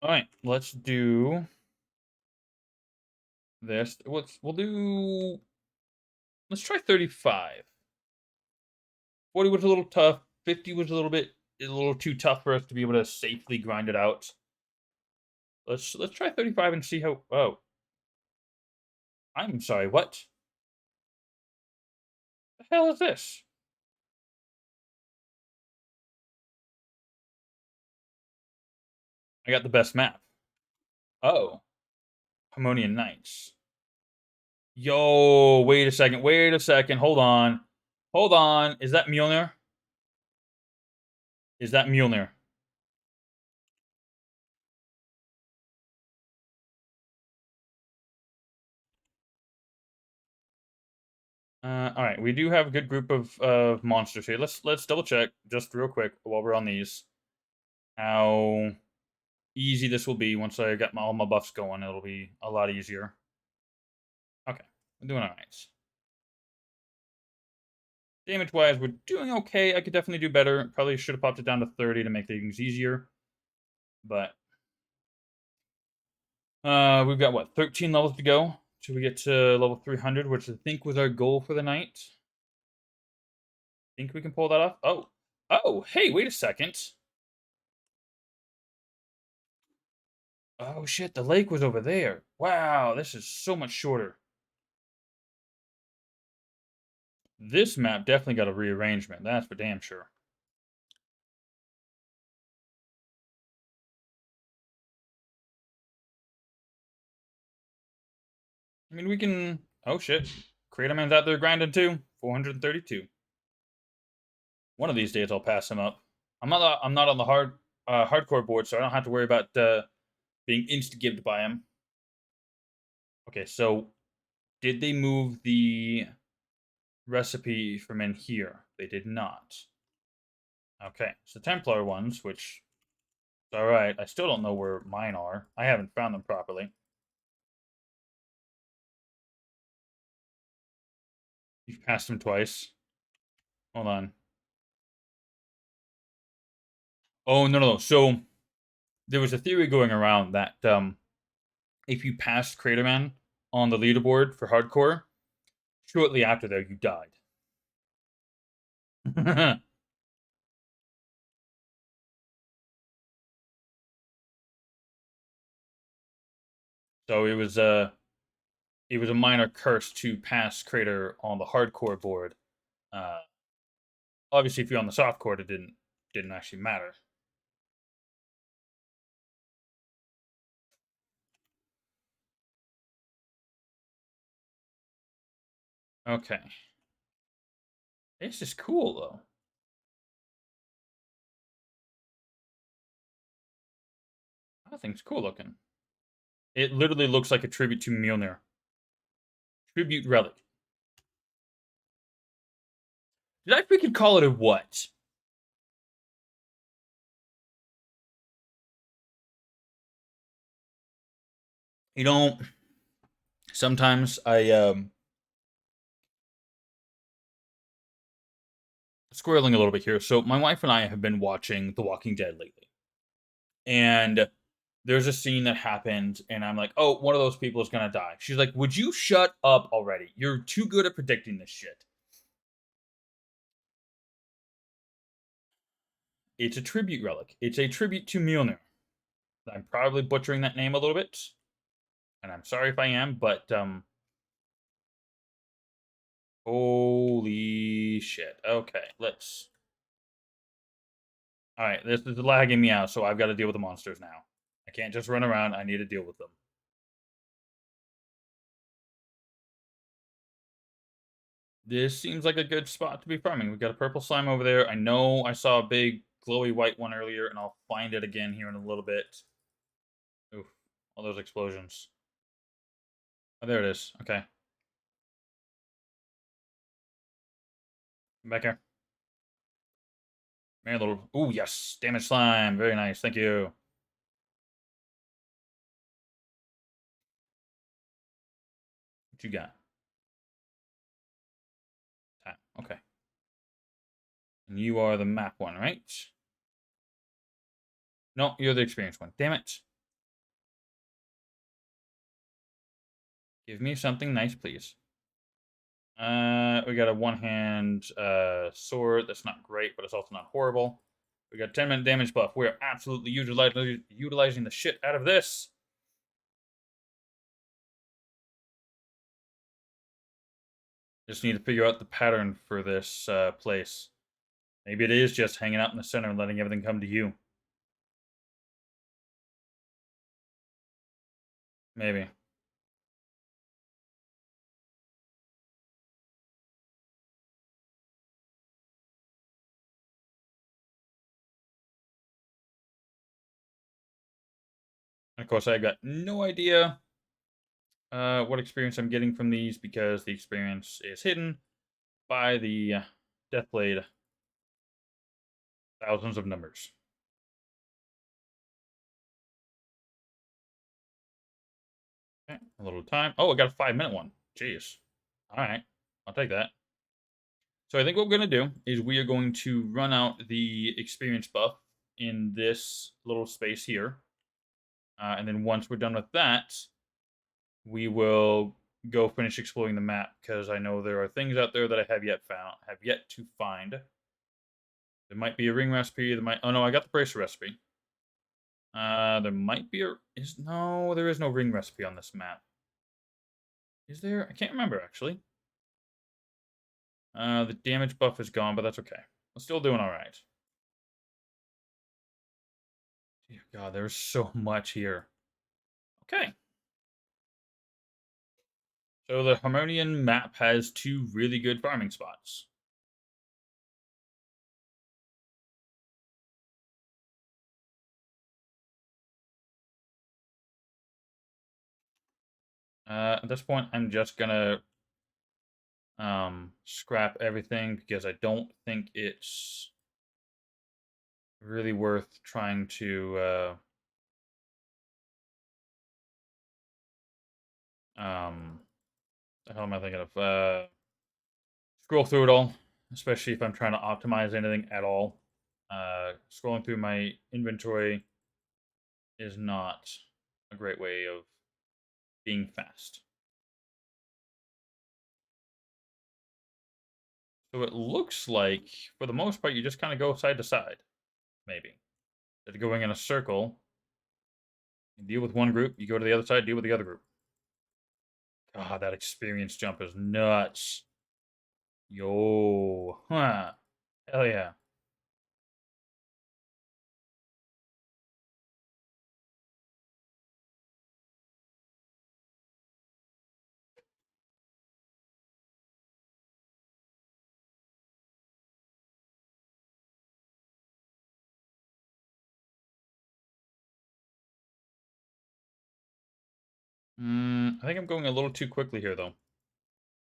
All right, let's do this. We'll do. Let's try 35. 40 was a little tough. 50 was a little too tough for us to be able to safely grind it out. Let's try 35 and see how. Oh, I'm sorry. What the hell is this? I got the best map. Oh, Harmonian Knights. Yo, wait a second. Wait a second. Hold on. Hold on. Is that Mjolnir? Is that Mjolnir? All right, we do have a good group of monsters here. Let's double check just real quick while we're on these how easy this will be once I got all my buffs going. It'll be a lot easier. Okay, we're doing all right. Damage wise, we're doing okay. I could definitely do better. Probably should have popped it down to 30 to make things easier, but we've got what 13 levels to go till we get to level 300, which I think was our goal for the night. Think we can pull that off? Oh, hey, wait a second. Oh shit, the lake was over there. Wow, this is so much shorter. This map definitely got a rearrangement. That's for damn sure. I mean, we can. Oh shit, Kratom's out there grinding too. 432. One of these days, I'll pass him up. I'm not on the hardcore board, so I don't have to worry about being insta-gibbed by him. Okay, so did they move the recipe from in here? They did not. Okay, so Templar ones, which all right. I still don't know where mine are. I haven't found them properly. You've passed them twice. Hold on. Oh no. So there was a theory going around that if you passed Craterman on the leaderboard for hardcore, shortly after there you died. So it was a minor curse to pass Crater on the hardcore board. Uh, Obviously, if you're on the soft court, it didn't actually matter. Okay, this is cool though. That thing's cool looking. It literally looks like a tribute to Mjolnir. Tribute relic. Did I freaking call it a what? You know, sometimes I squirreling a little bit here. So my wife and I have been watching The Walking Dead lately, and there's a scene that happened, and I'm like, oh, one of those people is gonna die. She's like, would you shut up already? You're too good at predicting this shit. It's a tribute relic. It's a tribute to Mjolnir. I'm probably butchering that name a little bit, and I'm sorry if I am, but holy shit. Okay, let's. All right, this is lagging me out, so I've got to deal with the monsters now. I can't just run around. I need to deal with them. This seems like a good spot to be farming. We've got a purple slime over there. I know I saw a big glowy white one earlier, and I'll find it again here in a little bit. Oof, all those explosions. Oh, there it is. Okay. Come back here. Man, little. Ooh, yes. Damage slime. Very nice. Thank you. What you got? Time. Okay. And you are the map one, right? No, you're the experienced one. Damn it. Give me something nice, please. We got a one-hand sword. That's not great, but it's also not horrible. We got 10-minute damage buff. We're absolutely utilizing the shit out of this. Just need to figure out the pattern for this place. Maybe it is just hanging out in the center and letting everything come to you. Maybe. And of course, I got no idea what experience I'm getting from these because the experience is hidden by the Deathblade thousands of numbers. Okay, a little time. Oh, I got a 5-minute one. Jeez. All right, I'll take that. So I think what we're going to do is we are going to run out the experience buff in this little space here. And then once we're done with that, we will go finish exploring the map because I know there are things out there that I have yet to find. There might be a ring recipe. There might. Oh no, I got the bracer recipe. There might be a. No, there is no ring recipe on this map. Is there? I can't remember actually. The damage buff is gone, but that's okay. I'm still doing all right. Dear God, there's so much here. Okay. So the Harmonian map has 2 really good farming spots. At this point, I'm just gonna scrap everything because I don't think it's really worth trying to the hell am I thinking of? Scroll through it all, especially if I'm trying to optimize anything at all. Scrolling through my inventory is not a great way of being fast. So it looks like, for the most part, you just kind of go side to side, maybe. Instead of going in a circle, you deal with one group, you go to the other side, deal with the other group. God, that experience jump is nuts. Yo, huh. Hell yeah. I think I'm going a little too quickly here, though.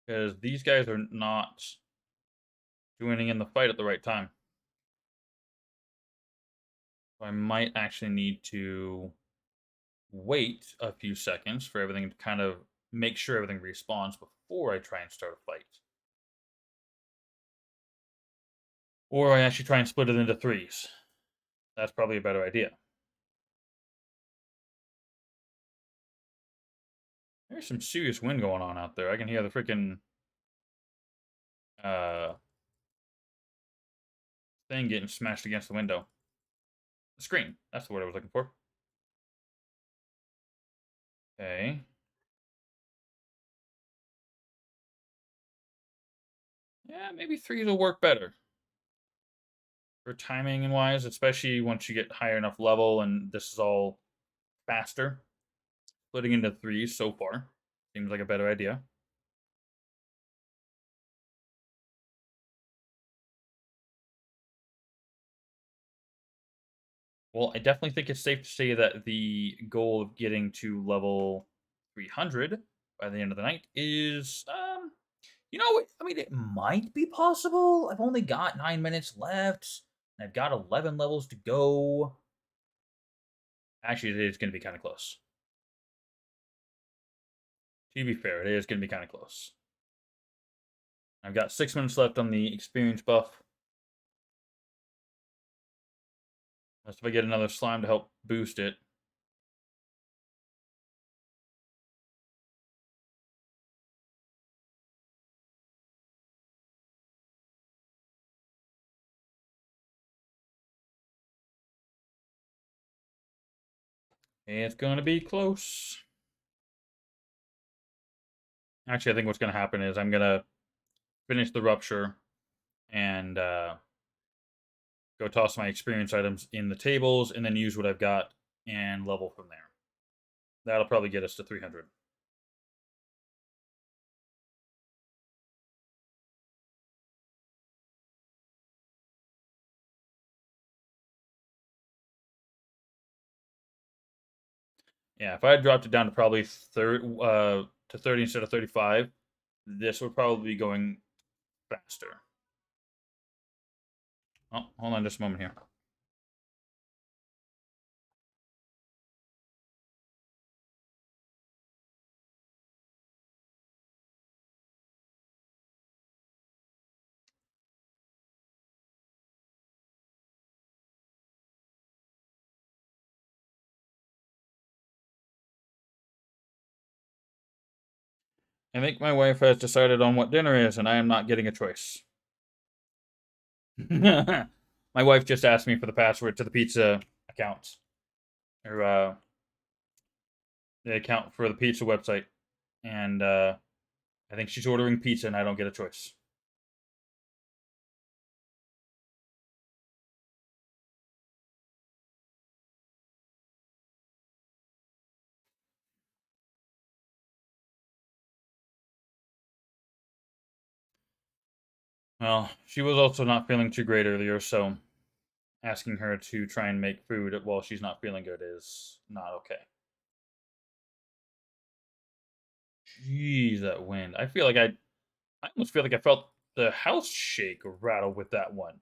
Because these guys are not joining in the fight at the right time. So I might actually need to wait a few seconds for everything to kind of make sure everything respawns before I try and start a fight. Or I actually try and split it into threes. That's probably a better idea. There's some serious wind going on out there. I can hear the freaking uh, thing getting smashed against the window. The screen. That's the word I was looking for. Okay. Yeah, maybe threes will work better for timing and wise, especially once you get higher enough level and this is all faster. Splitting into threes so far seems like a better idea. Well, I definitely think it's safe to say that the goal of getting to level 300 by the end of the night is, I mean, it might be possible. I've only got 9 minutes left. And I've got 11 levels to go. Actually, it is going to be kind of close. To be fair, it is going to be kind of close. I've got 6 minutes left on the experience buff. Unless if I get another slime to help boost it. It's going to be close. Actually, I think what's going to happen is I'm going to finish the rupture and go toss my experience items in the tables and then use what I've got and level from there. That'll probably get us to 300. Yeah, if I had dropped it down to probably 30 instead of 35, this would probably be going faster. Oh, hold on just a moment here. I think my wife has decided on what dinner is, and I am not getting a choice. My wife just asked me for the password to the pizza account, or the account for the pizza website, and I think she's ordering pizza, and I don't get a choice. Well, she was also not feeling too great earlier, so asking her to try and make food while she's not feeling good is not okay. Jeez, that wind. I almost feel like I felt the house shake or rattle with that one.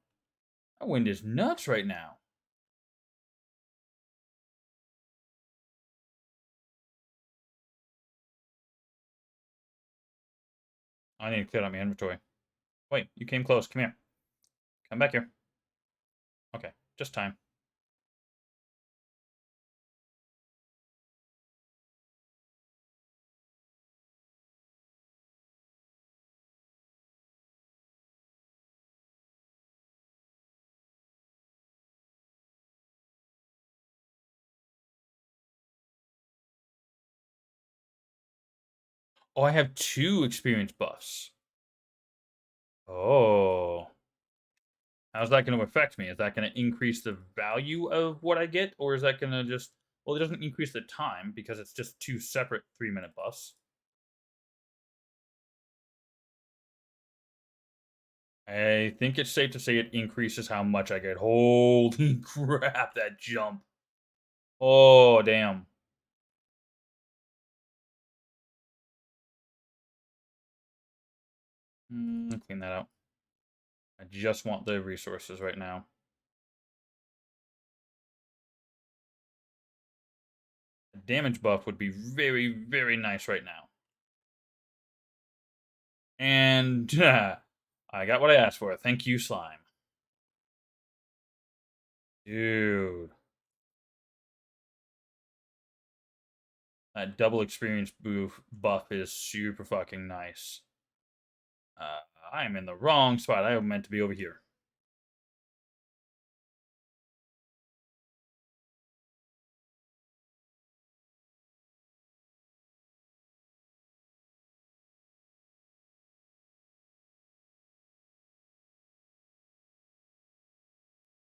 That wind is nuts right now. I need to clear out my inventory. Wait, you came close. Come here. Come back here. Okay, just time. Oh, I have two experience buffs. Oh. How's that going to affect me? Is that going to increase the value of what I get? Or is that going to just. Well, it doesn't increase the time because it's just two separate 3 minute buffs. I think it's safe to say it increases how much I get. Holy crap, that jump. Oh, damn. Clean that out. I just want the resources right now. I damage buff would be very, very nice right now. And I got what I asked for. Thank you, slime. Dude. That double experience buff is super fucking nice. I am in the wrong spot. I meant to be over here.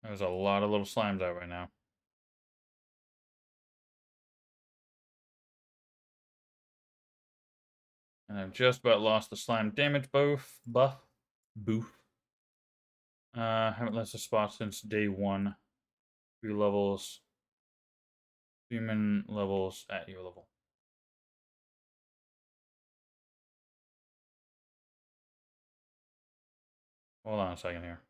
There's a lot of little slimes out right now. And I've just about lost the slime damage buff. Boof. Haven't left the spot since day 1. 3 levels. Human levels at your level. Hold on a second here.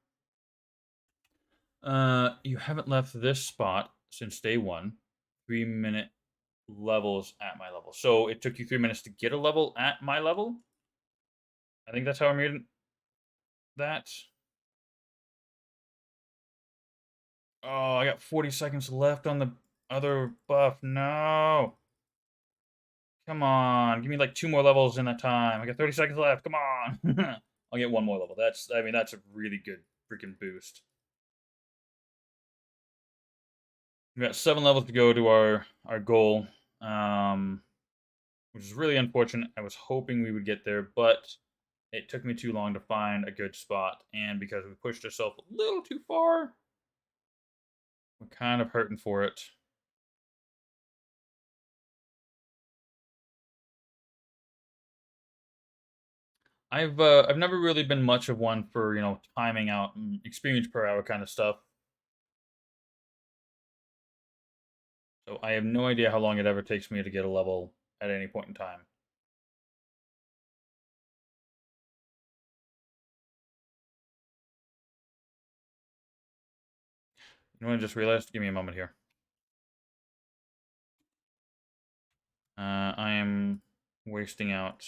You haven't left this spot since day 1. 3-minute levels at my level. So it took you 3 minutes to get a level at my level? I think that's how I made that. Oh, I got 40 seconds left on the other buff. No. Come on. Give me like 2 more levels in that time. I got 30 seconds left. Come on. I'll get 1 more level. That's a really good freaking boost. We got 7 levels to go to our goal. Which is really unfortunate. I was hoping we would get there, but it took me too long to find a good spot, and because we pushed ourselves a little too far, we're kind of hurting for it. I've never really been much of one for timing out and experience per hour kind of stuff. So I have no idea how long it ever takes me to get a level at any point in time. You know what I just realized? Give me a moment here. I am wasting out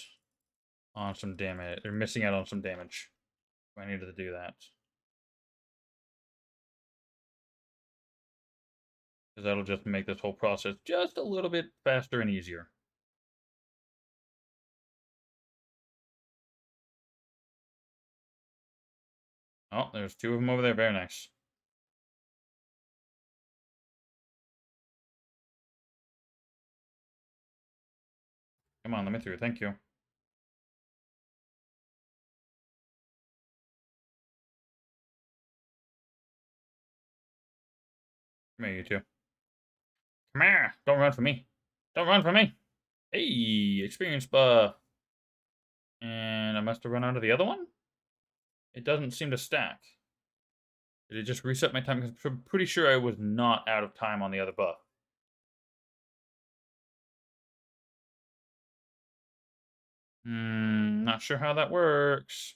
on some damage, or missing out on some damage. I needed to do that. Because that'll just make this whole process just a little bit faster and easier. Oh, there's 2 of them over there. Very nice. Come on, let me through. Thank you. Come here, you two. Come here. Don't run for me. Don't run for me. Hey, experience buff. And I must have run out of the other one? It doesn't seem to stack. Did it just reset my time? Because I'm pretty sure I was not out of time on the other buff. Not sure how that works.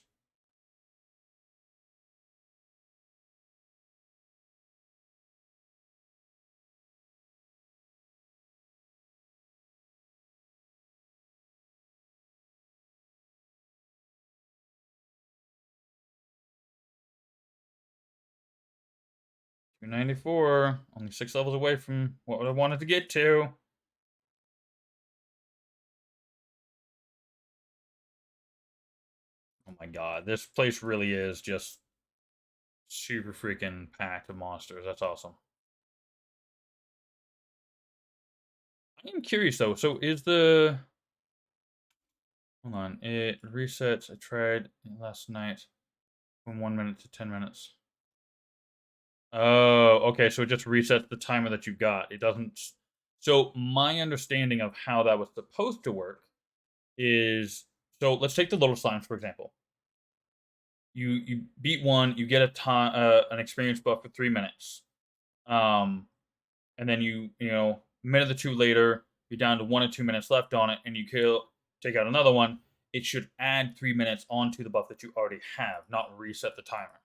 $294. Only 6 levels away from what I wanted to get to. Oh my god, this place really is just super freaking packed of monsters. That's awesome. I am curious though. So is the hold on? It resets. I tried last night from 1 minute to 10 minutes. Oh, okay. So it just resets the timer that you got. It doesn't. So my understanding of how that was supposed to work is so let's take the little slimes for example. You beat one, you get a time an experience buff for 3 minutes. Um, and then a minute or two later, you're down to 1 or 2 minutes left on it, and you take out another one. It should add 3 minutes onto the buff that you already have, not reset the timer.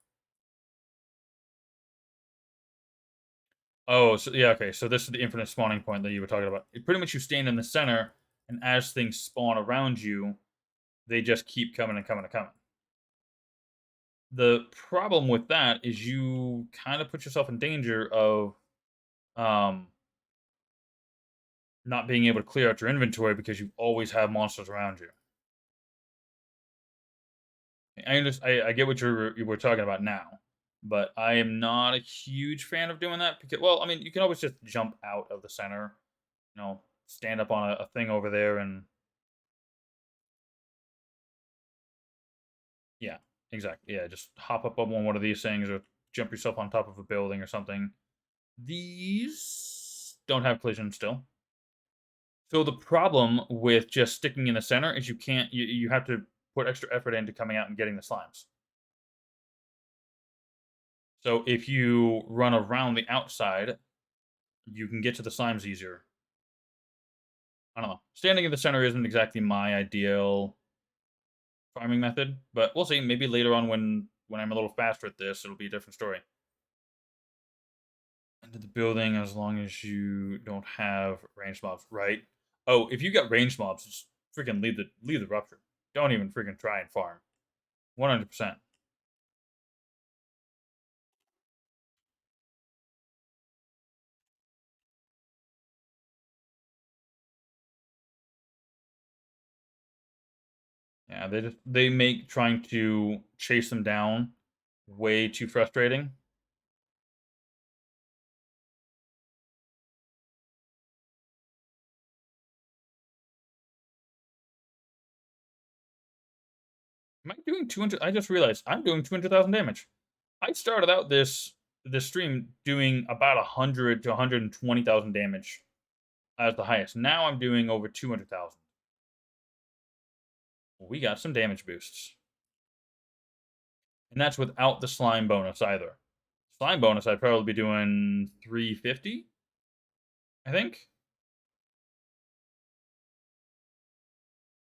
Oh, so yeah, okay. So this is the infinite spawning point that you were talking about. It pretty much you stand in the center, and as things spawn around you, they just keep coming and coming and coming. The problem with that is you kind of put yourself in danger of um, not being able to clear out your inventory because you always have monsters around you. I get what you were talking about now, but I am not a huge fan of doing that because, well, I mean, you can always just jump out of the center, stand up on a thing over there, and yeah, exactly, yeah, just hop up on one of these things or jump yourself on top of a building or something. These don't have collision still. So the problem with just sticking in the center is you have to put extra effort into coming out and getting the slimes. So if you run around the outside, you can get to the slimes easier. I don't know. Standing in the center isn't exactly my ideal farming method, but we'll see. Maybe later on when I'm a little faster at this, it'll be a different story. Into the building as long as you don't have ranged mobs, right? Oh, if you got ranged mobs, just freaking leave the rupture. Don't even freaking try and farm. 100%. Yeah, they make trying to chase them down way too frustrating. Am I doing 200? I just realized I'm doing 200,000 damage. I started out this stream doing about 100 to 120,000 damage as the highest. Now I'm doing over 200,000. We got some damage boosts. And that's without the slime bonus either. Slime bonus, I'd probably be doing 350, I think.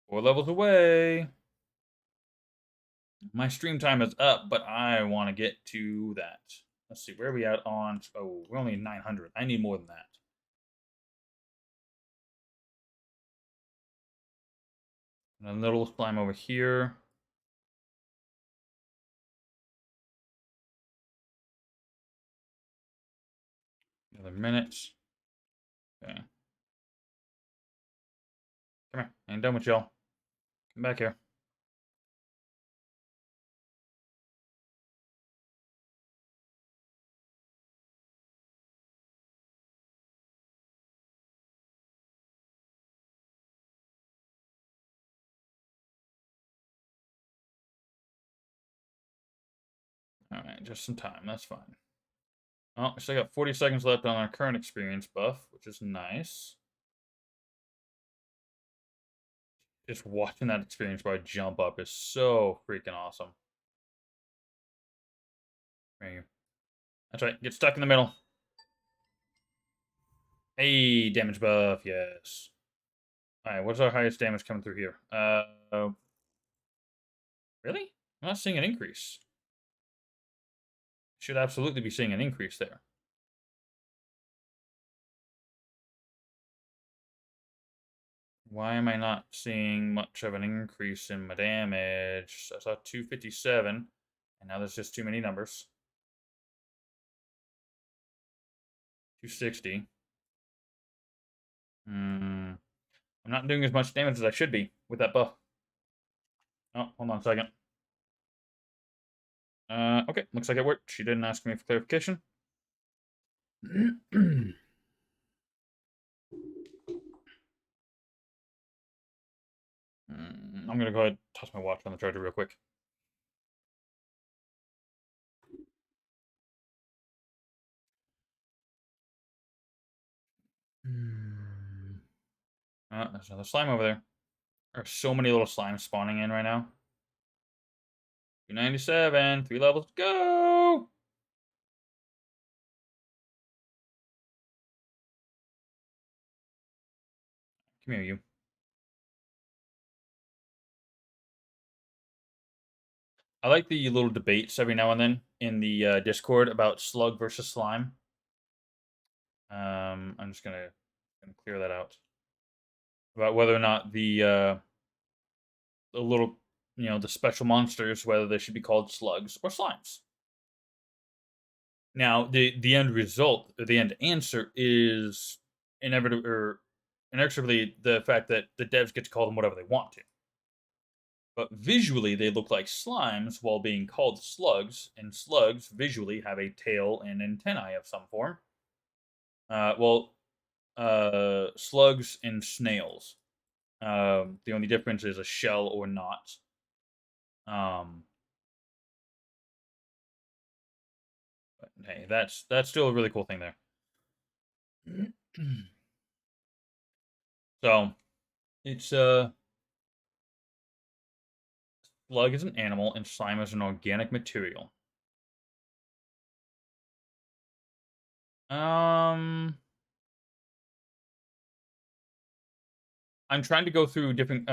4 levels away. My stream time is up, but I want to get to that. Let's see, where are we at on... Oh, we're only 900. I need more than that. And a little slime over here. Another minute. Okay. Come here. I ain't done with y'all. Come back here. Alright, just some time. That's fine. Oh, we still got 40 seconds left on our current experience buff, which is nice. Just watching that experience bar jump up is so freaking awesome. There you go. That's right. Get stuck in the middle. Hey, damage buff. Yes. All right. What's our highest damage coming through here? Really? I'm not seeing an increase. Should absolutely be seeing an increase there. Why am I not seeing much of an increase in my damage? I saw 257, and now there's just too many numbers. 260. I'm not doing as much damage as I should be with that buff. Oh, hold on a second. Okay, looks like it worked. She didn't ask me for clarification. I'm gonna go ahead and toss my watch on the charger real quick. There's another slime over there. There are so many little slimes spawning in right now. 297, 3 levels to go! Come here, you. I like the little debates every now and then in the Discord about slug versus slime. I'm just gonna clear that out about whether or not the little the special monsters, whether they should be called slugs or slimes. Now, the end result, or the end answer, is inevitably or inexorably the fact that the devs get to call them whatever they want to. But visually, they look like slimes while being called slugs, and slugs visually have a tail and antennae of some form. Well, slugs and snails. The only difference is a shell or not. Um, but hey, that's still a really cool thing there. So it's slug is an animal and slime is an organic material. Um, I'm trying to go through different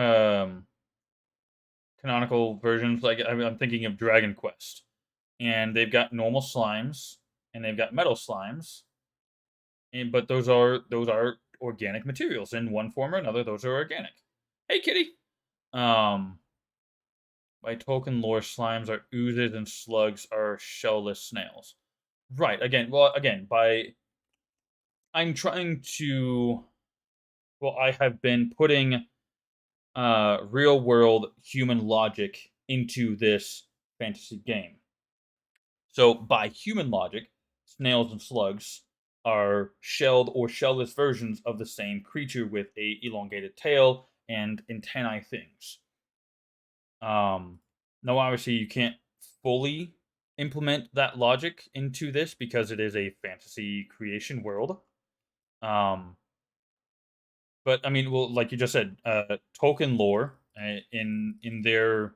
canonical versions. Like I'm thinking of Dragon Quest, and they've got normal slimes and they've got metal slimes, and but those are organic materials in one form or another. Those are organic. Hey, kitty. Um, by Tolkien lore, slimes are oozes and slugs are shellless snails. Right. Again, by I'm trying to. Well, I have been putting real world human logic into this fantasy game. So, by human logic, snails and slugs are shelled or shellless versions of the same creature with a elongated tail and antennae things. Um, now, obviously, you can't fully implement that logic into this because it is a fantasy creation world. Um, but I mean, well, like you just said, Tolkien lore in their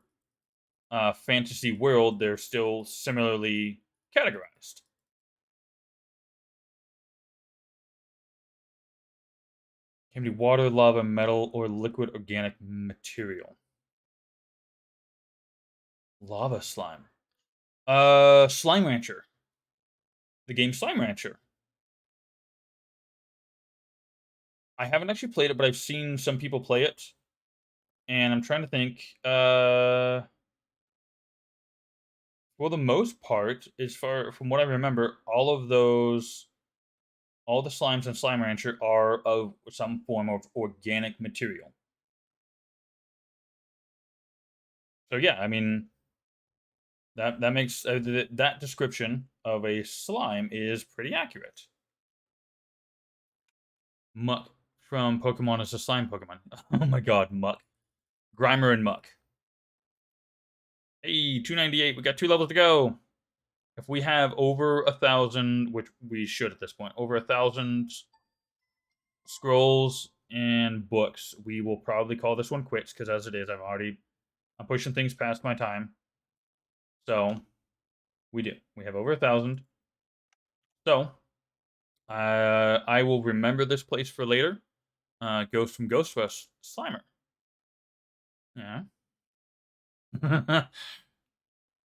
fantasy world, they're still similarly categorized. Can be water, lava, metal, or liquid organic material. Lava slime. Slime Rancher. The game Slime Rancher. I haven't actually played it, but I've seen some people play it, and I'm trying to think. For the most part, as far from what I remember, all the slimes in Slime Rancher are of some form of organic material. So yeah, I mean that makes that description of a slime is pretty accurate. Muck from Pokemon is a slime Pokemon. Oh my god, Muck. Grimer and Muck. Hey, 298. We got 2 levels to go. If we have over 1,000, which we should at this point, over 1,000 scrolls and books, we will probably call this one quits because as it is, I'm pushing things past my time. So we do. We have over 1,000. So I will remember this place for later. Ghost from Ghost Rush Slimer. Yeah.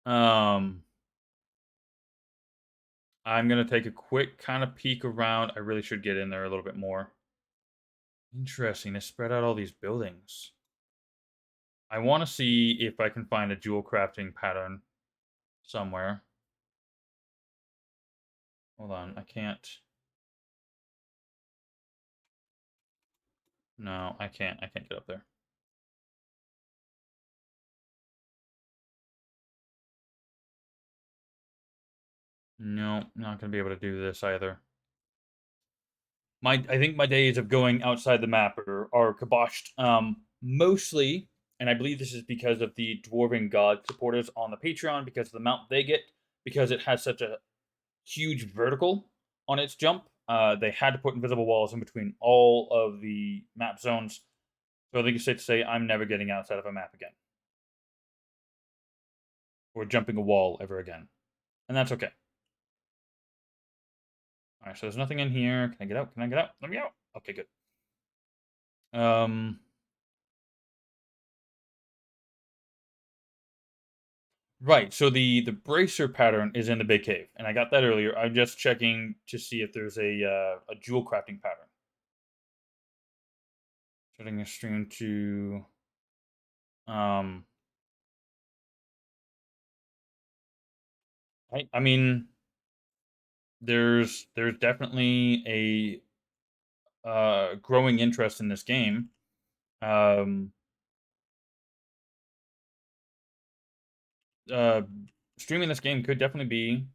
um, I'm gonna take a quick kind of peek around. I really should get in there a little bit more. Interesting. They spread out all these buildings. I want to see if I can find a jewel crafting pattern somewhere. Hold on, I can't. No, I can't. I can't get up there. No, not gonna be able to do this either. I think my days of going outside the map are kiboshed. Mostly, and I believe this is because of the Dwarven God supporters on the Patreon, because of the mount they get, because it has such a huge vertical on its jump. They had to put invisible walls in between all of the map zones. So I think it's safe to say I'm never getting outside of a map again. Or jumping a wall ever again. And that's okay. Alright, so there's nothing in here. Can I get out? Can I get out? Let me out. Okay, good. Um Right. So the bracer pattern is in the big cave, and I got that earlier. I'm just checking to see if there's a jewel crafting pattern. Setting a stream to um. I mean, there's definitely a growing interest in this game. Um, uh, Streaming this game could definitely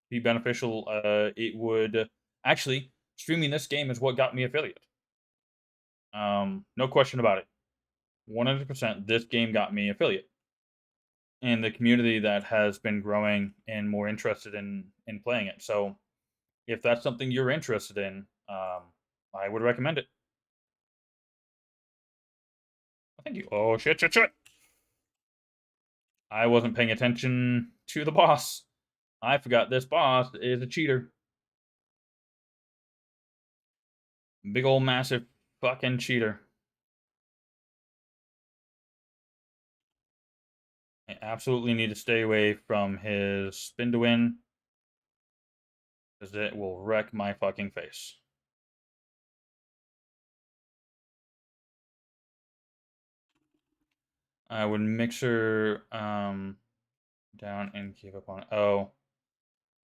be beneficial. It would actually streaming this game is what got me affiliate. No question about it. 100%. This game got me affiliate, and the community that has been growing and more interested in playing it. So if that's something you're interested in, I would recommend it. Thank you. Oh shit, shit, shit! I wasn't paying attention to the boss. I forgot this boss is a cheater. Big old massive fucking cheater. I absolutely need to stay away from his spin to win, because it will wreck my fucking face. I would mixer down and give up on it. Oh.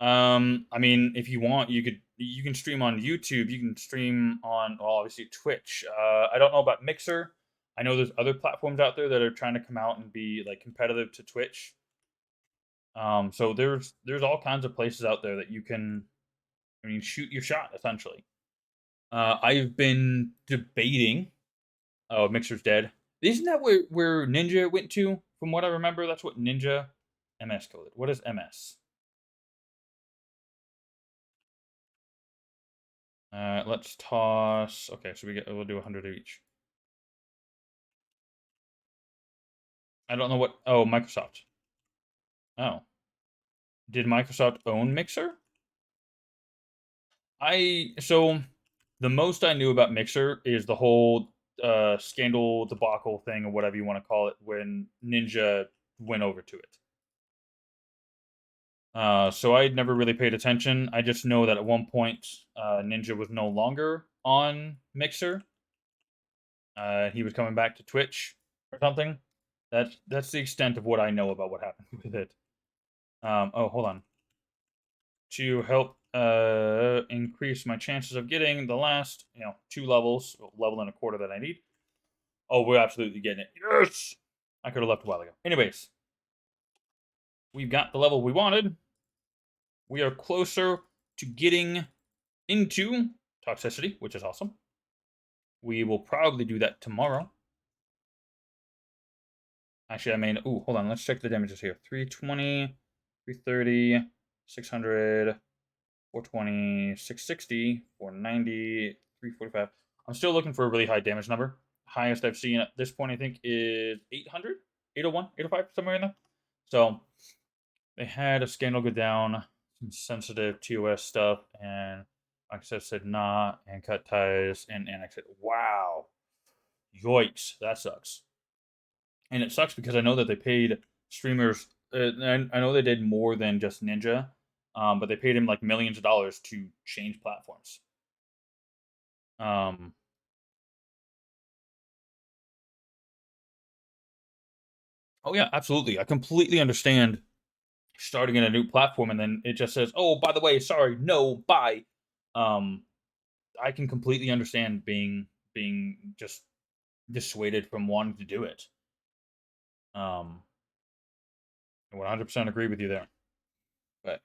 I mean, if you want, you can stream on YouTube. You can stream on, well, obviously Twitch. I don't know about Mixer. I know there's other platforms out there that are trying to come out and be like competitive to Twitch. So there's all kinds of places out there that you can, I mean, shoot your shot essentially. I've been debating. Oh, Mixer's dead. Isn't that where Ninja went to? From what I remember, that's what Ninja MS coded. What is MS? Let's toss. Okay, so we'll do 100 each. I don't know what. Oh, Microsoft. Oh, did Microsoft own Mixer? So the most I knew about Mixer is the whole scandal debacle thing or whatever you want to call it when Ninja went over to it. So I never really paid attention. I just know that at one point Ninja was no longer on Mixer. He was coming back to Twitch or something. That's the extent of what I know about what happened with it. Oh, hold on. To help increase my chances of getting the last, 2 levels, level and a quarter that I need. Oh, we're absolutely getting it. Yes! I could have left a while ago. Anyways, we've got the level we wanted. We are closer to getting into toxicity, which is awesome. We will probably do that tomorrow. Actually, I mean, ooh, hold on. Let's check the damages here. 320, 330, 600, 420, 660, 490, 345. I'm still looking for a really high damage number. Highest I've seen at this point, I think, is 800, 801, 805, somewhere in there. So they had a scandal go down, some sensitive TOS stuff, and Access said nah, and cut ties, and Annex said, wow, yikes, that sucks. And it sucks because I know that they paid streamers. I know they did more than just Ninja, but they paid him like millions of dollars to change platforms. Um, oh yeah, absolutely. I completely understand starting in a new platform and then it just says, "Oh, by the way, sorry, no, bye." Um, I can completely understand being just dissuaded from wanting to do it. Um, I 100% agree with you there. But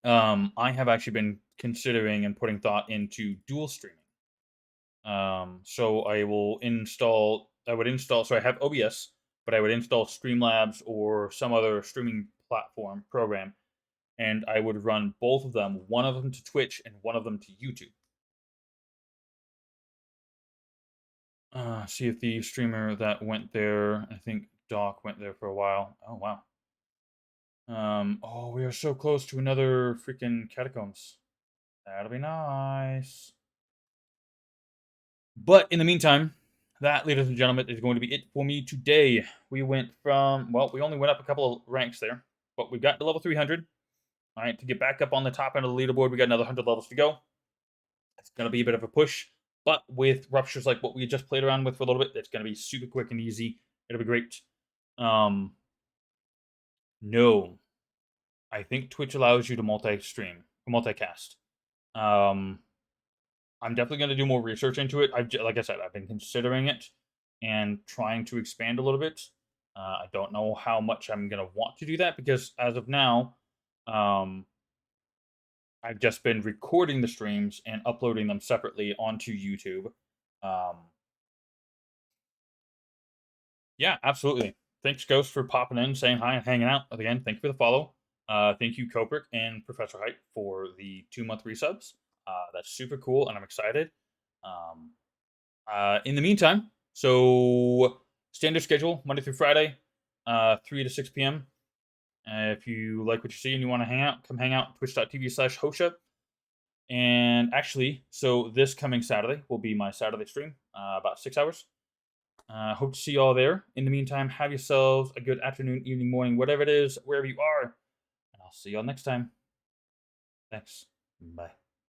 I have actually been considering and putting thought into dual streaming. So I would install, so I have OBS, but I would install Streamlabs or some other streaming platform program, and I would run both of them, one of them to Twitch and one of them to YouTube. See if the streamer that went there, I think Doc went there for a while. Oh, wow. Oh, we are so close to another freaking catacombs. That'll be nice. But in the meantime, that, ladies and gentlemen, is going to be it for me today. We went from, well, we only went up a couple of ranks there, but we've got to level 300. All right, to get back up on the top end of the leaderboard, we got another 100 levels to go. It's going to be a bit of a push, but with ruptures like what we just played around with for a little bit, it's going to be super quick and easy. It'll be great. No, I think Twitch allows you to multi-stream, multicast. I'm definitely going to do more research into it. Like I said, I've been considering it and trying to expand a little bit. I don't know how much I'm going to want to do that because as of now, um, I've just been recording the streams and uploading them separately onto YouTube. Um, yeah, absolutely. Thanks, Ghost, for popping in, saying hi, and hanging out. Again, thank you for the follow. Thank you, Koprick and Professor Height, for the 2-month resubs. That's super cool, and I'm excited. In the meantime, so standard schedule, Monday through Friday, 3 to 6 p.m. If you like what you see and you want to hang out, come hang out twitch.tv/Hosha. And actually, so this coming Saturday will be my Saturday stream, about 6 hours. Hope to see you all there. In the meantime, have yourselves a good afternoon, evening, morning, whatever it is, wherever you are. And I'll see you all next time. Thanks. Bye.